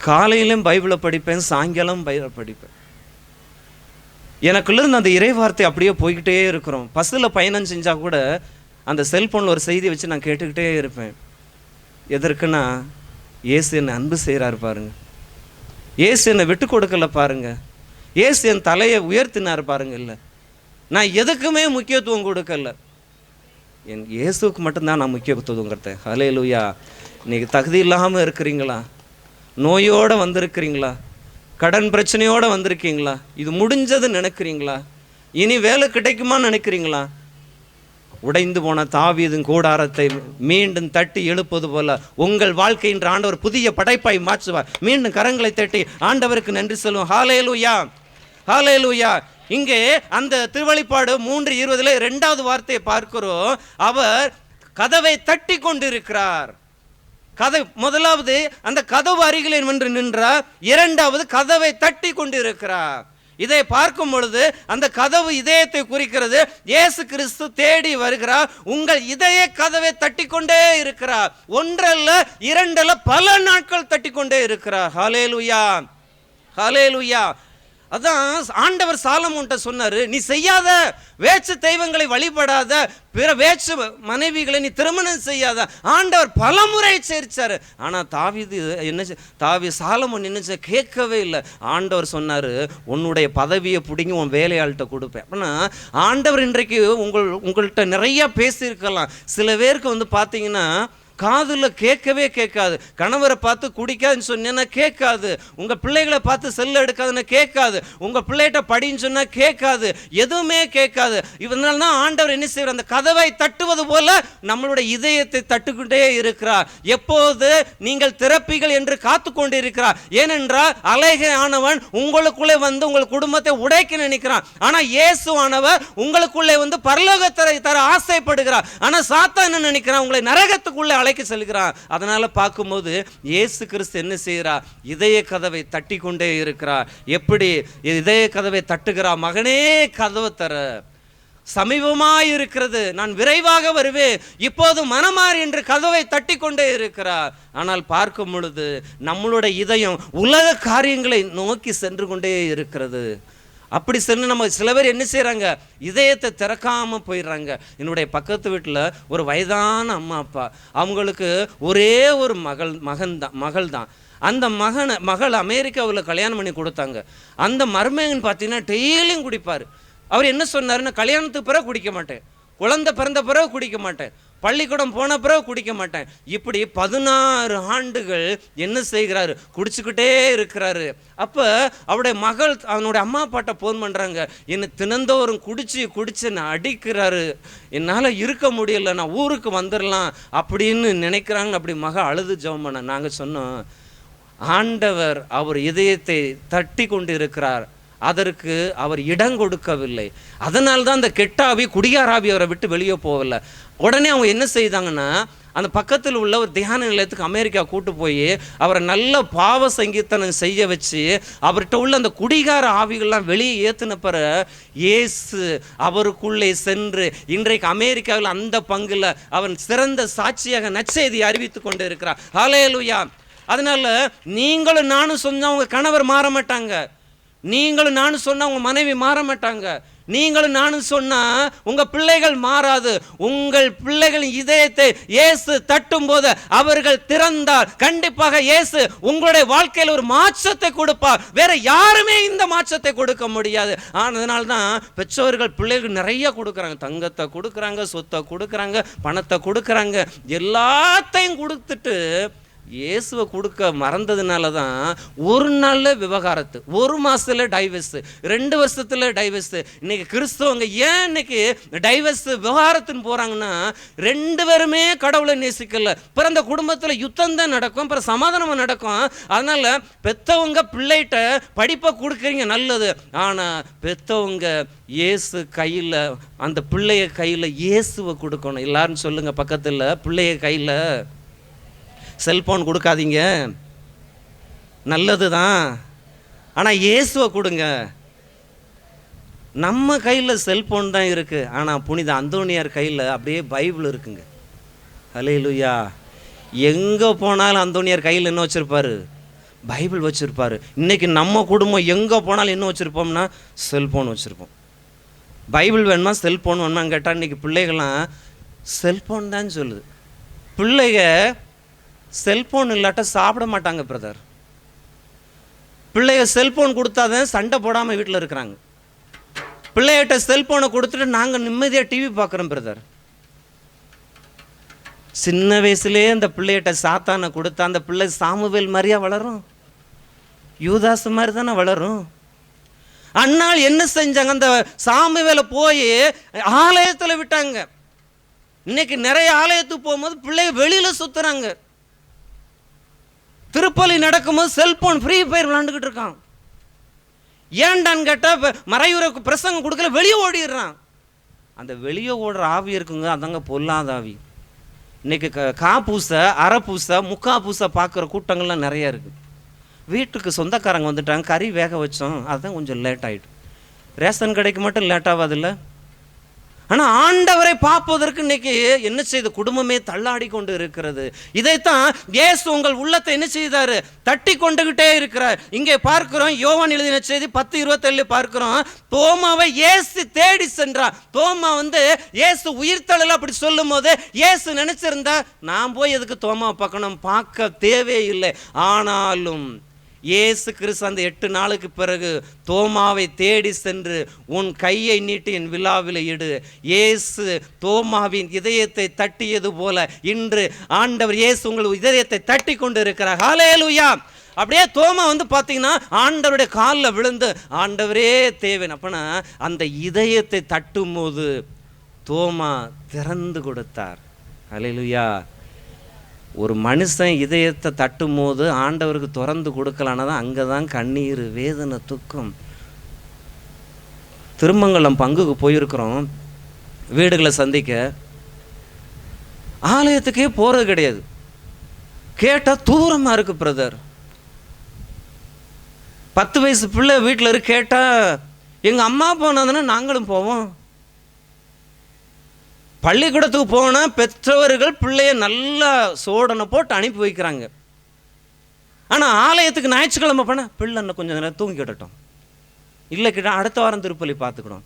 காலையிலும் பைபிளை படிப்பேன், சாயங்காலம் பைபிளை படிப்பேன். எனக்குள்ள இருந்து அந்த இறைவார்த்தை அப்படியே போய்கிட்டே இருக்கிறோம். பஸ்ஸில் பயணம் செஞ்சால் கூட அந்த செல்ஃபோனில் ஒரு செய்தி வச்சு நான் கேட்டுக்கிட்டே இருப்பேன். எதற்குன்னா, இயேசு என்னை அன்பு செய்கிறார் பாருங்க, இயேசு என்னை விட்டு கொடுக்கல பாருங்க, இயேசு என் தலையை உயர்த்தினார் பாருங்க. இல்லை, நான் எதுக்குமே முக்கியத்துவம் கொடுக்கல, என் இயேசுக்கு மட்டும்தான் நான் முக்கியத்துவம் கொடுத்தேன். ஹல்லேலூயா. இன்னைக்கு தகுதி இல்லாமல் இருக்கிறீங்களா? நோயோடு வந்திருக்கிறீங்களா? கடன் பிரச்சனையோடு வந்திருக்கீங்களா? இது முடிஞ்சதுன்னு நினைக்கிறீங்களா? இனி வேலை கிடைக்குமான்னு நினைக்கிறீங்களா? உடைந்து போன தாவீதின் கூடாரத்தை மீண்டும் தட்டி எழுப்பது போல உங்கள் வாழ்க்கையின் ஆண்டவர் புதிய படைப்பாய் மாற்றுவார். மீண்டும் கரங்களை தட்டி ஆண்டவருக்கு நன்றி சொல்லுவோம். ஹல்லேலூயா, ஹல்லேலூயா. இங்கே அந்த திருவெளிப்பாடு 3:20 2வது வார்த்தையை பார்க்கிறோம். அவர் கதவை தட்டி கொண்டிருக்கிறார். முதலாவது அந்த கதவு அருகிலே நின்றார், 2வது கதவை தட்டி கொண்டிருக்கிறார். இதை பார்க்கும் பொழுது அந்த கதவு இதயத்தை குறிக்கிறது. இயேசு கிறிஸ்து தேடி வருகிறார், உங்கள் இதய கதவை தட்டி கொண்டே இருக்கிறார். ஒன்றல்ல, இரண்டல்ல, பல நாட்கள் தட்டி கொண்டே இருக்கிறார். ஹல்லேலூயா, ஹல்லேலூயா. அதான் ஆண்டவர் சாலமோன்ட்ட சொன்னாரு, நீ செய்யாத வேற்று தெய்வங்களை வழிபடாத, பிற வேற்று மனைவிகளை நீ திருமணம் செய்யாத. ஆண்டவர் பல முறை எச்சரிச்சாரு. ஆனால் சாலமோன் என்ன கேட்கவே இல்லை. ஆண்டவர் சொன்னாரு, உன்னுடைய பதவியை பிடிங்கி உன் வேலையாள்கிட்ட கொடுப்பேன். அப்படின்னா ஆண்டவர் இன்றைக்கு உங்கள்கிட்ட நிறைய பேசியிருக்கலாம். சில பேருக்கு பார்த்தீங்கன்னா காதில் கேட்கவே கேட்காது. கணவரை பார்த்து குடிக்காதுன்னு சொன்னேன்னா கேட்காது. உங்கள் பிள்ளைகளை பார்த்து செல்ல எடுக்காதுன்னு கேட்காது. உங்கள் பிள்ளைகிட்ட படின்னு சொன்னால் கேட்காது. எதுவுமே கேட்காது. இதனால தான் ஆண்டவர் என்ன செய்வார், அந்த கதவை தட்டுவது போல நம்மளுடைய இதயத்தை தட்டுக்கிட்டே இருக்கிறார். எப்போது நீங்கள் திறப்பீர்கள் என்று காத்து கொண்டு இருக்கிறார். ஏனென்றால் அலைகை ஆனவன் உங்களுக்குள்ளே வந்து உங்கள் குடும்பத்தை உடைக்க நினைக்கிறான். ஆனால் இயேசு ஆனவர் உங்களுக்குள்ளே பரலோகத்தை தர ஆசைப்படுகிறார். ஆனால் சாத்தான் என்ன நினைக்கிறான், உங்களை நரகத்துக்குள்ளே அழைக்க செல்கிறான். அதனால பார்க்கும்போது இயேசு கிறிஸ்து என்ன செய்கிறார், இதய கதவை தட்டி கொண்டே இருக்கிறார். எப்படி இதய கதவை தட்டுகிறார், மகனே கதவை தர, சமீபமாய் இருக்கிறது, நான் விரைவாக வருவேன், இப்போது மனமாறு என்று கதவை தட்டி கொண்டே இருக்கிறார். ஆனால் பார்க்கும் பொழுது நம்மளுடைய இதயம் உலக காரியங்களை நோக்கி சென்று கொண்டே இருக்கிறது. அப்படி சென்று நம்ம சில பேர் என்ன செய்கிறாங்க, இதயத்தை திறக்காமல் போயிடுறாங்க. என்னுடைய பக்கத்து வீட்டில் ஒரு வயதான அம்மா அப்பா, அவங்களுக்கு ஒரே ஒரு மகள் தான். அந்த மகள் அமெரிக்காவில் கல்யாணம் பண்ணி கொடுத்தாங்க. அந்த மருமகன் பார்த்தீங்கன்னா டெய்லியும் குடிப்பார். அவர் என்ன சொன்னாருன்னா, கல்யாணத்துக்கு பிறகு குடிக்க மாட்டேன், குழந்தை பிறந்த பிறகு குடிக்க மாட்டேன், பள்ளிக்கூடம் போன பிறகு குடிக்க மாட்டேன். இப்படி 16 ஆண்டுகள் என்ன செய்கிறாரு, குடிச்சுக்கிட்டே இருக்கிறாரு. அப்போ அவருடைய மகள் அவனுடைய அம்மா அப்பாட்ட ஃபோன் பண்ணுறாங்க, என்னை தினந்தோறும் குடிச்சு நான் அடிக்கிறாரு, என்னால் இருக்க முடியல, நான் ஊருக்கு வந்துடலாம் அப்படின்னு நினைக்கிறாங்க. அப்படி மகள் அழுது ஜெபம் பண்ண. நாங்கள் சொன்னோம், ஆண்டவர் அவர் இதயத்தை தட்டி கொண்டு இருக்கிறார், அதற்கு அவர் இடம் கொடுக்கவில்லை. அதனால்தான் அந்த கெட்டாவி குடியாராவி அவரை விட்டு வெளியே போகலை. உடனே அவங்க என்ன செய்தாங்கன்னா, அந்த பக்கத்தில் உள்ள ஒரு தியான நிலையத்துக்கு அமெரிக்கா கூட்டு போய் அவரை நல்ல பாவ சங்கீர்த்தனம் செய்ய வச்சு அவர்கிட்ட உள்ள அந்த குடிகார ஆவிகள்லாம் வெளியே ஏற்றின பிற இயேசு அவருக்குள்ளே சென்று இன்றைக்கு அமெரிக்காவில் அந்த பங்கில் அவன் சிறந்த சாட்சியாக நற்செய்தி அறிவித்து கொண்டு இருக்கிறார். ஹல்லேலூயா. அதனால நீங்களும் நானும் சொன்னால் உங்கள் கணவர் மாற மாட்டாங்க, நீங்களும் நானும் சொன்னால் உங்கள் மனைவி மாற மாட்டாங்க, நீங்களும் நானும் சொன்னா உங்க பிள்ளைகள் மாறாது. உங்கள் பிள்ளைகளின் இதயத்தை இயேசு தட்டும் போது அவர்கள் திறந்தால் கண்டிப்பாக இயேசு உங்களுடைய வாழ்க்கையில் ஒரு மாற்றத்தை கொடுப்பார். வேற யாருமே இந்த மாற்றத்தை கொடுக்க முடியாது. அதனால தான் பெற்றோர்கள் பிள்ளைகள் நிறைய கொடுக்குறாங்க, தங்கத்தை கொடுக்குறாங்க, சொத்தை கொடுக்குறாங்க, பணத்தை கொடுக்குறாங்க, எல்லாத்தையும் கொடுத்துட்டு இயேசுவை கொடுக்க மறந்ததுனால தான் ஒரு நாளில் விவகாரத்து, ஒரு மாதத்தில் டைவர்ஸு, 2 வருஷத்தில் டைவர்ஸு. இன்னைக்கு கிறிஸ்தவங்க ஏன் இன்னைக்கு டைவர்ஸ் விவகாரத்துன்னு போகிறாங்கன்னா 2 பேருமே கடவுளை நேசிக்கல. பிறந்த குடும்பத்தில் யுத்தம் தான் நடக்கும், அப்புறம் சமாதானமாக நடக்கும். அதனால் பெற்றவங்க பிள்ளைகிட்ட படிப்பை கொடுக்குறீங்க நல்லது, ஆனால் பெற்றவங்க இயேசு கையில், அந்த பிள்ளைய கையில் இயேசுவை கொடுக்கணும். எல்லாரும் சொல்லுங்கள் பக்கத்தில், பிள்ளைய கையில் செல்ஃபோன் கொடுக்காதீங்க, நல்லது தான், ஆனால் இயேசுவை கொடுங்க. நம்ம கையில் செல்ஃபோன் தான் இருக்குது, ஆனால் புனித அந்தோனியார் கையில் அப்படியே பைபிள் இருக்குங்க. ஹல்லேலூயா. எங்கே போனாலும் அந்தோனியார் கையில் என்ன வச்சுருப்பார்? பைபிள் வச்சுருப்பார். இன்றைக்கி நம்ம குடும்பம் எங்கே போனாலும் என்ன வச்சுருப்போம்னா செல்ஃபோன் வச்சுருப்போம். பைபிள் வேணுமா செல்ஃபோன் வேணுமான்னு கேட்டால் இன்றைக்கி பிள்ளைகள்லாம் செல்ஃபோன் தான் சொல்லுது. பிள்ளைங்க செல்ஃபோன் இல்லாட்ட சாப்பிட மாட்டாங்க பிரதர். பிள்ளைய செல்ஃபோன் கொடுத்தாதான் சண்டை போடாமல் வீட்டில் இருக்கிறாங்க. பிள்ளைகிட்ட செல்ஃபோனை கொடுத்துட்டு நாங்கள் நிம்மதியாக டிவி பார்க்குறோம் பிரதர். சின்ன வயசுலேயே அந்த பிள்ளைகிட்ட சாத்தானை கொடுத்தா அந்த பிள்ளை சாமுவேல் மாதிரியா வளரும்? யூதாசு மாதிரி தானே வளரும். அண்ணால் என்ன செஞ்சாங்க? அந்த சாமுவேலை போய் ஆலயத்தில் விட்டாங்க. இன்னைக்கு நிறைய ஆலயத்துக்கு போகும்போது பிள்ளைய வெளியில் சுற்றுறாங்க. திருப்பலி நடக்கும்போது செல்போன் ஃப்ரீ ஃபயர் விளாண்டுக்கிட்டு இருக்கான். ஏன்டான்னு கேட்டால் மறையுற பிரசங்கம் கொடுக்கல, வெளியே ஓடிடுறான். அந்த வெளியே ஓடுற ஆவி இருக்குங்க, அதாங்க பொல்லாத ஆவி. இன்றைக்கி காப்பூசை, அரைப்பூசை, முக்கா பூசை பார்க்குற கூட்டங்கள்லாம் நிறையா இருக்குது. வீட்டுக்கு சொந்தக்காரங்க வந்துட்டாங்க, கறி வேக வச்சோம், அதுதான் கொஞ்சம் லேட் ஆகிட்டு. ரேஷன் கடைக்கு மட்டும் லேட் ஆகாதுல்ல. ஆனால் ஆண்டவரை பார்ப்பதற்கு இன்னைக்கு என்ன செய்த குடும்பமே தள்ளாடி கொண்டு இருக்கிறது. இதைத்தான் இயேசு உங்கள் உள்ளத்தை என்ன செய்தார்? தட்டி கொண்டுகிட்டே இருக்கிறார். இங்கே பார்க்கிறோம், யோவான் எழுதின செய்தி 10:27 பார்க்கிறோம், தோமாவை இயேசு தேடி சென்றார். தோமா இயேசு உயிர்த்தெழல அப்படி சொல்லும் போது இயேசு நினைச்சிருந்தா நான் போய் எதுக்கு தோமாவை பார்க்கணும், பார்க்க தேவையில்லை. ஆனாலும் இயேசு கிறிஸ்து அந்த 8 நாளுக்கு பிறகு தோமாவை தேடி சென்று உன் கையை நீட்டி என் விழாவில் இடு. இயேசு தோமாவின் இதயத்தை தட்டியது போல இன்று ஆண்டவர் இயேசு உங்கள் இதயத்தை தட்டி கொண்டு இருக்கிறார். ஹல்லேலூயா. அப்படியே தோமா பார்த்தீங்கன்னா ஆண்டவருடைய காலில் விழுந்து ஆண்டவரே தேவன். அப்பனா அந்த இதயத்தை தட்டும் போது தோமா திறந்து கொடுத்தார். ஹல்லேலூயா. ஒரு மனுஷன் இதயத்தை தட்டும் போது ஆண்டவருக்கு திறந்து கொடுக்கலானதான் அங்கே தான் கண்ணீர், வேதனை, துக்கம். திருமங்கலம் பங்குக்கு போயிருக்கிறோம், வீடுகளை சந்திக்க. ஆலயத்துக்கே போகிறது கிடையாது. கேட்டால் தூரமாக இருக்கு பிரதர். 10 வயசு பிள்ளை வீட்டில் இருக்கு. கேட்டால் எங்கள் அம்மா போனதுன்னா நாங்களும் போவோம். பள்ளிக்கூடத்துக்கு போனால் பெற்றவர்கள் பிள்ளைய நல்லா சோடனை போட்டு அனுப்பி வைக்கிறாங்க. ஆனால் ஆலயத்துக்கு ஞாயிற்றுக்கிழமை போனால் பிள்ளை கொஞ்சம் நேரம் தூங்கி விடட்டும், இல்லை கிட்ட அடுத்த வாரம் திருப்பலி பார்த்துக்கணும்.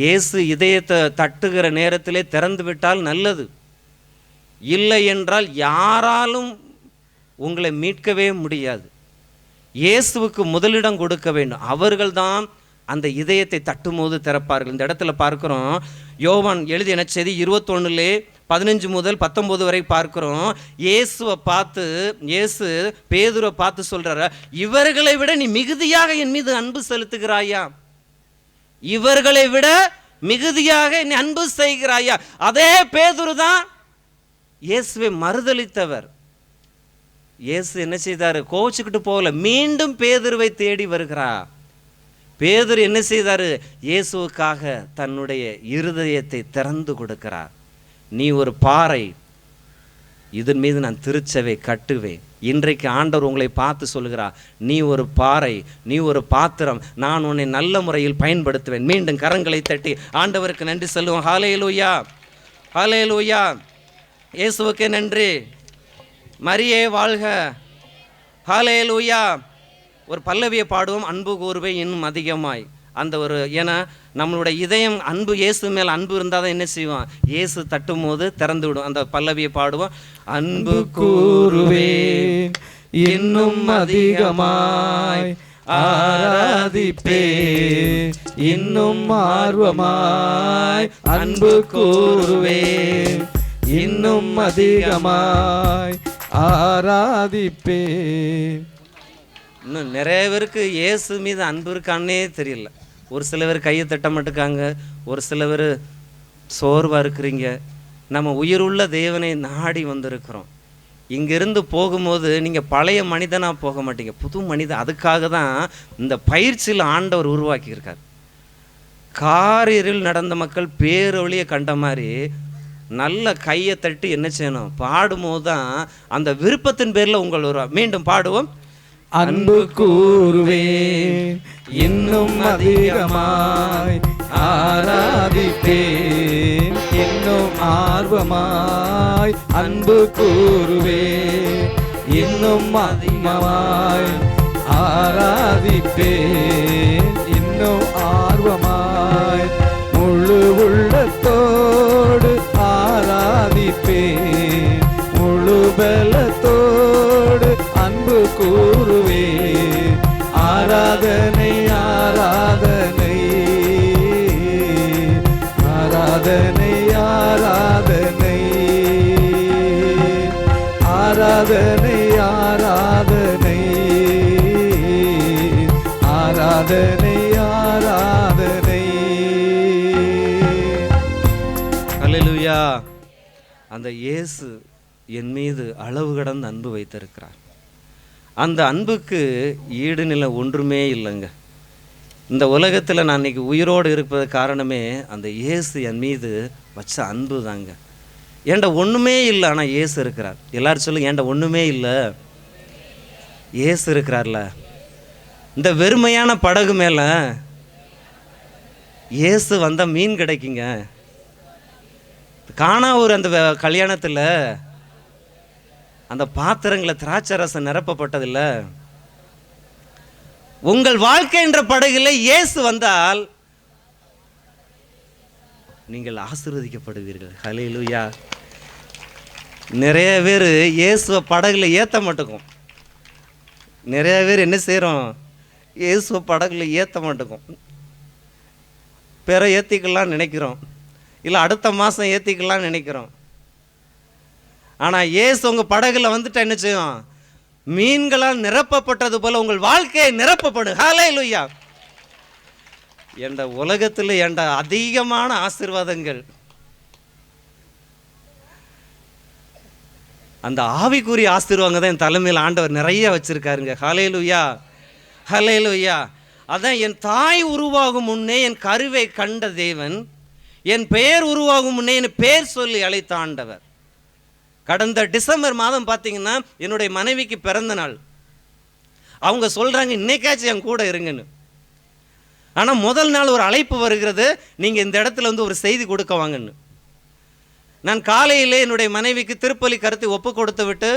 இயேசு இதயத்தை தட்டுகிற நேரத்திலே திறந்து விட்டால் நல்லது, இல்லை என்றால் யாராலும் உங்களை மீட்கவே முடியாது. இயேசுவுக்கு முதலிடம் கொடுக்க வேண்டும். அவர்கள்தான் அந்த இதயத்தை தட்டும் போது திறப்பார்கள். இந்த இடத்துல பார்க்கிறோம், யோவான் எழுதின செய்தி 21:15 முதல் 19 வரை பார்க்கிறோம். இயேசுவை பார்த்து, இயேசு பேதுருவை பார்த்து சொல்றாரு, இவர்களை விட நீ மிகுதியாக என் மீது அன்பு செலுத்துகிறாயா? இவர்களை விட மிகுதியாக நீ அன்பு செய்கிறாயா? அதே பேதுரு தான் இயேசுவை மறுதலித்தவர். இயேசு என்ன செய்தாரு? கோச்சிக்கிட்டு போகல, மீண்டும் பேதுருவை தேடி வருகிறார். பேதுரு என்ன செய்தார்? இயேசுவுக்காக தன்னுடைய இருதயத்தை திறந்து கொடுக்கிறார். நீ ஒரு பாறை, இதன் மீது நான் திருச்சபை கட்டுவேன். இன்றைக்கு ஆண்டவர் உங்களை பார்த்து சொல்கிறார், நீ ஒரு பாறை, நீ ஒரு பாத்திரம், நான் உன்னை நல்ல முறையில் பயன்படுத்துவேன். மீண்டும் கரங்களை தட்டி ஆண்டவருக்கு நன்றி சொல்லுவோம். ஹல்லேலூயா, ஹல்லேலூயா. இயேசுவுக்கே நன்றி. மரியே வாழ்க. ஹல்லேலூயா. ஒரு பல்லவியை பாடுவோம். அன்பு கூறுவை இன்னும் அதிகமாய். அந்த ஒரு, ஏன்னா நம்மளுடைய இதயம் அன்பு, இயேசு மேல் அன்பு இருந்தால் தான் என்ன செய்வோம், இயேசு தட்டும் போது திறந்து விடும். அந்த பல்லவியை பாடுவோம். அன்பு கூறுவேன் இன்னும் அதிகமாய், ஆராதிப்பேன் இன்னும் ஆர்வமாய், அன்பு கூறுவேன் இன்னும் அதிகமாய், ஆராதிப்பேன். இன்னும் நிறைய பேருக்கு இயேசு மீது அன்பு இருக்கான்னே தெரியல. ஒரு சில பேர் கையை தட்ட மாட்டுக்காங்க, ஒரு சில பேர் சோர்வாக இருக்கிறீங்க. நம்ம உயிருள்ள தேவனை நாடி வந்திருக்கிறோம். இங்கிருந்து போகும்போது நீங்கள் பழைய மனிதனாக போக மாட்டீங்க, புது மனிதன். அதுக்காக தான் இந்த பயிற்சியில் ஆண்டவர் உருவாக்கியிருக்கார். காரில் நடந்த மக்கள் பேரொழியை கண்ட மாதிரி நல்ல கையை தட்டி என்ன செய்யணும், பாடும்போது தான் அந்த விருப்பத்தின் பேரில் உங்கள் வருவா. மீண்டும் பாடுவோம். அன்பு கூறுவேன் இன்னும் அதிகமாய், ஆராதிப்பேன் இன்னும் ஆர்வமாய், அன்பு கூறுவேன் இன்னும் அதிகமாய், ஆராதிப்பேன் இன்னும் ஆர்வமாய், முழு உள்ளத்தோடு ஆராதிப்பேன், முழு பலத்தோடு அன்பு கூறுவேன். ஆராதனை ஆராதனை ஆராதனை ஆராதனை ஆராதனை ஆராதனை ஆராதனை ஆராதனை. அல்லேலூயா. அந்த இயேசு என் மீது அளவு கடந்த அன்பு வைத்திருக்கிறார். அந்த அன்புக்கு ஈடு நிலை ஒன்றுமே இல்லைங்க. இந்த உலகத்தில் நான் இன்னைக்கு உயிரோடு இருப்பது காரணமே அந்த இயேசு என் மீது வச்ச அன்பு தாங்க. ஏன்டா ஒன்றுமே இல்லை, ஆனால் இயேசு இருக்கிறார். எல்லாரும் சொல்லுங்க, ஏன்டா ஒன்றுமே இல்லை, இயேசு இருக்கிறார்ல. இந்த வெறுமையான படகு மேலே இயேசு வந்தால் மீன் கிடைக்குங்க. கானாவூர் அந்த கல்யாணத்தில் அந்த பாத்திரங்களை திராட்சை ரசம் நிரப்பப்பட்டதில்ல. உங்கள் வாழ்க்கை என்ற படகுல இயேசு வந்தால் நீங்கள் ஆசீர்வதிக்கப்படுவீர்கள். ஹல்லேலூயா. நிறைய பேர் இயேசுவை படகுல ஏற்ற மாட்டோம். நிறைய பேர் என்ன செய்கிறோம், இயேசுவை படகுல ஏற்ற மாட்டோம். பிற ஏற்றிக்கலாம் நினைக்கிறோம், இல்லை அடுத்த மாதம் ஏற்றிக்கலாம் நினைக்கிறோம். ஆனால் இயேசு உங்கள் படகுல வந்துட்டு என்ன செய்யும், மீன்களால் நிரப்பப்பட்டது போல உங்கள் வாழ்க்கையை நிரப்பப்படும். ஹல்லேலூயா. என்ற உலகத்தில் என்ற அதிகமான ஆசீர்வாதங்கள் அந்த ஆவிக்குரிய ஆசீர்வாதங்க தான் என் தலைமையில் ஆண்டவர் நிறைய வச்சிருக்காருங்க. ஹல்லேலூயா, ஹல்லேலூயா. அதான் என் தாய் உருவாகும் முன்னே என் கருவை கண்ட தேவன், என் பெயர் உருவாகும் முன்னே என் பெயர் சொல்லி அழைத்த ஆண்டவர். கடந்த டிசம்பர் மாதம் பார்த்தீங்கன்னா என்னுடைய மனைவிக்கு பிறந்த நாள். அவங்க சொல்கிறாங்க இன்னைக்காச்சும் என் கூட இருங்கன்னு. ஆனால் முதல் நாள் ஒரு அழைப்பு வருகிறது, நீங்கள் இந்த இடத்துல வந்து ஒரு செய்தி கொடுக்க வாங்கன்னு. நான் காலையிலே என்னுடைய மனைவிக்கு திருப்பலி கருத்தை ஒப்பு கொடுத்து விட்டு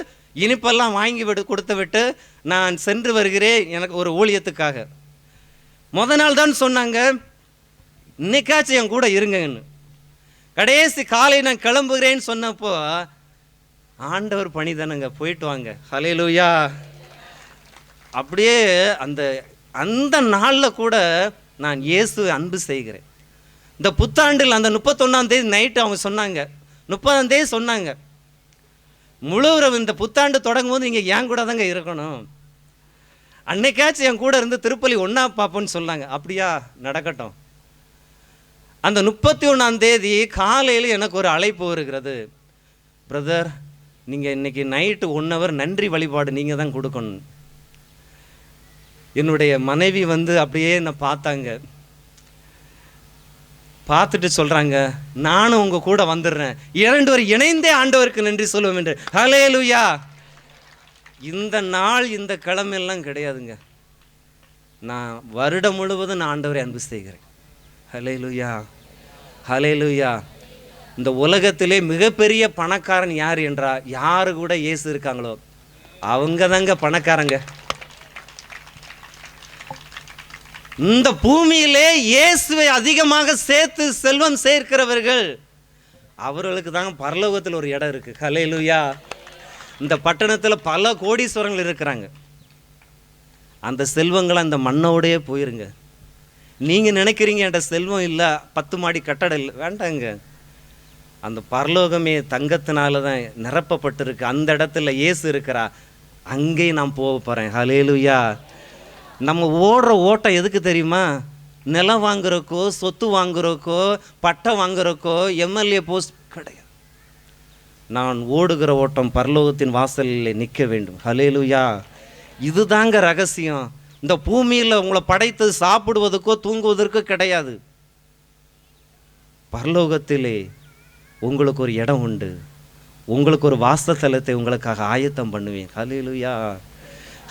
இனிப்பெல்லாம் வாங்கி கொடுத்து விட்டு நான் சென்று வருகிறேன் எனக்கு ஒரு ஊழியத்துக்காக. முதல் நாள் தான் சொன்னாங்க இன்னைக்காச்சும் என் கூட இருங்கன்னு. கடைசி காலை நான் கிளம்புகிறேன்னு சொன்னப்போ ஆண்டவர் பணி தானங்க, போயிட்டு வாங்க. ஹல்லேலூயா. அப்படியே அந்த அந்த நாளில் கூட நான் இயேசு அன்பு செய்கிறேன். இந்த புத்தாண்டில் அந்த 31ஆம் தேதி நைட்டு அவங்க சொன்னாங்க, 30ஆம் தேதி சொன்னாங்க, முழுவதும் இந்த புத்தாண்டு தொடங்கும் போது நீங்கள் ஏன் கூட தாங்க இருக்கணும், அன்னைக்காச்சும் என் கூட இருந்து திருப்பலி ஒன்றா பார்ப்போன்னு சொன்னாங்க. அப்படியா, நடக்கட்டும். அந்த 31ஆம் தேதி காலையில் எனக்கு ஒரு அழைப்பு வருகிறது, பிரதர் நீங்கள் இன்றைக்கி நைட்டு 1 hour நன்றி வழிபாடு நீங்கள் தான் கொடுக்கணும். என்னுடைய மனைவி வந்து அப்படியே என்னை பார்த்தாங்க, பார்த்துட்டு சொல்கிறாங்க நானும் உங்கள் கூட வந்துடுறேன், 2 பேர் இணைந்தே ஆண்டவருக்கு நன்றி சொல்லுவோம் என்று. ஹல்லேலூயா. இந்த நாள் இந்த கிழமையெல்லாம் கிடையாதுங்க, நான் வருடம் முழுவதும் நான் ஆண்டவரை அன்பு செய்கிறேன். ஹல்லேலூயா, ஹல்லேலூயா. இந்த உலகத்திலே மிகப்பெரிய பணக்காரன் யார் என்றா, யாரு கூட இயேசு இருக்காங்களோ அவங்க தாங்க பணக்காரங்க. இந்த பூமியிலே இயேசுவை அதிகமாக சேர்த்து செல்வம் சேர்க்கிறவர்கள் அவர்களுக்கு தாங்க பரலோகத்தில் ஒரு இடம் இருக்குது. ஹல்லேலூயா. இந்த பட்டணத்தில் பல கோடீஸ்வரங்கள் இருக்கிறாங்க. அந்த செல்வங்களை அந்த மண்ணோடையே போயிருங்க. நீங்கள் நினைக்கிறீங்க என்கிட்ட செல்வம் இல்லை, 10 மாடி கட்டடம் இல்லை, வேண்டாங்க. அந்த பரலோகமே தங்கத்தினால தான் நிரப்பப்பட்டிருக்கு. அந்த இடத்துல இயேசு இருக்கிறா, அங்கேயும் நான் போக போகிறேன். ஹல்லேலூயா. நம்ம ஓடுற ஓட்டம் எதுக்கு தெரியுமா? நிலம் வாங்குறக்கோ, சொத்து வாங்குறக்கோ, பட்டம் வாங்குறக்கோ, எம்எல்ஏ போஸ்ட் கிடையாது. நான் ஓடுகிற ஓட்டம் பரலோகத்தின் வாசலில் நிற்க வேண்டும். ஹல்லேலூயா. இதுதாங்க ரகசியம். இந்த பூமியில் உங்களை படைத்து சாப்பிடுவதற்கோ தூங்குவதற்கோ கிடையாது. பரலோகத்திலே உங்களுக்கு ஒரு இடம் உண்டு. உங்களுக்கு ஒரு வாசஸ்தலத்தை உங்களுக்காக ஆயத்தம் பண்ணுவேன். ஹல்லேலூயா.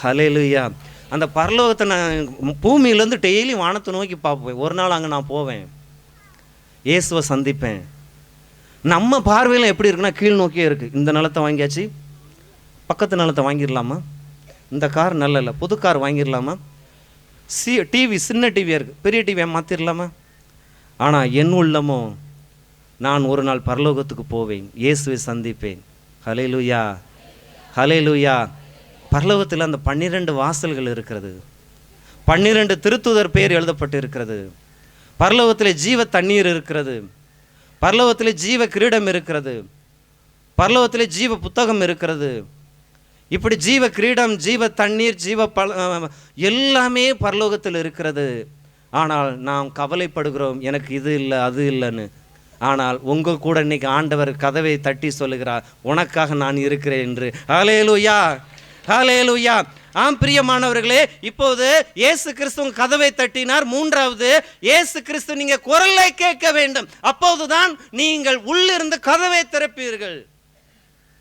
ஹல்லேலூயா. அந்த பரலோகத்தை நான் பூமியிலேருந்து டெய்லி வானத்தை நோக்கி பார்ப்பேன். ஒரு நாள் அங்கே நான் போவேன், இயேசுவை சந்திப்பேன். நம்ம பார்வையில் எப்படி இருக்குன்னா கீழ் நோக்கியே இருக்குது. இந்த நிலத்தை வாங்கியாச்சு, பக்கத்து நிலத்தை வாங்கிடலாமா? இந்த கார் நல்ல இல்லை, புது கார் வாங்கிடலாமா? டிவி சின்ன டிவியாக இருக்குது, பெரிய டிவியை மாற்றிடலாமா? ஆனால் என் உள்ளமோ நான் ஒரு நாள் பரலோகத்துக்கு போவேன், இயேசுவை சந்திப்பேன். ஹல்லேலூயா. ஹல்லேலூயா. பரலோகத்தில் அந்த 12 வாசல்கள் இருக்கிறது. 12 திருத்தூதர் பேர் எழுதப்பட்டு இருக்கிறது. பரலோகத்தில் ஜீவ தண்ணீர் இருக்கிறது. பரலோகத்தில் ஜீவ கிரீடம் இருக்கிறது. பரலோகத்தில் ஜீவ புத்தகம் இருக்கிறது. இப்படி ஜீவ கிரீடம், ஜீவ தண்ணீர், எல்லாமே பரலோகத்தில் இருக்கிறது. ஆனால் நாம் கவலைப்படுகிறோம், எனக்கு இது இல்லை அது இல்லைன்னு. ஆனால் உங்கள் கூட இன்னைக்கு ஆண்டவர் கதவை தட்டி சொல்லுகிறார், உனக்காக நான் இருக்கிறேன் என்று. ஹல்லேலூயா. ஹல்லேலூயா. ஆம் பிரியமானவர்களே, இப்போது இயேசு கிறிஸ்து கதவை தட்டினார். 3வது, இயேசு கிறிஸ்து நீங்க குரலை கேட்க வேண்டும், அப்போதுதான் நீங்கள் உள்ளிருந்து கதவை திறப்பீர்கள்.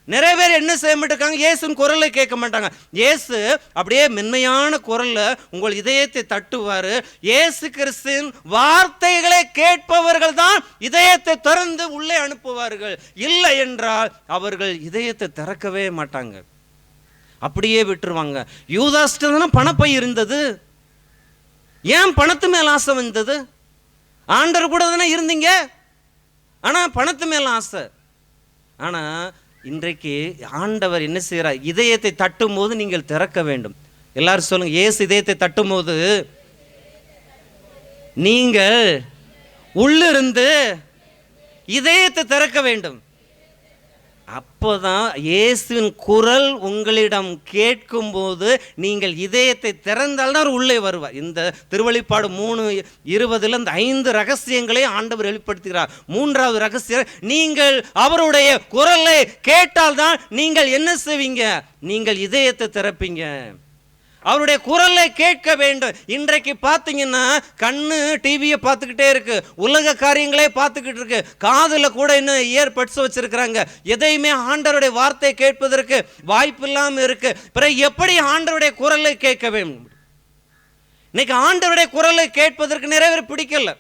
நிறைய பேர் என்ன செய்ய மாட்டாங்க, இயேசுன்னு குரலை கேட்க மாட்டாங்க. இயேசு அப்படியே மென்மையான குரல்ல உங்கள் இதயத்தை தட்டுவார். இயேசு கிறிஸ்துவின் வார்த்தைகளை கேட்பவர்கள் தான் இதயத்தை திறந்து உள்ளே அனுப்புவார்கள். இல்லை என்றால் அவர்கள் இதயத்தை திறக்கவே மாட்டாங்க, அப்படியே விட்டுருவாங்க. யூதாஸ்ட தானே பணப்பை இருந்தது, ஏன் பணத்து மேல ஆசை வந்தது? ஆண்டவர் கூட தானே இருந்தீங்க, ஆனால் பணத்து மேல ஆசை. ஆனால் இன்றைக்கு ஆண்டவர் என்ன செய்கிறார்? இதயத்தை தட்டும் போது நீங்கள் திறக்க வேண்டும். எல்லாரும் சொல்லுங்க, இயேசு இதயத்தை தட்டும் போது நீங்கள் உள்ளிருந்து இதயத்தை திறக்க வேண்டும். அப்போதான் இயேசுவின் குரல் உங்களிடம் கேட்கும்போது நீங்கள் இதயத்தை திறந்தால்தான் அவர் உள்ளே வருவார். இந்த திருவெளிப்பாடு 3:20 இந்த 5 ரகசியங்களை ஆண்டவர் வெளிப்படுத்துகிறார். 3வது ரகசியம், நீங்கள் அவருடைய குரலை கேட்டால்தான் நீங்கள் என்ன செய்வீங்க? நீங்கள் இதயத்தை திறப்பீங்க. அவருடைய குரலை கேட்க வேண்டும். இன்றைக்கு பார்த்தீங்கன்னா கண்ணு டிவியை பார்த்துக்கிட்டே இருக்கு, உலக காரியங்களே பார்த்துக்கிட்டு இருக்கு, காதில் கூட இன்னும் இயர்பட்ஸ் வச்சிருக்கிறாங்க. எதையுமே ஆண்டவருடைய வார்த்தை கேட்பதற்கு வாய்ப்பு இல்லாமல் இருக்கு. பிறகு எப்படி ஆண்டவருடைய குரலை கேட்க வேண்டும்? இன்னைக்கு ஆண்டவருடைய குரலை கேட்பதற்கு நிறைய பேர் பிடிக்கல.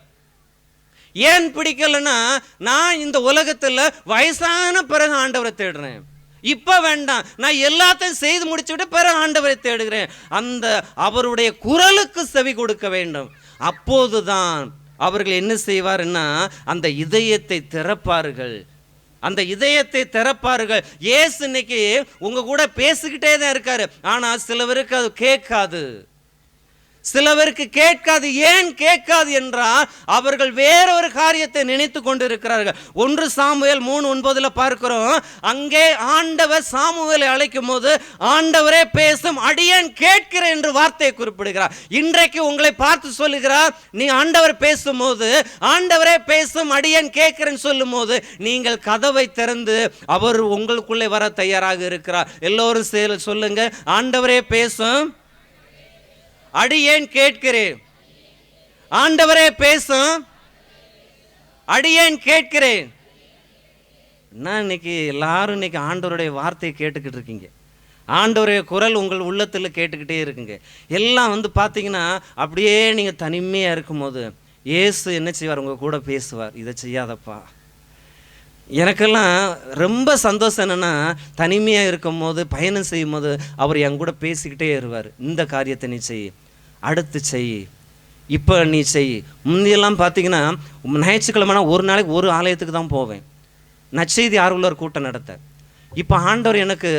ஏன் பிடிக்கலன்னா, நான் இந்த உலகத்தில் வயசான பிறகு ஆண்டவரை தேடுறேன், இப்போ வேண்டாம், நான் எல்லாத்தையும் செய்து முடிச்சுட்டு பிறகு ஆண்டவரை தேடுகிறேன். அந்த அவருடைய குரலுக்கு செவி கொடுக்க வேண்டும். அப்போதுதான் அவர்கள் என்ன செய்வார்னா அந்த இதயத்தை திறப்பார்கள். அந்த இதயத்தை திறப்பார்கள். இயேசு இன்னைக்கு உங்க கூட பேசிக்கிட்டே தான் இருக்காரு, ஆனால் சிலவருக்கு அது கேட்காது, சிலவருக்கு கேட்காது. ஏன் கேட்காது என்றால் அவர்கள் வேறொரு காரியத்தை நினைத்து கொண்டு இருக்கிறார்கள். 1 சாமுவேல் 3:9 பார்க்கிறோம். அங்கே ஆண்டவர் சாமுவேலை அழைக்கும் போது ஆண்டவரே பேசும், அடியேன் கேட்கிறேன் என்று வார்த்தையை குறிப்பிடுகிறார். இன்றைக்கு உங்களை பார்த்து சொல்லுகிறார், நீ ஆண்டவர் பேசும்போது, ஆண்டவரே பேசும் அடியேன் கேட்கிறேன் சொல்லும் போது நீங்கள் கதவை திறந்து அவர் உங்களுக்குள்ளே வர தயாராக இருக்கிறார். எல்லோரும் சொல்லுங்க, ஆண்டவரே பேசும், அடியேன் கேட்கிறேன். ஆண்டவரே பேசும், அடியேன் கேட்கிறேன். நான் இன்னைக்கு எல்லாரும் இன்னைக்கு ஆண்டவருடைய வார்த்தையை கேட்டுக்கிட்டு இருக்கீங்க. ஆண்டவருடைய குரல் உங்கள் உள்ளத்தில் கேட்டுக்கிட்டே இருக்குங்க. எல்லாம் பார்த்தீங்கன்னா அப்படியே நீங்கள் தனிமையாக இருக்கும்போது இயேசு என்ன செய்வார்? உங்கள் கூட பேசுவார், இதை செய்யாதப்பா. எனக்கெல்லாம் ரொம்ப சந்தோஷம் என்னென்னா, தனிமையாக இருக்கும் போது, பயணம் செய்யும் போது அவர் என் கூட பேசிக்கிட்டே இருவார். இந்த காரியத்தை நீ செய், அடுத்து செய், இப்போ நீ செய். முந்தியெல்லாம் பார்த்தீங்கன்னா ஞாயிற்றுக்கிழமைனா ஒரு நாளைக்கு ஒரு ஆலயத்துக்கு தான் போவேன், நற்செய்தி ஆர்வலர் கூட்டம் நடத்த. இப்போ ஆண்டவர் எனக்கு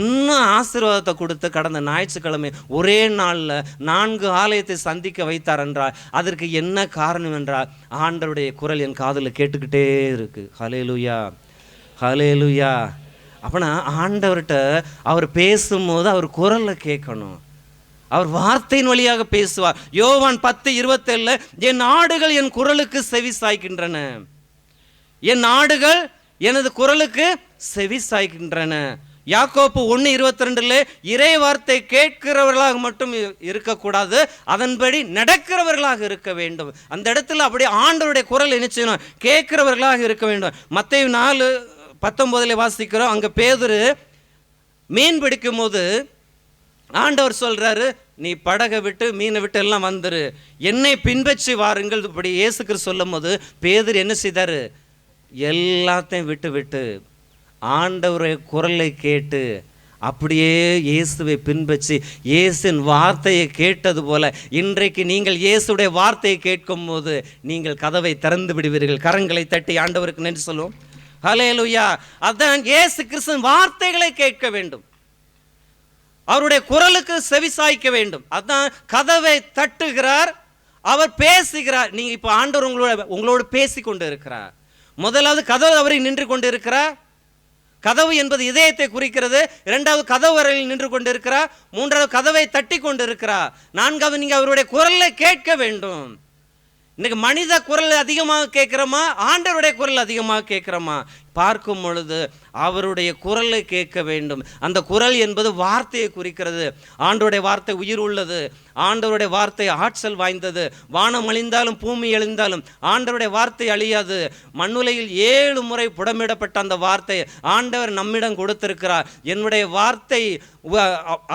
இன்னும் ஆசீர்வாதத்தை கொடுத்து கடந்த ஞாயிற்றுக்கிழமை ஒரே நாளில் 4 ஆலயத்தை சந்திக்க வைத்தார் என்றால் அதற்கு என்ன காரணம் என்றால் ஆண்டவருடைய குரல் என் காதில் கேட்டுக்கிட்டே இருக்கு. ஹல்லேலூயா, ஹல்லேலூயா. அப்போனா ஆண்டவர்கிட்ட அவர் பேசும்போது அவர் குரலில் கேட்கணும், அவர் வார்த்தையின் வழியாக பேசுவார். யோவான் 10:27 என் ஆடுகள் என் குரலுக்கு செவி சாய்க்கின்றன, என் ஆடுகள் எனது குரலுக்கு செவி சாய்க்கின்றன. யாக்கோப்பு 1:22 இறை வார்த்தை கேட்கிறவர்களாக மட்டும் இருக்கக்கூடாது, அதன்படி நடக்கிறவர்களாக இருக்க வேண்டும். அந்த இடத்துல அப்படி ஆண்டவருடைய குரல் என்ன செய்யணும், கேட்கிறவர்களாக இருக்க வேண்டும். மத்தேயு 4:19 வாசிக்கிறோம். அங்கே பேதுரு மீன் பிடிக்கும் போது ஆண்டவர் சொல்றாரு, நீ படகை விட்டு மீனை விட்டு எல்லாம் வந்துரு, என்னை பின்பற்றி வாருங்கள். இப்படி இயேசு கிறிஸ்து சொல்லும் போது பேதுரு என்ன செய்தாரு, எல்லாத்தையும் விட்டு விட்டு ஆண்டவருடைய குரலை கேட்டு அப்படியே இயேசுவை பின்பற்றி இயேசுவின் வார்த்தையை கேட்டது போல இன்றைக்கு நீங்கள் இயேசுடைய வார்த்தையை கேட்கும் போது நீங்கள் கதவை திறந்து விடுவீர்கள். கரங்களை தட்டி ஆண்டவருக்கு நன்றி சொல்லுவோம். ஹல்லேலூயா. அதான் இயேசு கிறிஸ்துவின் வார்த்தைகளை கேட்க வேண்டும், அவருடைய குரலுக்கு செவிசாய்க்க வேண்டும். அதான் கதவை தட்டுகிறார், அவர் பேசுகிறார். நீங்க இப்ப ஆண்டவர் உங்களோடு பேசி கொண்டு இருக்கிறார். முதலாவது கதவு அவரை நின்று கொண்டு இருக்கிறார். கதவு என்பது இதயத்தை குறிக்கிறது. இரண்டாவது கதவு அறையில் நின்று கொண்டு இருக்கிறார். மூன்றாவது கதவை தட்டி கொண்டு இருக்கிறார். நான்காவது நீங்க அவருடைய குரலை கேட்க வேண்டும். இன்னைக்கு மனித குரல் அதிகமாக கேட்கிறோமா, ஆண்டவருடைய குரல் அதிகமாக கேட்கிறோமா? பார்க்கும் பொழுது அவருடைய குரலை கேட்க வேண்டும். அந்த குரல் என்பது வார்த்தையை குறிக்கிறது. ஆண்டவருடைய வார்த்தை உயிர் உள்ளது, ஆண்டவருடைய வார்த்தை ஆற்றல் வாய்ந்தது. வானம் அழிந்தாலும் பூமி எழுந்தாலும் ஆண்டவருடைய வார்த்தை அழியாது. மண்ணுலையில் 7 முறை புடமிடப்பட்ட அந்த வார்த்தை ஆண்டவர் நம்மிடம் கொடுத்திருக்கிறார். என்னுடைய வார்த்தை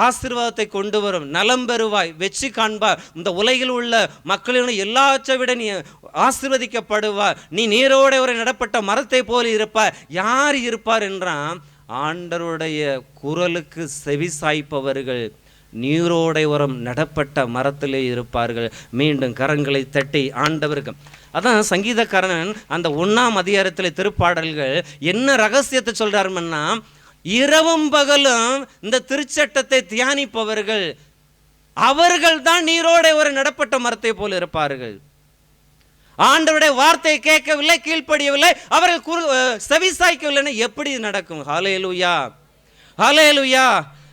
ஆசீர்வாதத்தை கொண்டு வரும், நலம் பெறுவாய், வெற்றி காண்பார், இந்த உலகில் உள்ள மக்களின் எல்லாற்றை விட நீ ஆசீர்வதிக்கப்படுவார், நீ நீரோட ஒரு நடப்பட்ட மரத்தை போல இருப்பார். யார் இருப்பார் என்றால் ஆண்டவருடைய குரலுக்கு செவி சாய்ப்பவர்கள் நீரோடை உரம் நடப்பட்ட மரத்திலே இருப்பார்கள். மீண்டும் கரங்களை தட்டி ஆண்டவருக்கு. அதான் சங்கீதக்காரன் அந்த 1ஆம் அதிகாரத்தில் திருப்பாடல்கள் என்ன ரகசியத்தை சொல்றாருன்னா, இரவும் பகலும் இந்த திருச்சட்டத்தை தியானிப்பவர்கள் அவர்கள் தான் நீரோடை ஒரு நடப்பட்ட மரத்தை போல இருப்பார்கள். ஆண்டவருடைய வார்த்தையை கேட்கவில்லை, கீழ்ப்படியவில்லை, அவர்கள் செவி சாய்க்கவில்லைன்னா எப்படி நடக்கும்? ஹல்லேலூயா, ஹல்லேலூயா.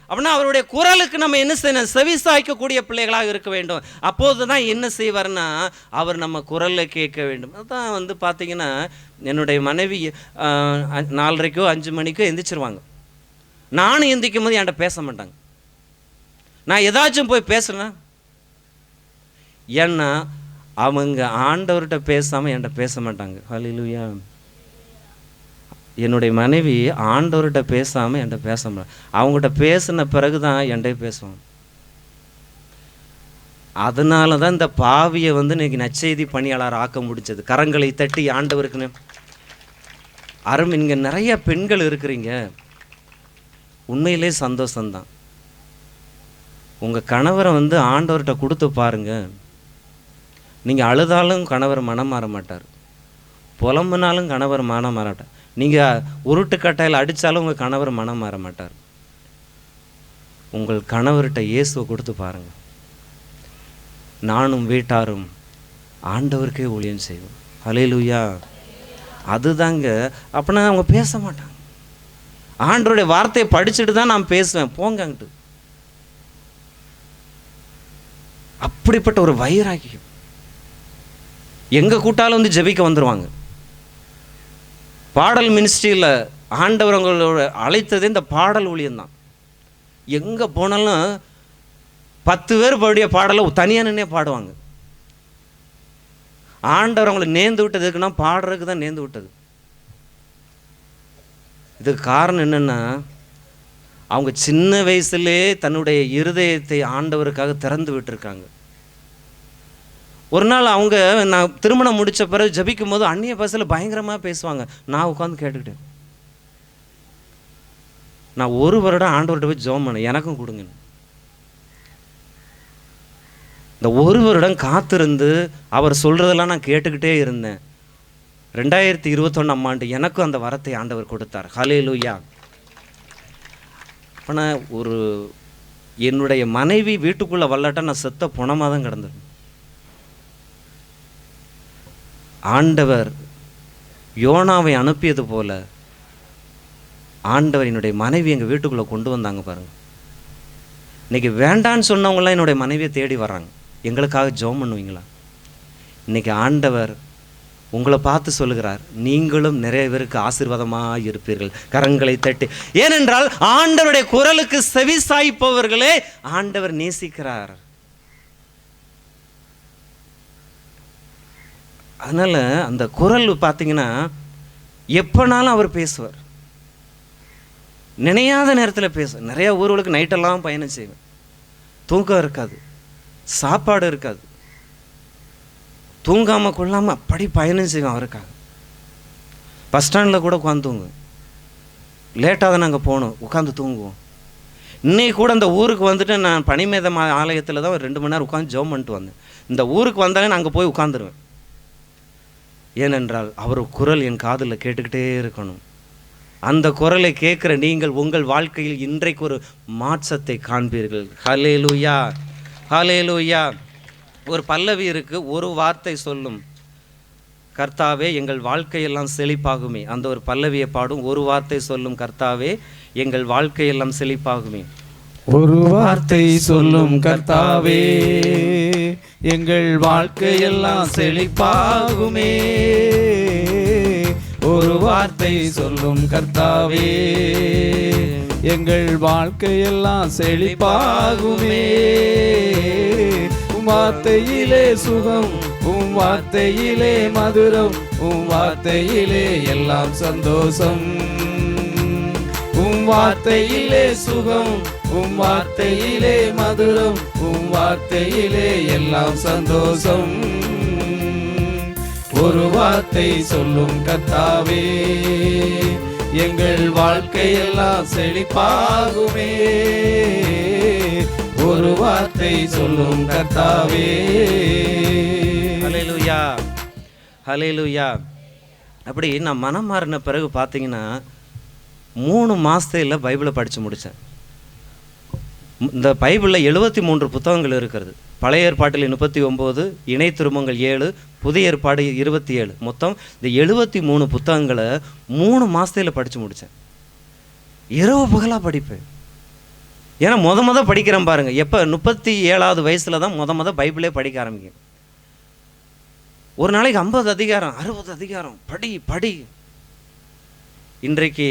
அப்படின்னா அவருடைய குரலுக்கு நம்ம என்ன செய்யணும், செவி சாய்க்கக்கூடிய பிள்ளைகளாக இருக்க வேண்டும். அப்போது தான் என்ன செய்வார்னா அவர் நம்ம குரலை கேட்க வேண்டும். அதுதான் பார்த்தீங்கன்னா என்னுடைய மனைவி 4:30 5 மணிக்கோ எந்திரிச்சிருவாங்க. நானும் எந்திரிக்கும் போது என்கிட்ட பேச மாட்டாங்க. நான் ஏதாச்சும் போய் பேசுறேன்னா, ஏன்னா அவங்க ஆண்டவர்கிட்ட பேசாமல் என்கிட்ட பேச மாட்டாங்க. ஹல்லேலூயா. என்னுடைய மனைவி ஆண்டவர்கிட்ட பேசாமல் என்கிட்ட பேச மாட்டாங்க. அவங்ககிட்ட பேசின பிறகு தான் என்கிட்ட பேசுவாங்க. அதனால தான் இந்த பாவியை இன்னைக்கு நற்செய்தி பணியாளர் ஆக்க முடிச்சது. கரங்களை தட்டி ஆண்டவருக்குன்னு அருமை. இங்கே நிறைய பெண்கள் இருக்கிறீங்க, உண்மையிலே சந்தோஷம்தான். உங்கள் கணவரை ஆண்டவர்கிட்ட கொடுத்து பாருங்க. நீங்கள் அழுதாலும் கணவர் மனம் மாற மாட்டார், புலம்புனாலும் கணவர் மனம் மாறாட்டார். நீங்கள் உருட்டுக்கட்டையில் அடித்தாலும் உங்கள் கணவர் மனம் மாற மாட்டார். உங்கள் கணவர்கிட்ட இயேசுவை கொடுத்து பாருங்க. நானும் வீட்டாரும் ஆண்டவருக்கே ஊழியம் செய்வோம். ஹல்லேலூயா. அதுதாங்க. அப்படின்னா அவங்க பேச மாட்டாங்க. ஆண்டவருடைய வார்த்தையை படிச்சுட்டு தான் நான் பேசுவேன், போங்கன்ட்டு. அப்படிப்பட்ட ஒரு வைராக்கியம். எங்கே கூட்டாலும் ஜெபிக்க வந்துடுவாங்க. பாடல் மினிஸ்ட்ரியில் ஆண்டவர் அவங்களோட அழைத்ததே இந்த பாடல் ஊழியம்தான். எங்கே போனாலும் 10 பேர் பாடிய பாடலை தனியாக நின்னே பாடுவாங்க. ஆண்டவர் அவங்களை நேர்ந்து விட்டதுக்குன்னா பாடுறதுக்கு தான் நேர்ந்து விட்டது. இதுக்கு காரணம் என்னென்னா, அவங்க சின்ன வயசுலே தன்னுடைய இருதயத்தை ஆண்டவருக்காக திறந்து விட்டுருக்காங்க. ஒரு நாள் அவங்க நான் திருமணம் முடித்த பிறகு ஜபிக்கும் போது அந்நிய பாஷையில் பயங்கரமாக பேசுவாங்க. நான் உட்காந்து கேட்டுக்கிட்டேன். நான் 1 வருடம் ஆண்டவர்கிட்ட போய் ஜெபம் பண்ணேன், எனக்கும் கொடுங்க. இந்த ஒரு வருடம் காத்திருந்து அவர் சொல்கிறதெல்லாம் நான் கேட்டுக்கிட்டே இருந்தேன். 2021 ஆண்டு எனக்கும் அந்த வரத்தை ஆண்டவர் கொடுத்தார். ஹல்லேலூயா. ஆனால் என்னுடைய மனைவி வீட்டுக்குள்ளே வரலாட்டா நான் செத்த புணமாக தான் கிடந்தேன். ஆண்டவர் யோனாவை அனுப்பியது போல ஆண்டவர் என்னுடைய மனைவி எங்கள் வீட்டுக்குள்ளே கொண்டு வந்தாங்க பாருங்கள். இன்றைக்கி வேண்டான்னு சொன்னவங்களாம் என்னுடைய மனைவியை தேடி வர்றாங்க. எங்களுக்காக ஜெபம் பண்ணுவீங்களா? இன்றைக்கி ஆண்டவர் உங்களை பார்த்து சொல்லுகிறார், நீங்களும் நிறைய பேருக்கு ஆசீர்வாதமாக இருப்பீர்கள். கரங்களை தட்டி. ஏனென்றால் ஆண்டவருடைய குரலுக்கு செவி சாய்ப்பவர்களே ஆண்டவர் நேசிக்கிறார். அதனால் அந்த குரல் பார்த்தீங்கன்னா எப்போனாலும் அவர் பேசுவார். நினையாத நேரத்தில் பேசுவார். நிறையா ஊர்களுக்கு நைட்டெல்லாம் பயணம் செய்வேன். தூக்கம் இருக்காது, சாப்பாடு இருக்காது, தூங்காமல் கொள்ளாமல் அப்படி பயணம் செய்வேன் அவருக்காக. பஸ் ஸ்டாண்டில் கூட உட்காந்து தூங்குவேன். லேட்டாக தான் நாங்கள் போகணும், உட்காந்து தூங்குவோம். இன்னைக்கு கூட இந்த ஊருக்கு வந்துட்டு நான் பனிமேத ஆலயத்தில் தான் ஒரு 2 மணி நேரம் உட்காந்து ஜெபம் பண்ணிட்டு வந்தேன். இந்த ஊருக்கு வந்தாலே நான் அங்கே போய் உட்காந்துருவேன். ஏனென்றால் அவர் குரல் என் காதில் கேட்டுக்கிட்டே இருக்கணும். அந்த குரலை கேட்குற நீங்கள் உங்கள் வாழ்க்கையில் இன்றைக்கு ஒரு மாற்றத்தை காண்பீர்கள். ஹல்லேலூயா, ஹல்லேலூயா. ஒரு பல்லவி இருக்கு, ஒரு வார்த்தை சொல்லும் கர்த்தாவே எங்கள் வாழ்க்கையெல்லாம் செழிப்பாகுமே. அந்த ஒரு பல்லவியை பாடும். ஒரு வார்த்தை சொல்லும் கர்த்தாவே எங்கள் வாழ்க்கையெல்லாம் செழிப்பாகுமே. ஒரு வார்த்தை சொல்லும் கர்த்தாவே எங்கள் வாழ்க்கையெல்லாம் செழிப்பாகுமே. ஒரு வார்த்தை சொல்லும் கர்த்தாவே எங்கள் வாழ்க்கையெல்லாம் செழிப்பாகுமே. உம் வார்த்தையிலே சுகம், உம் வார்த்தையிலே மதுரம், உம் வார்த்தையிலே எல்லாம் சந்தோஷம். உம் வார்த்தையிலே சுகம், உம் வார்த்தையிலே மதுரம், உம் வார்த்தையிலே எல்லாம் சந்தோஷம். ஒரு வார்த்தை சொல்லும் கர்த்தாவே எங்கள் வாழ்க்கையெல்லாம் செழிப்பாகுமே. ஒரு வார்த்தை சொல்லும் கர்த்தாவே. ஹல்லேலூயா, ஹல்லேலூயா. அப்படி நான் மனம் மாறின பிறகு பார்த்தீங்கன்னா 3 மாதத்தில் பைபிளை படித்து முடித்தேன். இந்த பைபிளில் 73 புத்தகங்கள் இருக்கிறது. பழைய ஏற்பாட்டில் 39, இணை திருமங்கள் 7, புதிய ஏற்பாடு 27. மொத்தம் இந்த 73 புத்தகங்களை 3 மாதத்தில் படித்து முடித்தேன். இரவு பகலாக படிப்பேன். ஏன்னா முத படிக்கிறேன் பாருங்கள். எப்போ 37வது வயசில் தான் முத பைபிளே படிக்க ஆரம்பிக்கும். ஒரு நாளைக்கு 50 அதிகாரம் 60 அதிகாரம் படி. இன்றைக்கு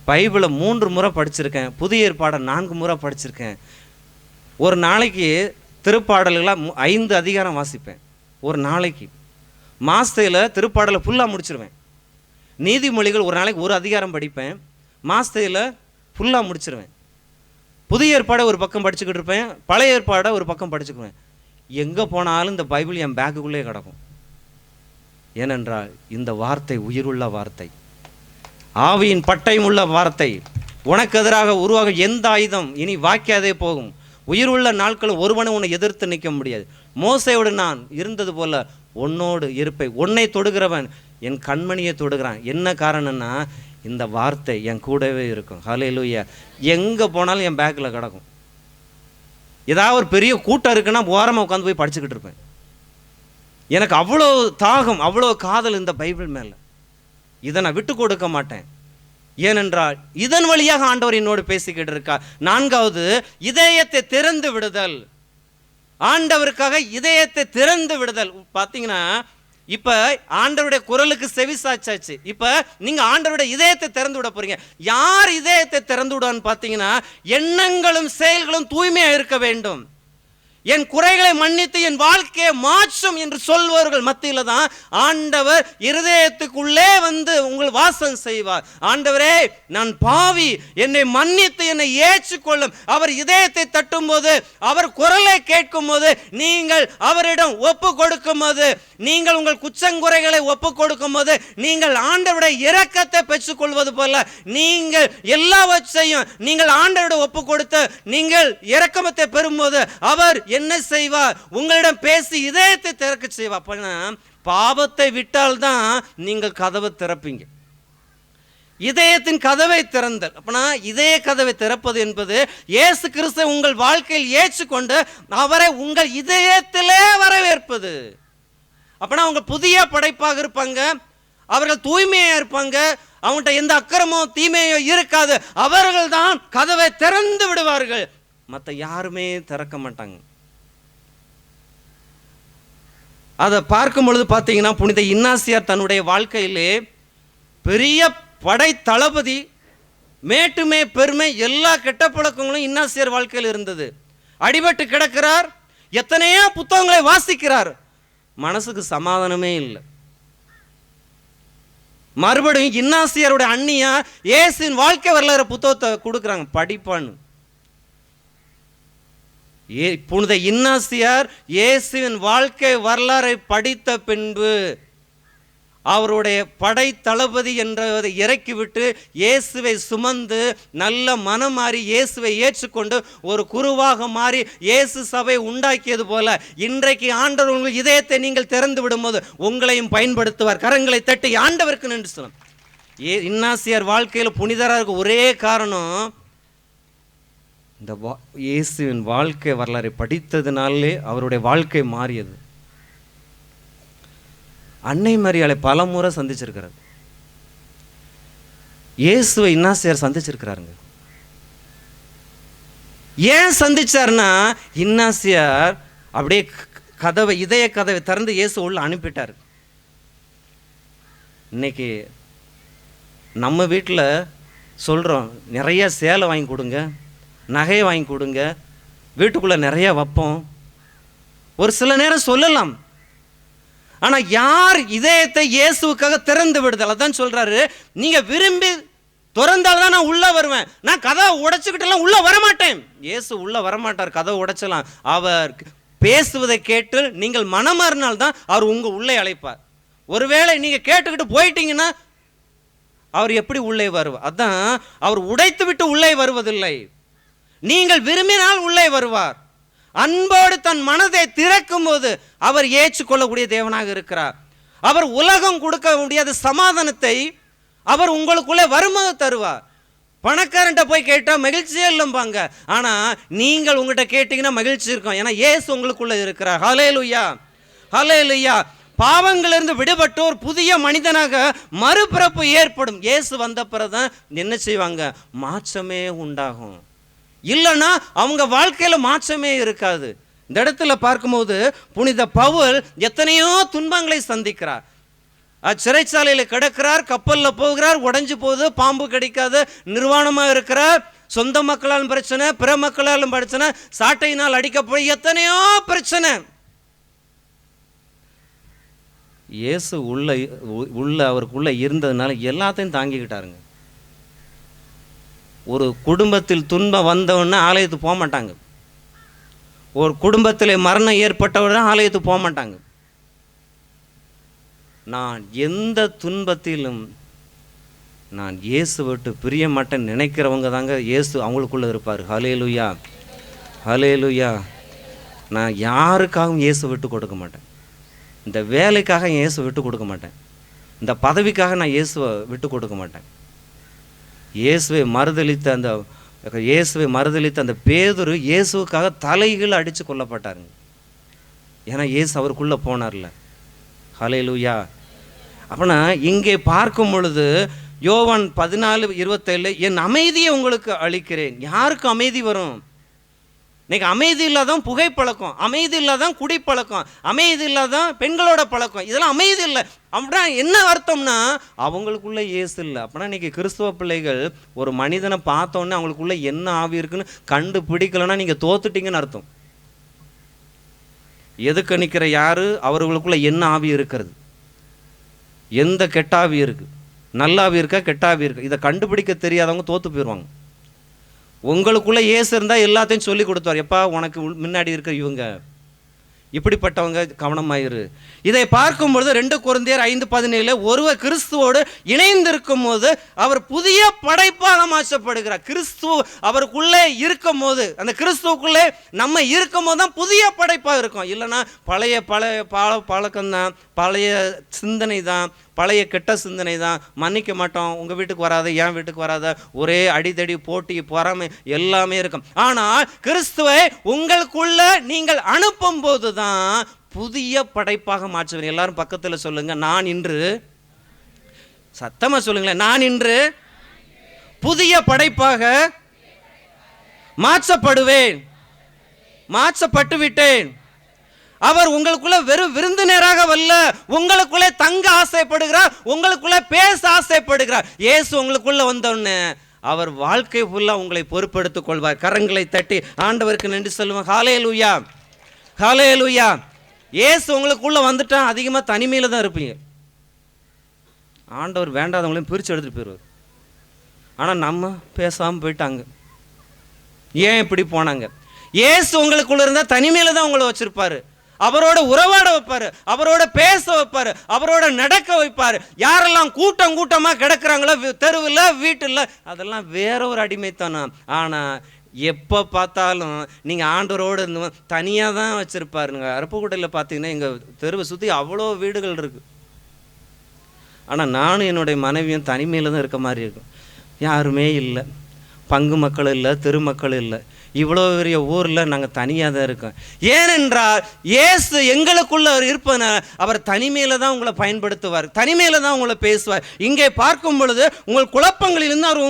பைபிளை 3 முறை படிச்சிருக்கேன். புதிய ஏற்பாடை 4 முறை படிச்சிருக்கேன். ஒரு நாளைக்கு திருப்பாடல்களாக 5 அதிகாரம் வாசிப்பேன் ஒரு நாளைக்கு. மாதத்தில் திருப்பாடலை ஃபுல்லாக முடிச்சிருவேன். நீதிமொழிகள் ஒரு நாளைக்கு 1 அதிகாரம் படிப்பேன். மாதத்தில் ஃபுல்லாக முடிச்சிருவேன். புதிய ஏற்பாடை ஒரு பக்கம் படிச்சுக்கிட்டு இருப்பேன், பழைய ஏற்பாடை ஒரு பக்கம் படிச்சுக்குவேன். எங்கே போனாலும் இந்த பைபிள் என் பேக்குக்குள்ளே கிடக்கும். ஏனென்றால் இந்த வார்த்தை உயிருள்ள வார்த்தை, ஆவியின் பட்டயம் உள்ள வார்த்தை. உனக்கு எதிராக உருவாக எந்த ஆயுதம் இனி வாய்க்காதே போகும். உயிருள்ள நாட்களும் ஒருவனை உன்னை எதிர்த்து நிற்க முடியாது. மோசையோடு நான் இருந்தது போல உன்னோடு இருப்பேன். உன்னை தொடுகிறவன் என் கண்மணியை தொடுகிறான். என்ன காரணம்னா இந்த வார்த்தை என் கூடவே இருக்கும். ஹல்லேலூயா. எங்கே போனாலும் என் பேக்கில் கிடக்கும். ஏதாவது ஒரு பெரிய கூட்டம் இருக்குன்னா ஓரமாக உட்காந்து போய் படிச்சுக்கிட்டு இருப்பேன். எனக்கு அவ்வளோ தாகம், அவ்வளோ காதல் இந்த பைபிள் மேலே. இதை நான் விட்டு கொடுக்க மாட்டேன். ஏனென்றால் இதன் வழியாக ஆண்டவர் என்னோடு பேசிக்கிட்டு இருக்கா. 4வது, இதயத்தை திறந்து விடுதல். ஆண்டவருக்காக இதயத்தை திறந்து விடுதல். பார்த்தீங்கன்னா இப்போ ஆண்டவருடைய குரலுக்கு செவி சாய்ச்சாச்சு. இப்போ நீங்கள் ஆண்டவருடைய இதயத்தை திறந்து விட போறீங்க. யார் இதயத்தை திறந்து விடுவான்னு பார்த்தீங்கன்னா, எண்ணங்களும் செயல்களும் தூய்மையாக இருக்க வேண்டும். என் குறைகளை மன்னித்து என் வாழ்க்கையை மாற்றும் என்று சொல்பவர்கள் மத்தியில் தான் ஆண்டவர் இருதயத்துக்குள்ளே வந்து உங்கள் வாசம் செய்வார். ஆண்டவரே நான் பாவி, என்னை மன்னித்து என்னை ஏற்றுக்கொள்ளும். அவர் இதயத்தை தட்டும் போது, அவர் குரலை கேட்கும் போது, நீங்கள் அவரிடம் ஒப்பு கொடுக்கும் போது, நீங்கள் உங்கள் குற்றங்குறைகளை ஒப்பு கொடுக்கும் போது, நீங்கள் ஆண்டவருடைய இரக்கத்தை பெற்றுக்கொள்வது போல நீங்கள் எல்லாவற்றையும் நீங்கள் ஆண்டவருடைய ஒப்பு கொடுத்து நீங்கள் இரக்கத்தை பெறும்போது அவர் என்ன செய்வார்? உங்களிடம் பேசி இதயத்தை திறக்க செய்வார். அப்படின்னா பாவத்தை விட்டால்தான் நீங்கள் கதவை திறப்பீங்க. இதயத்தின் கதவை திறந்தல். அப்படின்னா இதய கதவை திறப்பது என்பது இயேசு கிறிஸ்துவை உங்கள் வாழ்க்கையில் ஏற்றுக்கொண்டு அவரை உங்கள் இதயத்திலே வரவேற்பது. அப்படின்னா அவங்க புதிய படைப்பாக இருப்பாங்க, அவர்கள் தூய்மையாக இருப்பாங்க, அவங்கள்ட்ட எந்த அக்கிரமோ தீமையோ இருக்காது. அவர்கள் தான் கதவை திறந்து விடுவார்கள், மற்ற யாருமே திறக்க மாட்டாங்க. அதை பார்க்கும் பொழுது பார்த்தீங்கன்னா, புனித இன்னாசியார் தன்னுடைய வாழ்க்கையிலே பெரிய படை தளபதி, மேட்டுமை பெருமை எல்லா கெட்ட பழக்கங்களும் இன்னாசியார் வாழ்க்கையில் இருந்தது. அடிபட்டு கிடக்கிறார், எத்தனையோ புத்தகங்களை வாசிக்கிறார், மனசுக்கு சமாதானமே இல்லை. மறுபடியும் இன்னாசியாருடைய அண்ணியா இயேசுவின் வாழ்க்கை வரலாறு புத்தகத்தை கொடுக்குறாங்க, படிப்பான்னு. புனித இன்னாசியார் இயேசுவின் வாழ்க்கை வரலாறை படித்த பின்பு அவருடைய படை தளபதி என்றதை இறக்கிவிட்டு இயேசுவை சுமந்து நல்ல மனம் மாறி இயேசுவை ஏற்றுக்கொண்டு ஒரு குருவாக மாறி இயேசு சபை உண்டாக்கியது போல இன்றைக்கு ஆண்டவர் உங்கள் இதயத்தை நீங்கள் திறந்து விடும்போது உங்களையும் பயன்படுத்துவார். கரங்களை தட்டி ஆண்டவருக்கு நன்றி சொல்லலாம். இன்னாசியார் வாழ்க்கையில் புனிதராக இருக்க ஒரே காரணம் இந்த இயேசுவின் வாழ்க்கை வரலாறை படித்ததுனாலே அவருடைய வாழ்க்கை மாறியது. அன்னை மரியாளை பல முறை சந்திச்சிருக்கிறார். இயேசுவை இன்னாசியார் சந்திச்சிருக்கிறாருங்க. ஏன் சந்திச்சார்னா, இன்னாசியார் அப்படியே கதவை இதய கதவை திறந்து இயேசு உள்ள அனுப்பிட்டார். இன்னைக்கு நம்ம வீட்டில் சொல்கிறோம், நிறைய சேலை வாங்கி கொடுங்க, நகையை வாங்கி கொடுங்க, வீட்டுக்குள்ளே நிறைய வைப்போம். ஒரு சில நேரம் சொல்லலாம், ஆனால் யார் இதயத்தை இயேசுவுக்காக திறந்து விடுதல்? அதான் சொல்கிறாரு, நீங்கள் விரும்பி திறந்தால் தான் நான் உள்ளே வருவேன், நான் கதவை உடைச்சிக்கிட்டெல்லாம் உள்ளே வரமாட்டேன். இயேசு உள்ளே வரமாட்டார் கதவை உடைச்சலாம். அவர் பேசுவதை கேட்டு நீங்கள் மனமாறினால்தான் அவர் உங்கள் உள்ளே அழைப்பார். ஒருவேளை நீங்கள் கேட்டுக்கிட்டு போயிட்டீங்கன்னா அவர் எப்படி உள்ளே வருவார்? அதான் அவர் உடைத்து விட்டு உள்ளே வருவதில்லை, நீங்கள் விரும்பினால் உள்ளே வருவார். அன்போடு தன் மனதை திறக்கும் போது அவர் ஏற்றுக்கொள்ளக்கூடிய தேவனாக இருக்கிறார். அவர் உலகம் கொடுக்க முடியாத சமாதானத்தை அவர் உங்களுக்குள்ளே வரும்போது தருவார். பணக்காரன்ட்ட போய் கேட்டால் மகிழ்ச்சியே இல்லைம்பாங்க, ஆனால் நீங்கள் உங்கள்கிட்ட கேட்டீங்கன்னா மகிழ்ச்சி இருக்கும், ஏன்னா இயேசு உங்களுக்குள்ளே இருக்கிறார். ஹல்லேலூயா, ஹல்லேலூயா. பாவங்களிலிருந்து விடுபட்டு ஒரு புதிய மனிதனாக மறுபிறப்பு ஏற்படும். இயேசு வந்த பிறகுதான் என்ன செய்வாங்க? மாற்றமே உண்டாகும். இல்லைன்னா அவங்க வாழ்க்கையில் மாற்றமே இருக்காது. இந்த இடத்துல பார்க்கும்போது புனித பவுல் எத்தனையோ துன்பங்களை சந்திக்கிறார். சிறைச்சாலையில் கிடக்கிறார், கப்பலில் போகிறார், உடைஞ்சு போகுது, பாம்பு கிடைக்காது, நிர்வாணமாக இருக்கிறார், சொந்த மக்களாலும் பிரச்சனை, பிற மக்களாலும் பிரச்சனை, சாட்டையினால் அடிக்கப்படும், எத்தனையோ பிரச்சனை. இயேசு உள்ள அவருக்குள்ள இருந்ததுனால எல்லாத்தையும் தாங்கிக்கிட்டாருங்க. ஒரு குடும்பத்தில் துன்பம் வந்தவொடனே ஆலயத்துக்கு போக மாட்டாங்க, ஒரு குடும்பத்தில் மரணம் ஏற்பட்டவுடனே ஆலயத்துக்கு போக மாட்டாங்க. நான் எந்த துன்பத்திலும் நான் இயேசு விட்டு பிரிய மாட்டேன் நினைக்கிறவங்க தாங்க இயேசு அவங்களுக்குள்ளே இருப்பார். ஹல்லேலூயா, ஹல்லேலூயா. நான் யாருக்காகவும் இயேசு விட்டு கொடுக்க மாட்டேன். இந்த வேலைக்காக இயேசு விட்டு கொடுக்க மாட்டேன், இந்த பதவிக்காக நான் இயேசுவை விட்டு கொடுக்க மாட்டேன். இயேசுவை மறுதலித்த அந்த பேதுரு இயேசுவுக்காக தலைகள் அடித்து கொல்லப்பட்டாருங்க. ஏன்னா இயேசு அவருக்குள்ளே போனார்ல. ஹல்லேலூயா. அப்படின்னா இங்கே பார்க்கும் பொழுது யோவான் 14:27 என் அமைதியை உங்களுக்கு அளிக்கிறேன். யாருக்கு அமைதி வரும்? இன்னைக்கு அமைதி இல்லாதான் புகைப்பழக்கம், அமைதி இல்லாதான் குடிப்பழக்கம், அமைதி இல்லாதான் பெண்களோட பழக்கம், இதெல்லாம் அமைதி இல்லை. அப்படின்னா என்ன அர்த்தம்னா அவங்களுக்குள்ள இயேசு இல்லை. அப்படின்னா இன்னைக்கு கிறிஸ்துவ பிள்ளைகள் ஒரு மனிதனை பார்த்தோன்னே அவங்களுக்குள்ள என்ன ஆவி இருக்குன்னு கண்டுபிடிக்கலன்னா நீங்கள் தோத்துட்டீங்கன்னு அர்த்தம். எதுக்கு நிற்கிற யாரு, அவர்களுக்குள்ள என்ன ஆவி இருக்கிறது, எந்த கெட்டாவி இருக்குது, நல்லாவி இருக்கா கெட்டாவி இருக்கா, இதை கண்டுபிடிக்க தெரியாதவங்க தோற்று போயிடுவாங்க. உங்களுக்குள்ளே இயேசு இருந்தால் எல்லாத்தையும் சொல்லி கொடுத்தார். எப்பா உனக்கு முன்னாடி இருக்க இவங்க, இப்படிப்பட்டவங்க கவனமாயிரு. இதை பார்க்கும்பொழுது 2 கொரிந்தியர் 5:17 ஒருவர் கிறிஸ்துவோடு இணைந்திருக்கும் போது அவர் புதிய படைப்பாக மாற்றப்படுகிறார். கிறிஸ்துவ அவருக்குள்ளே இருக்கும் போது, அந்த கிறிஸ்துவுக்குள்ளே நம்ம இருக்கும் போது தான் புதிய படைப்பாக இருக்கும். இல்லைன்னா பழைய பழக்கம்தான், பழைய சிந்தனை தான், பழைய கெட்ட சிந்தனை தான். மன்னிக்க மாட்டோம், உங்கள் வீட்டுக்கு வராத, என் வீட்டுக்கு வராத, ஒரே அடிதடி போட்டி பொறாமை எல்லாமே இருக்கும். ஆனால் கிறிஸ்துவை உங்களுக்குள்ள நீங்கள் அனுப்பும் போது தான் புதிய படைப்பாக மாற்றுவேன். எல்லாரும் பக்கத்தில் சொல்லுங்க, நான் இன்று, சத்தமாக சொல்லுங்களேன், நான் இன்று புதிய படைப்பாக மாற்றப்படுவேன், மாற்றப்பட்டு விட்டேன். அவர் உங்களுக்குள்ள வெறும் விருந்தினராக வல்ல, உங்களுக்குள்ளே தங்க ஆசைப்படுகிறார், உங்களுக்குள்ளே பேச ஆசைப்படுகிறார். இயேசு உங்களுக்குள்ள வந்தோன்னு அவர் வாழ்க்கை ஃபுல்லாக உங்களை பொறுப்பெடுத்துக் கொள்வார். கரங்களை தட்டி ஆண்டவருக்கு நன்றி சொல்லுவோம். ஹல்லேலூயா, ஹல்லேலூயா. இயேசு உங்களுக்குள்ள வந்துட்டா அதிகமாக தனிமையில் தான் இருப்பீங்க. ஆண்டவர் வேண்டாதவங்களையும் பிரித்து எடுத்துகிட்டு போயிடுவார். ஆனால் நம்ம பேசாமல் போயிட்டாங்க. ஏன் இப்படி போனாங்க? இயேசு உங்களுக்குள்ள இருந்தால் தனிமையில் தான் உங்களை வச்சிருப்பாரு. அவரோட உறவாட வைப்பார், அவரோட பேச வைப்பார், அவரோட நடக்க வைப்பார். யாரெல்லாம் கூட்டம் கூட்டமாக கிடக்கிறாங்களோ தெருவில் வீட்டில், அதெல்லாம் வேற ஒரு அடிமைத்தனம். ஆனால் எப்போ பார்த்தாலும் நீங்கள் ஆண்டவரோடு இருந்து தனியாக தான் வச்சுருப்பாருங்க. அருப்புக்கோட்டையில் பார்த்தீங்கன்னா எங்கள் தெருவை சுற்றி அவ்வளோ வீடுகள் இருக்குது. ஆனால் நானும் என்னுடைய மனைவியும் தனிமையில் தான் இருக்க மாதிரி இருக்கும். யாருமே இல்லை, பங்கு மக்கள் இல்லை, தெருமக்கள் இல்லை. இவ்வளோ பெரிய ஊரில் நாங்கள் தனியாக தான் இருக்கோம். ஏனென்றால் இயேசு எங்களுக்குள்ள இருப்பதனால் அவர் தனிமையில் தான் உங்களை பயன்படுத்துவார், தனிமையில் தான் உங்களை பேசுவார். இங்கே பார்க்கும் பொழுது உங்கள் குழப்பங்களிலிருந்து அவர்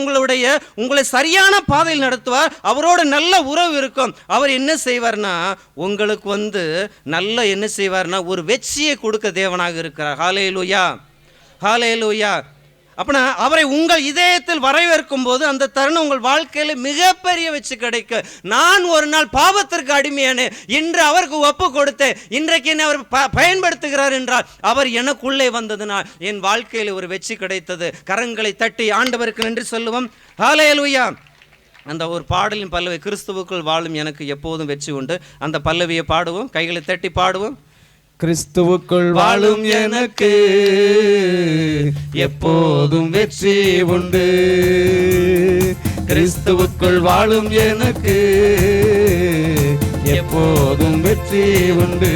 உங்களை சரியான பாதையில் நடத்துவார். அவரோட நல்ல உறவு இருக்கும். அவர் என்ன செய்வார்னா உங்களுக்கு நல்ல என்ன செய்வார்னா ஒரு வெற்றியை கொடுக்க தேவனாக இருக்கிறார். ஹல்லேலூயா, ஹல்லேலூயா. அப்படின்னா அவரை உங்கள் இதயத்தில் வரவேற்கும் போது அந்த தருணம் உங்கள் வாழ்க்கையில் மிகப்பெரிய வெற்றி கிடைக்கும். நான் ஒரு நாள் பாவத்திற்கு அடிமையானேன், இன்று அவருக்கு ஒப்பு கொடுத்தேன், இன்றைக்கு என்னை அவர் பயன்படுத்துகிறார் என்றால் அவர் எனக்குள்ளே வந்ததுனால் என் வாழ்க்கையில் ஒரு வெற்றி கிடைத்தது. கரங்களை தட்டி ஆண்டவருக்கு நன்றி சொல்லுவோம். ஹல்லேலூயா. அந்த ஒரு பாடலின் பல்லவி, கிறிஸ்துவுக்குள் வாழும் எனக்கு எப்போதும் வெற்றி உண்டு. அந்த பல்லவியை பாடுவோம், கைகளை தட்டி பாடுவோம். கிறிஸ்துவுக்குள் வாழும் எனக்கு எப்போதும் வெற்றி உண்டு. கிறிஸ்துவுக்குள் வாழும் எனக்கு எப்போதும் வெற்றி உண்டு.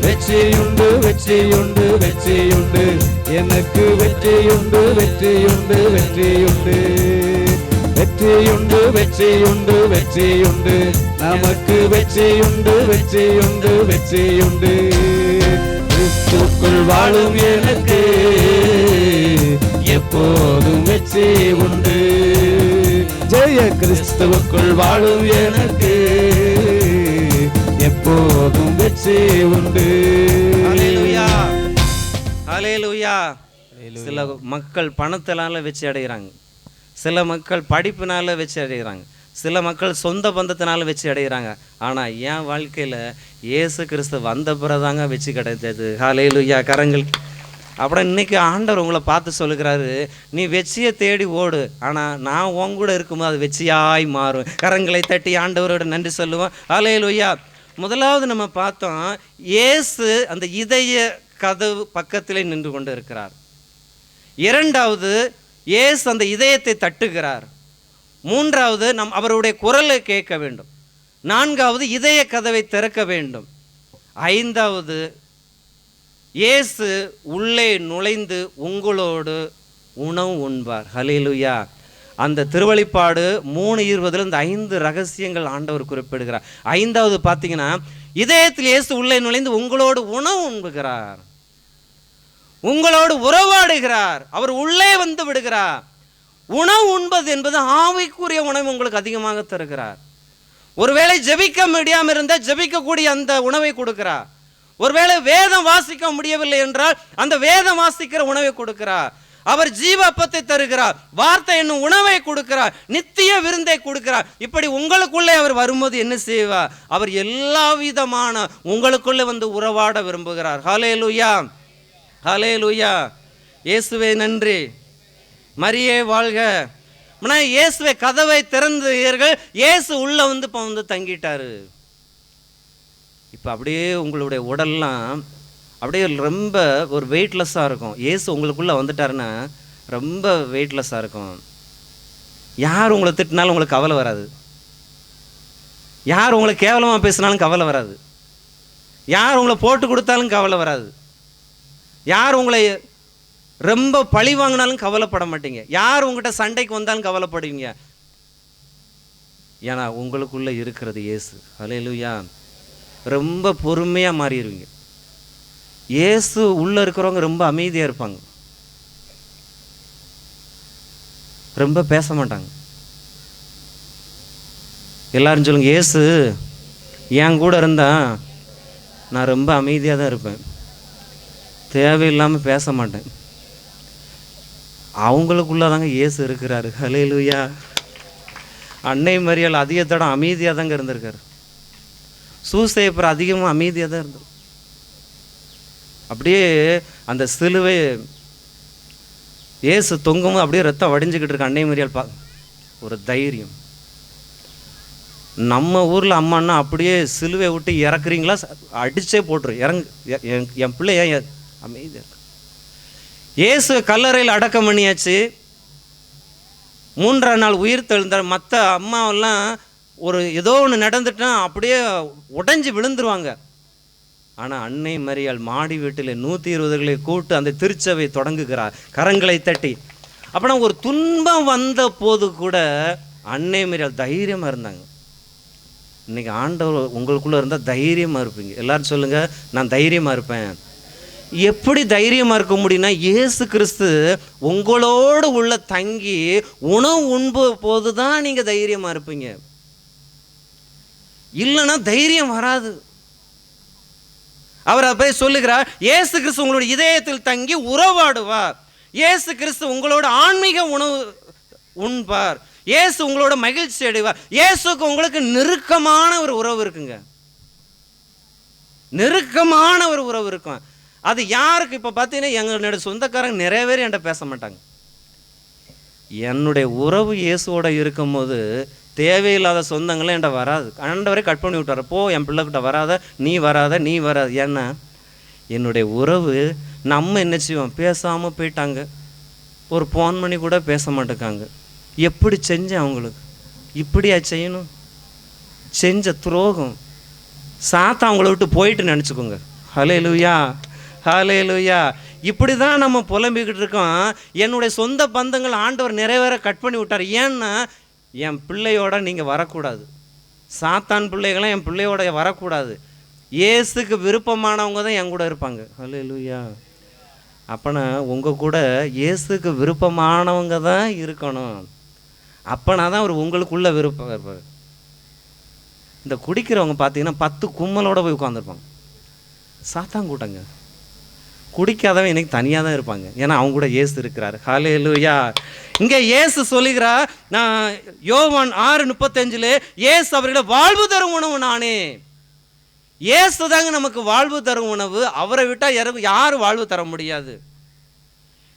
வெற்றியுண்டு, வெற்றியுண்டு, வெற்றியுண்டு, எனக்கு வெற்றியுண்டு, வெற்றியுண்டு, வெற்றியுண்டு, வெற்றியுண்டு, வெற்றியுண்டு, வெற்றியுண்டு, நமக்கு வெற்றியுண்டு, வெற்றியுண்டு, வெற்றியுண்டு. கிறிஸ்துவுக்குள் வாழும் எனக்கு எப்போதும் வெற்றி உண்டு. ஜெய கிறிஸ்துவுக்குள் வாழும் எனக்கு எப்போதும் வெற்றி உண்டு. ஹல்லேலூயா, ஹல்லேலூயா. சில மக்கள் பணத்தினால வெற்றி அடைகிறாங்க, சில மக்கள் படிப்பினால வெற்றி அடைகிறாங்க, சில மக்கள் சொந்த பந்தத்தினால வெற்றி அடைகிறாங்க. ஆனால் என் வாழ்க்கையில் இயேசு கிறிஸ்து வந்த பிறதாங்க வெற்றி கிடைத்தது. ஹல்லேலூயா. கரங்கள். அப்புறம் இன்றைக்கி ஆண்டவர் உங்களை பார்த்து சொல்லுகிறாரு, நீ வெற்றியை தேடி ஓடு, ஆனால் நான் உன் கூட இருக்கும்போது அது வெற்றியாய் மாறும். கரங்களை தட்டி ஆண்டவரோட நன்றி சொல்லுவோம். ஹல்லேலூயா. முதலாவது நம்ம பார்த்தோம், இயேசு அந்த இதய கதவு பக்கத்திலே நின்று கொண்டு இருக்கிறார். இரண்டாவது, இயேசு அந்த இதயத்தை தட்டுகிறார். மூன்றாவது, அவருடைய குரலை கேட்க வேண்டும். நான்காவது, இதய கதவை திறக்க வேண்டும். ஐந்தாவது, இயேசு உள்ளே நுழைந்து உங்களோடு உணவு உண்பார். ஹல்லேலூயா. அந்த திருவெளிப்பாடு 3:20 இந்த 5 ரகசியங்கள் ஆண்டவர் குறிப்பிடுகிறார். ஐந்தாவது பார்த்தீங்கன்னா, இதயத்தில் இயேசு உள்ளே நுழைந்து உங்களோடு உணவு உண்புகிறார், உங்களோடு உறவாடுகிறார், அவர் உள்ளே வந்து விடுகிறார். உணவு உண்பது என்பது ஆவிக்குரிய உணவு உங்களுக்கு அதிகமாக தருகிறார். ஒருவேளை ஜெபிக்க முடியாமல் இருந்தால் ஜெபிக்கக்கூடிய அந்த உணவை கொடுக்கிறார். ஒருவேளை வேதம் வாசிக்க முடியவில்லை என்றால் அந்த வேதம் வாசிக்கிற உணவை கொடுக்கிறார். அவர் ஜீவ அப்பத்தை தருகிறார், வார்த்தை என்னும் உணவை கொடுக்கிறார், நித்திய விருந்தை கொடுக்கிறார். இப்படி உங்களுக்குள்ளே அவர் வரும்போது என்ன செய்வார்? அவர் எல்லா விதமான உங்களுக்குள்ளே வந்து உறவாட விரும்புகிறார். ஹல்லேலூயா, ஹல்லேலூயா. இயேசுவே நன்றி, மரியே வாழ்க. இயேசுவை கதவை திறந்தீர்கள், இயேசு உள்ள வந்து இப்போ வந்து தங்கிட்டாரு. இப்போ அப்படியே உங்களுடைய உடல்லாம் அப்படியே ரொம்ப ஒரு வெயிட்லெஸ்ஸாக இருக்கும். இயேசு உங்களுக்குள்ளே வந்துட்டாருன்னா ரொம்ப வெயிட்லெஸ்ஸாக இருக்கும். யார் உங்களை திட்டினாலும் உங்களுக்கு கவலை வராது. யார் உங்களை கேவலமாக பேசினாலும் கவலை வராது. யார் உங்களை போட்டு கொடுத்தாலும் கவலை வராது. யார் உங்களை ரொம்ப பழி வாங்கினாலும் கவலைப்பட மாட்டீங்க. யார் உங்கள்கிட்ட சண்டைக்கு வந்தாலும் கவலைப்படுவீங்க. ஏன்னா உங்களுக்குள்ளே இருக்கிறது இயேசு. ஹல்லேலூயா. ரொம்ப பொறுமையாக மாறிடுவீங்க. இயேசு உள்ளே இருக்கிறவங்க ரொம்ப அமைதியாக இருப்பாங்க, ரொம்ப பேச மாட்டாங்க. எல்லாரும் சொல்லுங்க, இயேசு என் கூட இருந்தா நான் ரொம்ப அமைதியாக தான் இருப்பேன், தேவையில்லாமல் பேச மாட்டேன். அவங்களுக்குள்ளதாங்க இயேசு இருக்கிறாரு. ஹல்லேலூயா. அன்னை மரியாள் அதிக தடம் அமைதியாக தாங்க இருந்திருக்காரு. சூசேப்பர் அதிகமாக அமைதியாக தான் இருந்தார். அப்படியே அந்த சிலுவை இயேசு தொங்கும் அப்படியே ரத்தம் வடிஞ்சுக்கிட்டு இருக்கு. அன்னை மரியாள் ஒரு தைரியம். நம்ம ஊரில் அம்மானா அப்படியே சிலுவை விட்டு இறக்குறீங்களா, அடிச்சே போட்டுரு என் பிள்ளை ஏன் அமைதியாக இருக்கு. இயேசு கல்லறையில் அடக்கம் பண்ணியாச்சு. 3ஆம் நாள் உயிர் தெழுந்தார். மற்ற அம்மாவெல்லாம் ஒரு ஏதோ ஒன்று நடந்துட்டா அப்படியே உடைஞ்சி விழுந்துருவாங்க. ஆனால் அன்னை மரியாள் மாடி வீட்டில் 120களை கூட்டு அந்த திருச்சபை தொடங்குகிறார், கரங்களை தட்டி. அப்படின்னா ஒரு துன்பம் வந்த போது கூட அன்னை மரியாள் தைரியமாக இருந்தாங்க. இன்றைக்கி ஆண்டவர் உங்களுக்குள்ளே இருந்தால் தைரியமாக இருப்பீங்க. எல்லோரும் சொல்லுங்கள், நான் தைரியமாக இருப்பேன். எப்படி தைரியமாக இருக்க முடியும்னா, இயேசு கிறிஸ்து உங்களோடு உள்ள தங்கி உணவு உண்பு போது தான் நீங்கள் தைரியமாக இருப்பீங்க. இல்லைன்னா தைரியம் வராது. அவர் போய் சொல்லுகிறார், இயேசு கிறிஸ்து உங்களோட இதயத்தில் தங்கி உறவாடுவார். இயேசு கிறிஸ்து உங்களோட ஆன்மீக உணவு உண்பார். இயேசு உங்களோட மகிழ்ச்சி அடைவார். இயேசுக்கு உங்களுக்கு நெருக்கமான ஒரு உறவு இருக்குங்க, நெருக்கமான ஒரு உறவு இருக்கும். அது யாருக்கு? இப்போ பார்த்தீங்கன்னா எங்களுடைய சொந்தக்காரங்க நிறைய பேர் என்கிட்ட பேச மாட்டாங்க. என்னுடைய உறவு இயேசுவோட இருக்கும்போது தேவையில்லாத சொந்தங்களும் என்கிட்ட வராது. ஆண்டவரே கட் பண்ணி விட்டார், போ என் பிள்ளைகிட்ட வராத, நீ வராத. ஏன்னா என்னுடைய உறவு நம்ம என்ன செய்வோம், பேசாமல் போயிட்டாங்க. ஒரு ஃபோன் பண்ணி கூட பேச மாட்டேக்காங்க. எப்படி செஞ்சேன் அவங்களுக்கு, இப்படியா செய்யணும்? செஞ்ச துரோகம் சாத்தா அவங்கள விட்டு போயிட்டு நினச்சிக்கோங்க. ஹல்லேலூயா, ஹல்லேலூயா. இப்படி தான் நம்ம புலம்பிக்கிட்டு இருக்கோம். என்னுடைய சொந்த பந்தங்கள் ஆண்டவர் நிறைவேற கட் பண்ணி விட்டார். ஏன்னா என் பிள்ளையோட நீங்கள் வரக்கூடாது, சாத்தான் பிள்ளைகளாம் என் பிள்ளையோட வரக்கூடாது. இயேசுக்கு விருப்பமானவங்க தான் என் கூட இருப்பாங்க. ஹல்லேலூயா. அப்போனா உங்கள் கூட இயேசுக்கு விருப்பமானவங்க தான் இருக்கணும். அப்போனா தான் அவர் உங்களுக்குள்ள விருப்பம் இருப்பார். இந்த குடிக்கிறவங்க பார்த்தீங்கன்னா 10 கும்மலோடு போய் உட்காந்துருப்பாங்க. சாத்தான் கூட்டங்க. குடிக்காதவன் இன்னைக்கு தனியாக தான் இருப்பாங்க, ஏன்னா அவங்க கூட இயேசு இருக்கிறார். ஹல்லேலூயா. இங்கே இயேசு சொல்லுகிறார், நான் யோவான் 6:35 இயேசு அவர்களை வாழ்வு தரும் உணவு நானே. இயேசு தாங்க நமக்கு வாழ்வு தரும் உணவு. அவரை விட்டால் யாரும் வாழ்வு தர முடியாது.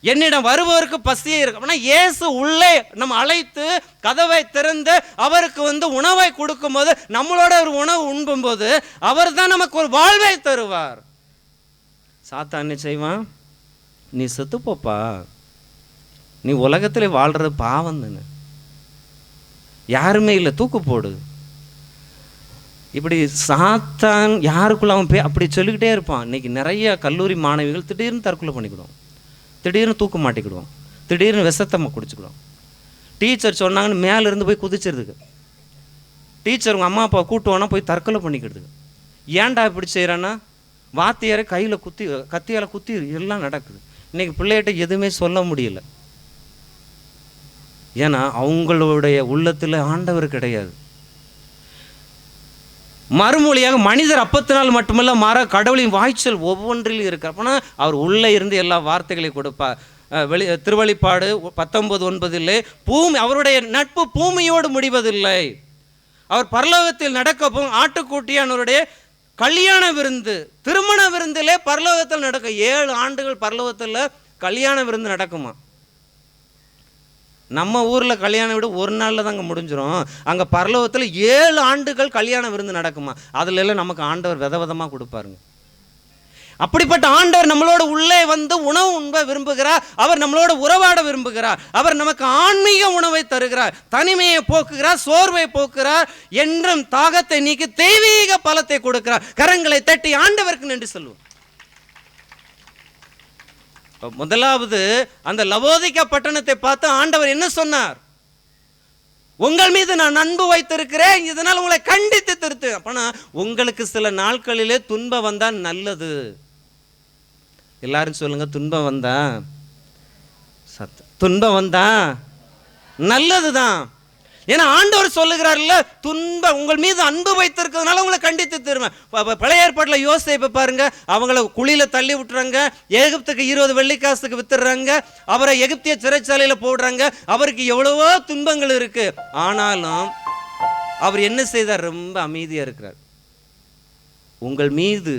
என்னிடம் வருபவருக்கு பசியே இருக்கு. அப்படின்னா இயேசு உள்ளே நம்ம அழைத்து கதவை திறந்து அவருக்கு உணவை கொடுக்கும்போது, நம்மளோட ஒரு உணவு உண்பும்போது அவர் தான் நமக்கு ஒரு வாழ்வை தருவார். சாத்தான் என்ன செய்வான், நீ செத்துப்போப்பா, நீ உலகத்தில் வாழ்கிறது பாவம் தானே, யாருமே இல்லை, தூக்கு போடு. இப்படி சாத்தான் யாருக்குள்ள அவன் அப்படி சொல்லிக்கிட்டே இருப்பான். இன்னைக்கு நிறைய கல்லூரி மாணவிகள் திடீர்னு தற்கொலை பண்ணிக்கிடுவோம், திடீர்னு தூக்க மாட்டிக்கிடுவோம், திடீர்னு விஷத்தம்மை குடிச்சுக்கிடுவோம். டீச்சர் சொன்னாங்கன்னு மேலேருந்து போய் குதிச்சிருதுக்கு. டீச்சர் உங்கள் அம்மா அப்பா கூட்டுவானா போய் தற்கொலை பண்ணிக்கிடுதுக்கு. ஏன்டா இப்படி செய்கிறான்னா, வாத்தியாரை கையில் கத்தியால் குத்தி எல்லாம் நடக்குது. இன்றைக்கி பிள்ளைகிட்ட எதுவுமே சொல்ல முடியல. ஏன்னா அவங்களுடைய உள்ளத்தில் ஆண்டவர் கிடையாது. மறுமொழியாக மனிதர் அப்பத்தினால் மட்டுமல்ல மாற கடவுளின் வாய்ச்சல் ஒவ்வொன்றிலும் இருக்கிற. அப்போனா அவர் உள்ளே இருந்து எல்லா வார்த்தைகளையும் கொடுப்பார். திருவெளிப்பாடு 19:9 பூமி அவருடைய நட்பு பூமியோடு முடிவதில்லை. அவர் பரலோகத்தில் நடக்கப்போம் ஆட்டுக்குட்டியானவருடைய கல்யாண விருந்து, திருமண விருந்திலே பரலோகத்தில் நடக்கும். 7 ஆண்டுகள் பரலோகத்தில் கல்யாண விருந்து நடக்குமா. நம்ம ஊரில் கல்யாண வீடு ஒரு நாளில் தாங்க முடிஞ்சிடும். அங்கே பரலோகத்தில் 7 ஆண்டுகள் கல்யாண விருந்து நடக்குமா. அதுல எல்லாம் நமக்கு ஆண்டவர் விதவிதமாக கொடுப்பாருங்க. அப்படிப்பட்ட ஆண்டவர் நம்மளோட உள்ளே வந்து உணவு உண்ப விரும்புகிறார். அவர் நம்மளோட உறவாட விரும்புகிறார். அவர் நமக்கு ஆன்மீக உணவை தருகிறார், தனிமையை போக்குகிறார், சோர்வை போக்குகிறார், என்றும் தாகத்தை நீக்கி தெய்வீக பலத்தை கொடுக்கிறார். கரங்களை தட்டி ஆண்டவருக்கு நன்றி சொல்லுவோம். முதலாவது அந்த லவோதிக்கா பட்டணத்தை பார்த்து ஆண்டவர் என்ன சொன்னார்? உங்கள் மீது நான் அன்பு வைத்திருக்கிறேன், இதனால் உங்களை கண்டித்து திருத்து. அப்பனா உங்களுக்கு சில நாட்களிலே துன்பம் வந்தா நல்லது. எல்லாரும் சொல்லுங்க, துன்பம் வந்தா துன்பம் வந்தா நல்லதுதான். ஏன்னா ஆண்டவர் சொல்லுகிறார்ல, துன்பம் உங்கள் மீது அன்பு வைத்திருக்கிறதுனால உங்களை கண்டித்து திருவேன். பழைய ஏற்பாட்டில் யோசேப்பை பாருங்க, அவங்கள குழியில தள்ளி விட்டுறாங்க, எகிப்துக்கு 20 வெள்ளிக்காசுக்கு வித்துடுறாங்க, அவரை எகிப்திய சிறைச்சாலையில போடுறாங்க. அவருக்கு எவ்வளவோ துன்பங்கள் இருக்கு, ஆனாலும் அவர் என்ன செய்தார்? ரொம்ப அமைதியா இருக்கிறார். உங்கள் மீது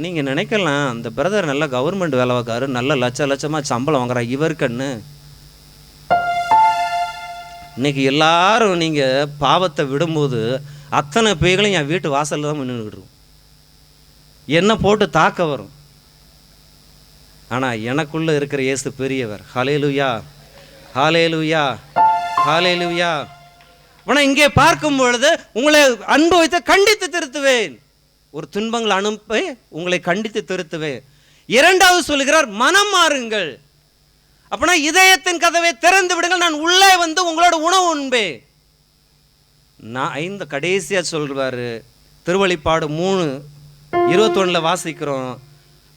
நீங்க நினைக்கலாம், அந்த பிரதர் நல்ல கவர்மெண்ட் வேலை பார்க்காரு, நல்ல லட்சமா சம்பளம் வாங்குறாரு, இவருக்குன்னு. இன்னைக்கு எல்லாரும் நீங்க பாவத்தை விடும்போது அத்தனை பேய்களும் என் வீட்டு வாசல்ல தான் நின்றுக்கிட்டு இருக்கும், என்ன போட்டு தாக்க வரும். ஆனா எனக்குள்ள இருக்கிற இயேசு பெரியவர். ஹல்லேலூயா, ஹல்லேலூயா, ஹல்லேலூயா. ஆனா இங்கே பார்க்கும் பொழுது உங்களை அன்பு வைத்து கண்டித்து திருத்துவேன். ஒரு துன்பங்களை அனுப்பி உங்களை கண்டித்து திருத்துவேன். இரண்டாவது சொல்லுகிறார், மனம் மாறுங்கள். அப்பனா இதயத்தின் கதவை திறந்து விடுங்கள், நான் உள்ளே வந்து உங்களோட உணவு உண்பே. நான் கடைசியா சொல்றாரு, திருவெளிப்பாடு 3:21 வாசிக்கிறோம்,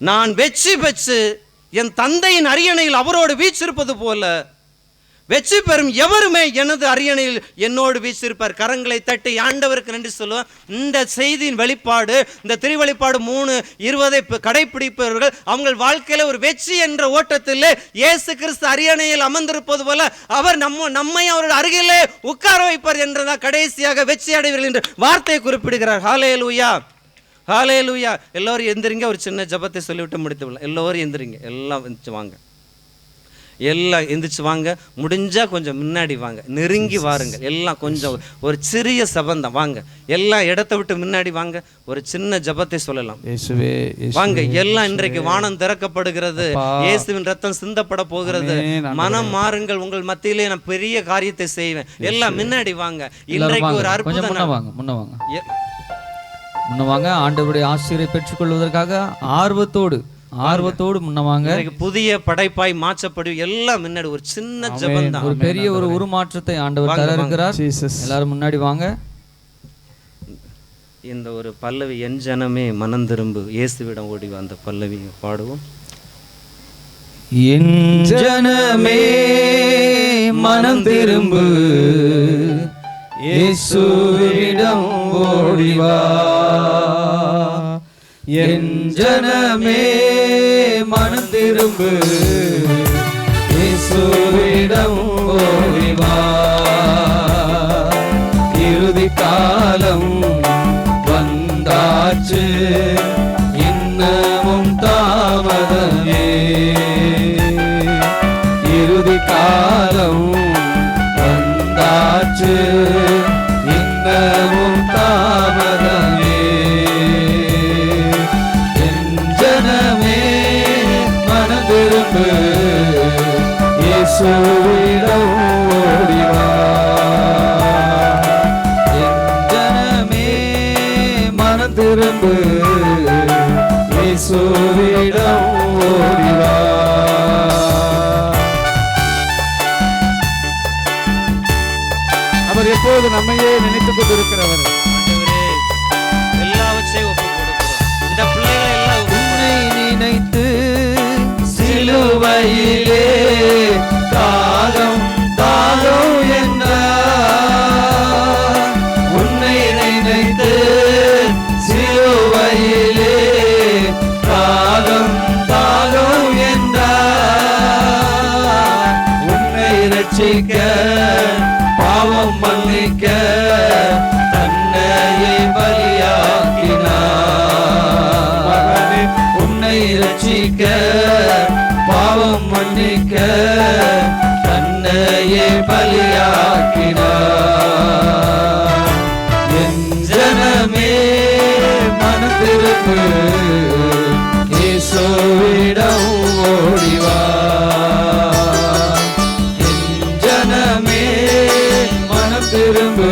நான் வெற்றி பெற்று என் தந்தையின் அரியணையில் அவரோடு வீற்றிருப்பது போல வெற்றி பெறும் எவருமே எனது அரியணையில் என்னோடு வீற்றிருப்பார். கரங்களை தட்டி ஆண்டவருக்கு நன்றி சொல்லுவோம். இந்த செய்தியின் வெளிப்பாடு, இந்த திருவெளிப்பாடு 3:20 கடைபிடிப்பவர்கள் அவங்க வாழ்க்கையில ஒரு வெற்றி என்ற ஓட்டத்தில் இயேசு கிறிஸ்து அரியணையில் அமர்ந்திருப்பது போல அவர் நம்மை அவருடைய அருகிலே உட்கார வைப்பார் என்றதான் கடைசியாக வெற்றி அடைவீர்கள் என்று வார்த்தையை குறிப்பிடுகிறார். ஹல்லேலூயா, ஹல்லேலூயா. எல்லோரும் எந்திரிங்க, ஒரு சின்ன ஜபத்தை சொல்லிவிட்டு முடித்து. எல்லோரும் எந்திரிங்க, எல்லாம் எந்திரிச்சு வாங்க, எல்லாம் எந்திரிச்சு வாங்க. முடிஞ்சா கொஞ்சம் முன்னாடி வாங்க, நெருங்கி வாருங்கள். எல்லாம் கொஞ்சம் ஒரு சிறிய சபந்தம் வாங்க, எல்லாம் இடத்தை விட்டு முன்னாடி வாங்க, ஒரு சின்ன ஜபத்தை சொல்லலாம். வாங்க எல்லாம். இன்றைக்கு வானம் திறக்கப்படுகிறது, இயேசுவின் ரத்தம் சிந்தப்பட போகிறது. மனம் மாறுங்கள், உங்கள் மத்தியிலே நான் பெரிய காரியத்தை செய்வேன். எல்லாம் முன்னாடி வாங்க. இன்றைக்கு ஒரு அற்புதம். முன்னவாங்க, ஆண்டவருடைய ஆசீர்வாதத்தை பெற்றுக்கொள்வதற்காக ஆர்வத்தோடு முன்னவாங்க. புதிய படைப்பாய் மாற்றப்படும். எல்லாம் முன்னாடி ஒரு சின்ன ஜெபம் தான், ஒரு பெரிய ஒரு உருமாற்றத்தை ஆண்டவர் தர இருக்கிறார். எல்லாரும் முன்னாடி வாங்க. இந்த ஒரு பல்லவி, என் ஜனமே மனம் திரும்பு, இயேசுவிடம் ஓடி வந்த பல்லவி பாடுவோம். என் ஜனமே மனம் திரும்பு, இயேசுவிடம் ஓடி வா. என் ஜனமே மனம் திரும்பு, இயேசுவிடம் ஓடி வா. இறுதி காலம் வந்தாச்சு, இன்னமும் தாமதமே. இறுதி காலம் வந்தாச்சு, இன்னமும் தாமதமே. திரும்பு, இயேசுவிடம் ஓடி வா. என் ஜனமே மனம் திரும்பு, இயேசுவிடம் ஓடி வா. அவர் எப்போது நம்மையே நினைத்துக் கொண்டிருக்கிறவர். எல்லாவற்றையும் ஒப்புக் கொடுக்கிறோம். இந்த பிள்ளைகளை எல்லாம் உன்னை நினைத்து சிலுவையிலே தாகம் தாகம் என்றார். உன்னை நினைத்து சிலுவையிலே தாகம் தாகம் என்றார். உன்னை ரட்சிக்க பாவம் மன்னிக்க தன்னையே பலியாக்கினார். உன்னை ரட்சிக்க பாவம் மன்னிக்க தன்னை தன்னையே பலியாக்கினார். என் ஜனமே மனம் திரும்பு, இயேசுவிடம் ஓடிவா. என் ஜனமே மனம் திரும்பு,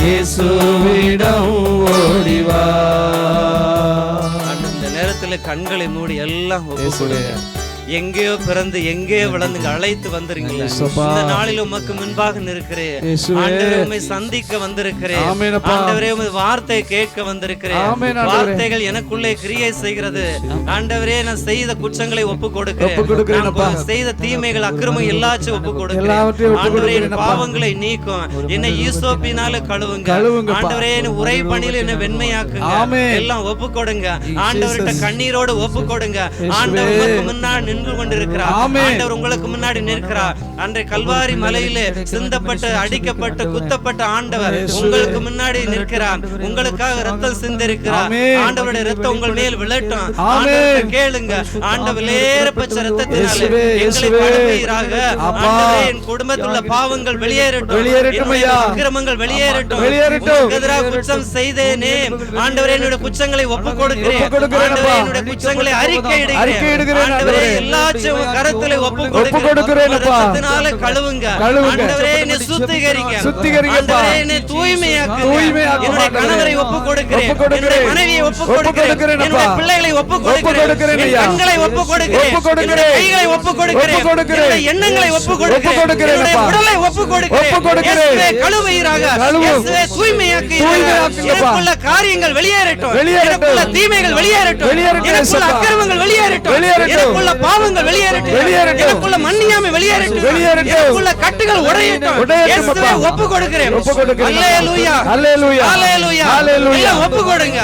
இயேசுவிடம் ஓடிவா. இந்த நேரத்தில் கண்களை மூடி எல்லாம் ஒப்பு கொடுங்க. எங்கேயோ பிறந்து எங்கேயோ விளந்துங்க அழைத்து வந்திருக்கீங்களா? இந்த நாளில் உமக்கு முன்பாக நிற்கிறேன். ஆண்டவரே, உம்மை சந்திக்க வந்திருக்கிறேன். ஆண்டவரே, உமது வார்த்தையை கேட்க வந்திருக்கிறேன். வார்த்தைகள் எனக்குள்ளே கிரியை செய்கிறது. ஆண்டவரே, நான் செய்த குற்றங்களை ஒப்பு கொடுக்கிறேன். நான் செய்த தீமைகள் அக்கிரமம் எல்லாச்சும் ஒப்பு கொடுக்கிறேன். ஆண்டவரே, என் பாவங்களை நீக்கும். என்னை ஈசோப்பினால கழுவுங்க. ஆண்டவரே, என் உரை பணியில் என்னை வெண்மையாக்குங்க. எல்லாம் ஒப்பு கொடுங்க. ஆண்டவர்கிட்ட கண்ணீரோடு ஒப்பு கொடுங்க. ஆண்டவர் உமக்கு முன்னாடி நின்று கொண்டிருக்கிறார். ஆண்டவர் உங்களுக்கு முன்னாடி நிற்கிறார். அன்றைய கல்வாரி மலையிலே சிந்தப்பட்டு அடிக்கப்பட்டு குத்தப்பட்ட ஆண்டவர் உங்களுக்கு முன்னாடி நிற்கிறார். உங்களுக்காக ரத்தம் சிந்திருக்கிறார். ஆண்டவருடைய ரத்தம் உங்கள் மேல் விழட்டும். ஆண்டவரை கேளுங்க. ஆண்டவர் விலையேறப்பட்ட ரத்தத்தினாலே எங்களை கழுவுவீராக. ஆண்டவரே, என் குடும்பத்தில் உள்ள பாவங்கள் வெளியேறட்டும். அக்கிரமங்கள் வெளியேறட்டும். உங்களுக்கு எதிராக குற்றம் செய்தேனே, ஆண்டவரே, என்னுடைய குற்றங்களை ஒப்பு கொடுக்கிறேன். ஆண்டவரே, என்னுடைய குற்றங்களை அறிக்கையிடுகிறேன். ஆண்டவரே, எல்லாச்சும் கரத்திலே ஒப்பு கொடுக்கிறேன். ரத்தத்தினால கழுவுங்க. ஆண்டவரே, என்னை சுத்திகரிங்க. ஆண்டவரே, என்னை தூய்மையாக்குங்க. என்னுடைய கணவரை ஒப்பு கொடுக்கிறேன். என்னுடைய மனைவியை ஒப்பு கொடுக்கிறேன். என்னுடைய பிள்ளைகளை ஒப்பு கொடுக்கிறேன். என் கண்களை ஒப்பு கொடுக்கிறேன். என்னுடைய கைகளை ஒப்பு கொடுக்கிறேன். என்னுடைய எண்ணங்களை ஒப்பு கொடுக்கிறேன். என்னுடைய உடலை ஒப்பு கொடுக்கிறேன். இயேசுவே, கழுவுவீராக. இயேசுவே, தூய்மையாக்குவீராக. எனக்குள்ள காரியங்கள் வெளியேறட்டும். எனக்குள்ள தீமைகள் வெளியேறட்டும். எனக்குள்ள அக்கிரமங்கள் வெளியேறட்டும். எனக்குள்ள பாவங்கள் வெளியேறட்டும். எனக்குள்ள மன்னியாமை வெளியேறட்டும். எனக்குள்ள கட்டுகள் உடையட்டும். இயேசுவே, ஒப்பு கொடுக்கிறேன். அல்லேலூயா, அல்லேலூயா, அல்லேலூயா. எல்லாம் ஒப்பு கொடுங்க.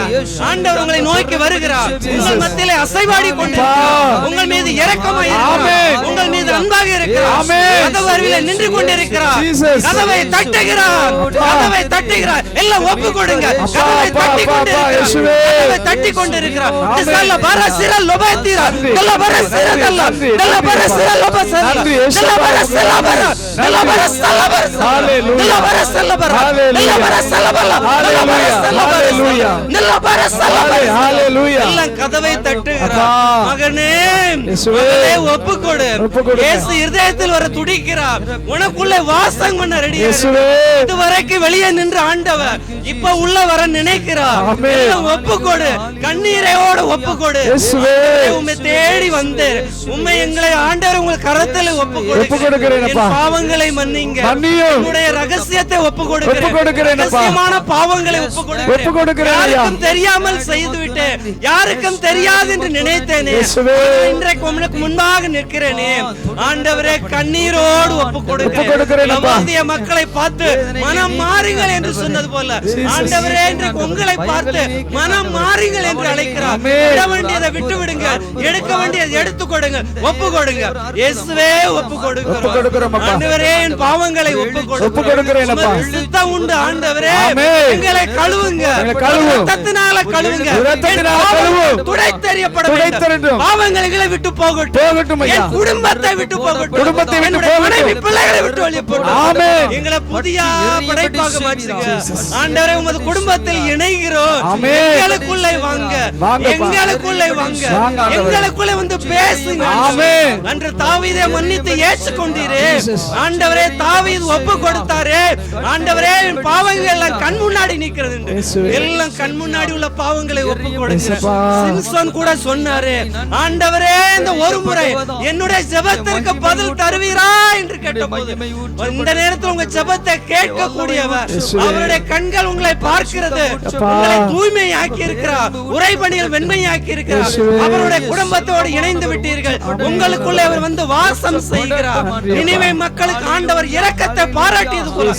ஆண்டவர் உங்களை நோக்கி வருகிறார். உங்கள் மத்தியிலே அசைவாடி கொண்டிருக்கிறார். உங்கள் மீது இரக்கமாய் இருக்கிறார். உங்கள் மீது அன்பாக இருக்கிறார். கதவு அருகிலே நின்று கொண்டிருக்கிறார். கதவை தட்டுகிறார். கதவை தட்டுகிறார். எல்லாம் ஒப்பு கொடுங்க. கதவை தட்டி கொண்டிருக்கிறார். கதவை தட்டி கொண்டிருக்கிறார். இதல்ல பரசிர லோபத்திரா. இதல்ல பரசிர தல்ல. இதல்ல பரசிர லோபசல்ல. இதல்ல பரசிர பர. இதல்ல பரசல்ல பர. ஹalleluya. இதல்ல பரசல்ல பர. ஹalleluya. இதல்ல பரசல்ல பர. ஹalleluya. இதல்ல பரசல்ல பர. ஹalleluya. எல்லாம் கதவை தட்டுகிறார். மகனே, இயேசுவே, ஒப்பு கொடு. இயேசு இதயத்தில் வர துடிக்கிறார். உனக்குள்ளே வாசம் பண்ண ரெடியா இருக்கு. இதுவரைக்கும் வெளியே நின்ற ஆண்டவர் இப்ப உள்ள வர நினைக்கிறார். எல்லாம் ஒப்பு கொடு. கண்ணீரோட ஒப்பு கொடு. உம்மை தேடி வந்து உம்மை எங்களை ஆண்டவர் உங்கள் கரத்தில் ஒப்பு கொடுக்கிறேன். என் பாவங்களை மன்னிங்க. என்னுடைய ரகசியத்தை ஒப்பு கொடுக்கிறேன். ரகசியமான பாவங்களை ஒப்பு கொடுக்கிறேன். யாருக்கும் தெரியாமல் செய்து விட்டேன். யாருக்கும் தெரியாது என்று நினைத்தேனே. இன்றைக்கு உமக்கு முன்பாக நிற்கிறேனே. ஆண்டவரே, கண்ணீரோடு ஒப்பு கொடுக்கிறேன். மக்களை பார்த்து மனம் மாறுங்கள் என்று சொன்னது போல ஆண்டவரே, இன்றைக்கு உங்களை பார்த்து மனம் மாறுங்கள் என்று அழைக்கிறார். விட வேண்டியதை விட்டு விடுங்க. எடுக்க வேண்டியதை எடுத்துக் கொடுங்க. ஒப்பு கொடுங்க. இயேசுவே, ஒப்பு கொடுக்கிறோம். ஆண்டவரே, என் பாவங்களை ஒப்பு கொடுக்கிறேன். சித்தம் உண்டு ஆண்டவரே, எங்களை கழுவுங்க. ரத்தத்தினால கழுவுங்க. துடை தெரியப்படும். பாவங்கள் எங்களை விட்டு போகட்டும். என் குடும்பத்தை விட்டு போகட்டும். மனைவி பிள்ளைகளை விட்டு வெளியே போகட்டும். எங்களை புதிய படைப்பாக மாற்றுங்க. ஆண்டவரே, உமது குடும்பத்தில் இணைகிறோம். எங்களுக்குள்ளே வாங்க. எங்களுக்குள்ளே வாங்க. எங்களுக்குள்ளே வந்து பேசுங்க. அன்று தாவீதை மன்னித்து ஏற்றுக்கொண்டீரே. ஆண்டவரே, தாவீது ஒப்பு கொடுத்தாரே. ஆண்டவரே, பாவங்கள் எல்லாம் கண் முன்னாடி நிக்கிறது. எல்லாம் கண் முன்னாடி உள்ள பாவங்களை ஒப்பு கொடுக்கிறேன். சிம்சன் கூட சொன்னாரே, ஆண்டவரே, இந்த ஒரு முறை என்னுடைய ஜெபத்திற்கு பதில் தருவீரா என்று கேட்டபோது, இந்த நேரத்தில் உங்க ஜெபத்தை கேட்கக்கூடியவர். அவருடைய கண்கள் உங்களை பார்க்கிறது. உங்களை தூய்மையாக்கி இருக்கிறார். உறைபணியில் வெண்மையாக்கி இருக்கிறார். அவருடைய குடும்பத்தோடு இணைந்து விட்டீர்கள். உங்களுக்குள்ளே அவர் வந்து வாசம் செய்கிறார். நினிவே மக்களுக்கு ஆண்டவர் இரக்கத்தை பாராட்டியது போல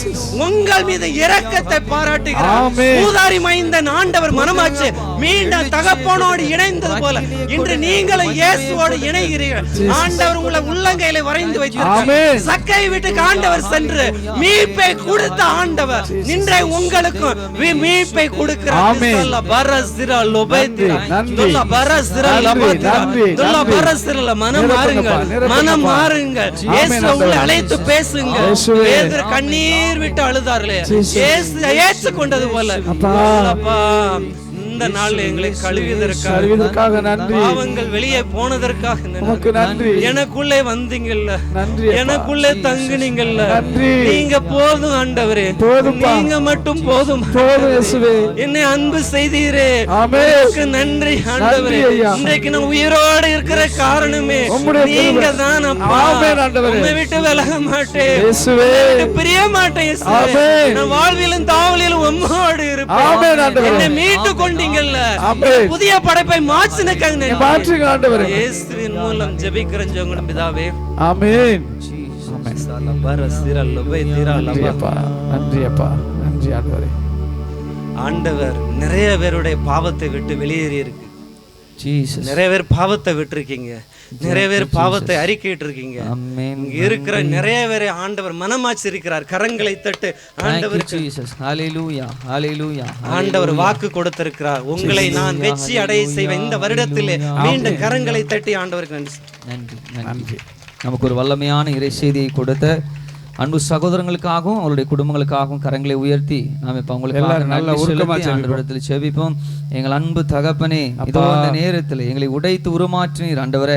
உங்கள் மீது இரக்கத்தை பாராட்டுகிறார். ஊதாரி மைந்தன் ஆண்டவர் மனமாச்சு மீண்டும் தகப்பனோடு இணைந்தது போல இன்று நீங்களும் இயேசுவோடு இணைகிறீர்கள். ஆண்டவர் உங்களை உள்ளங்கையில வரைந்து வைத்திருக்கிறார். சக்கை வீட்டுக்கு ஆண்டவர் சென்று மீட்பை கொடுத்த ஆண்டவர் இன்றை உங்களுக்கும் மீட்பை கொடுக்கிறார். மனம் மாறுங்கள், மனம் மாறுங்கள். இயேசு உங்களை அழைத்து பேசுங்க. கண்ணீர் விட்டு அழுதார்களே, இயேசு கொண்டது போல இந்த நாள் எங்களை கழுவியதற்காக நன்றி. பாவங்கள் வெளியே போனதற்காக நன்றி. எனக்குள்ளே வந்தீங்கல்ல, எனக்குள்ளே தங்குனீங்கல்ல, நீங்க போதும் ஆண்டவரே, நீங்க மட்டும் போதும். என்னை அன்பு செய்தீரே, நன்றி ஆண்டவரே. இன்றைக்கு நான் உயிரோடு இருக்கிற காரணமே நீங்க தான். உம்மை விட்டு விலக மாட்டேன், பிரிய மாட்டேன். நான் வாழ்விலும் தாவலிலும் உம்மோடு இருப்பேன். என்னை மீட்டு கொண்டீங்க. புதிய படைப்பை மாற்றுங்க ஆண்டவரே. இயேசுவின் மூலம் ஜெபிக்கிறேன் உங்கள் பிதாவே, ஆமென். நன்றி அப்பா, நன்றி ஆண்டவரே. ஆண்டவர் நிறைய பேருடைய பாவத்தை விட்டு வெளியேறி இருக்கு. நிறைய பேர் பாவத்தை விட்டுருக்கீங்க, நிறைய பேர் பாவத்தை அறிக்கையிட்டு இருக்கீங்க. இங்க இருக்கிற நிறைய பேரை ஆண்டவர் மனமாச்சிருக்கிறார். கரங்களை தட்டு ஆண்டவருக்கு. ஆண்டவர் வாக்கு கொடுத்திருக்கிறார், உங்களை நான் வெற்றி அடைய செய்வேன் இந்த வருடத்திலே. மீண்டும் கரங்களை தட்டி ஆண்டவருக்கு நன்றி. நன்றி. நமக்கு ஒரு வல்லமையான இறை செய்தியை கொடுத்த அன்பு சகோதரங்களுக்காகவும் அவருடைய குடும்பங்களுக்காகவும் கரங்களை உயர்த்தி நாம் இப்ப அவங்களுக்கு செபிப்போம். எங்கள் அன்பு தகப்பனே, இதோ அந்த நேரத்தில் எங்களை உடைத்து உருமாற்றினீர் ஆண்டவரே.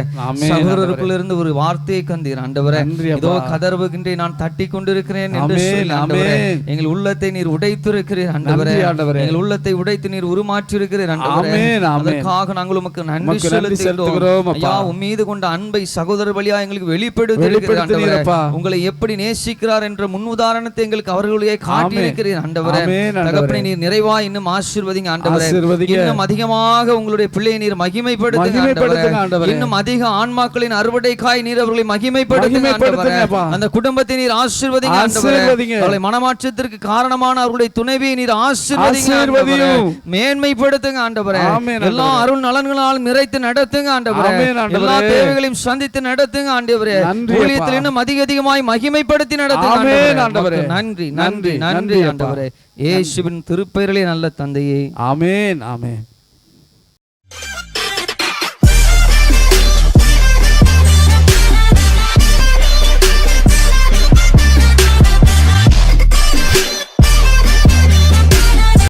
சகோதரருக்குள்ளிருந்து ஒரு வார்த்தையை கண்டீர் ஆண்டவரே. இதோ கதறுகின்றே நான் தட்டி கொண்டிருக்கிறேன் என்று சொல்லி ஆண்டவரே, எங்கள் உள்ளத்தை நீர் உடைத்திருக்கிறீர் ஆண்டவரே. எங்கள் உள்ளத்தை உடைத்து நீர் உருமாற்றி இருக்கிறீர் ஆண்டவரே. அதற்காக நாங்கள் உமக்கு நன்றி செலுத்துகிறோம். ஐயா, உம் மீது கொண்ட அன்பை சகோதரர் வழியா எங்களுக்கு வெளிப்படுத்தி ஆண்டவரே. உங்களை எப்படி நேசிக்கிறார் என்ற முன் உதாரணத்தை எங்களுக்கு அவர்களுடைய காட்டியிருக்கிறீர் ஆண்டவரே. தகப்பனே, நீர் நிறைவாய் இன்னும் ஆசீர்வதிங்க ஆண்டவரே. இன்னும் அதிகமாக உங்களுடைய பிள்ளையை நீர் மகிமைப்படுத்துங்க ஆண்டவரே. இன்னும் அதிக ஆன்மாக்களின் அறுவடைக்காய் நீர் அவர்களை மகிமைப்படுத்துங்க ஆண்டவரே. அந்த குடும்பத்தை நீர் ஆசீர்வதிங்க ஆண்டவரே. அவர்களை மனமாற்றத்திற்கு காரணமான அவருடைய துணைவியை நீர் ஆசீர்வதிங்க ஆண்டவரே. மேன்மைப்படுத்துங்க ஆண்டவரே. எல்லா அருள் நலன்களால் நிறைத்து நடத்துங்க ஆண்டவரே. எல்லா தேவைகளையும் சந்தித்து நடத்துங்க ஆண்டவரே. ஊழியத்தில் இன்னும் அதிகமாய் மகிமைப்படுத்தி நடத்துங்க ஆண்டவரே. நன்றி நன்றி நன்றி ஆண்டவரே. இயேசுவின் திருப்பெயரிலே நல்ல தந்தையே, ஆமென் ஆமென்.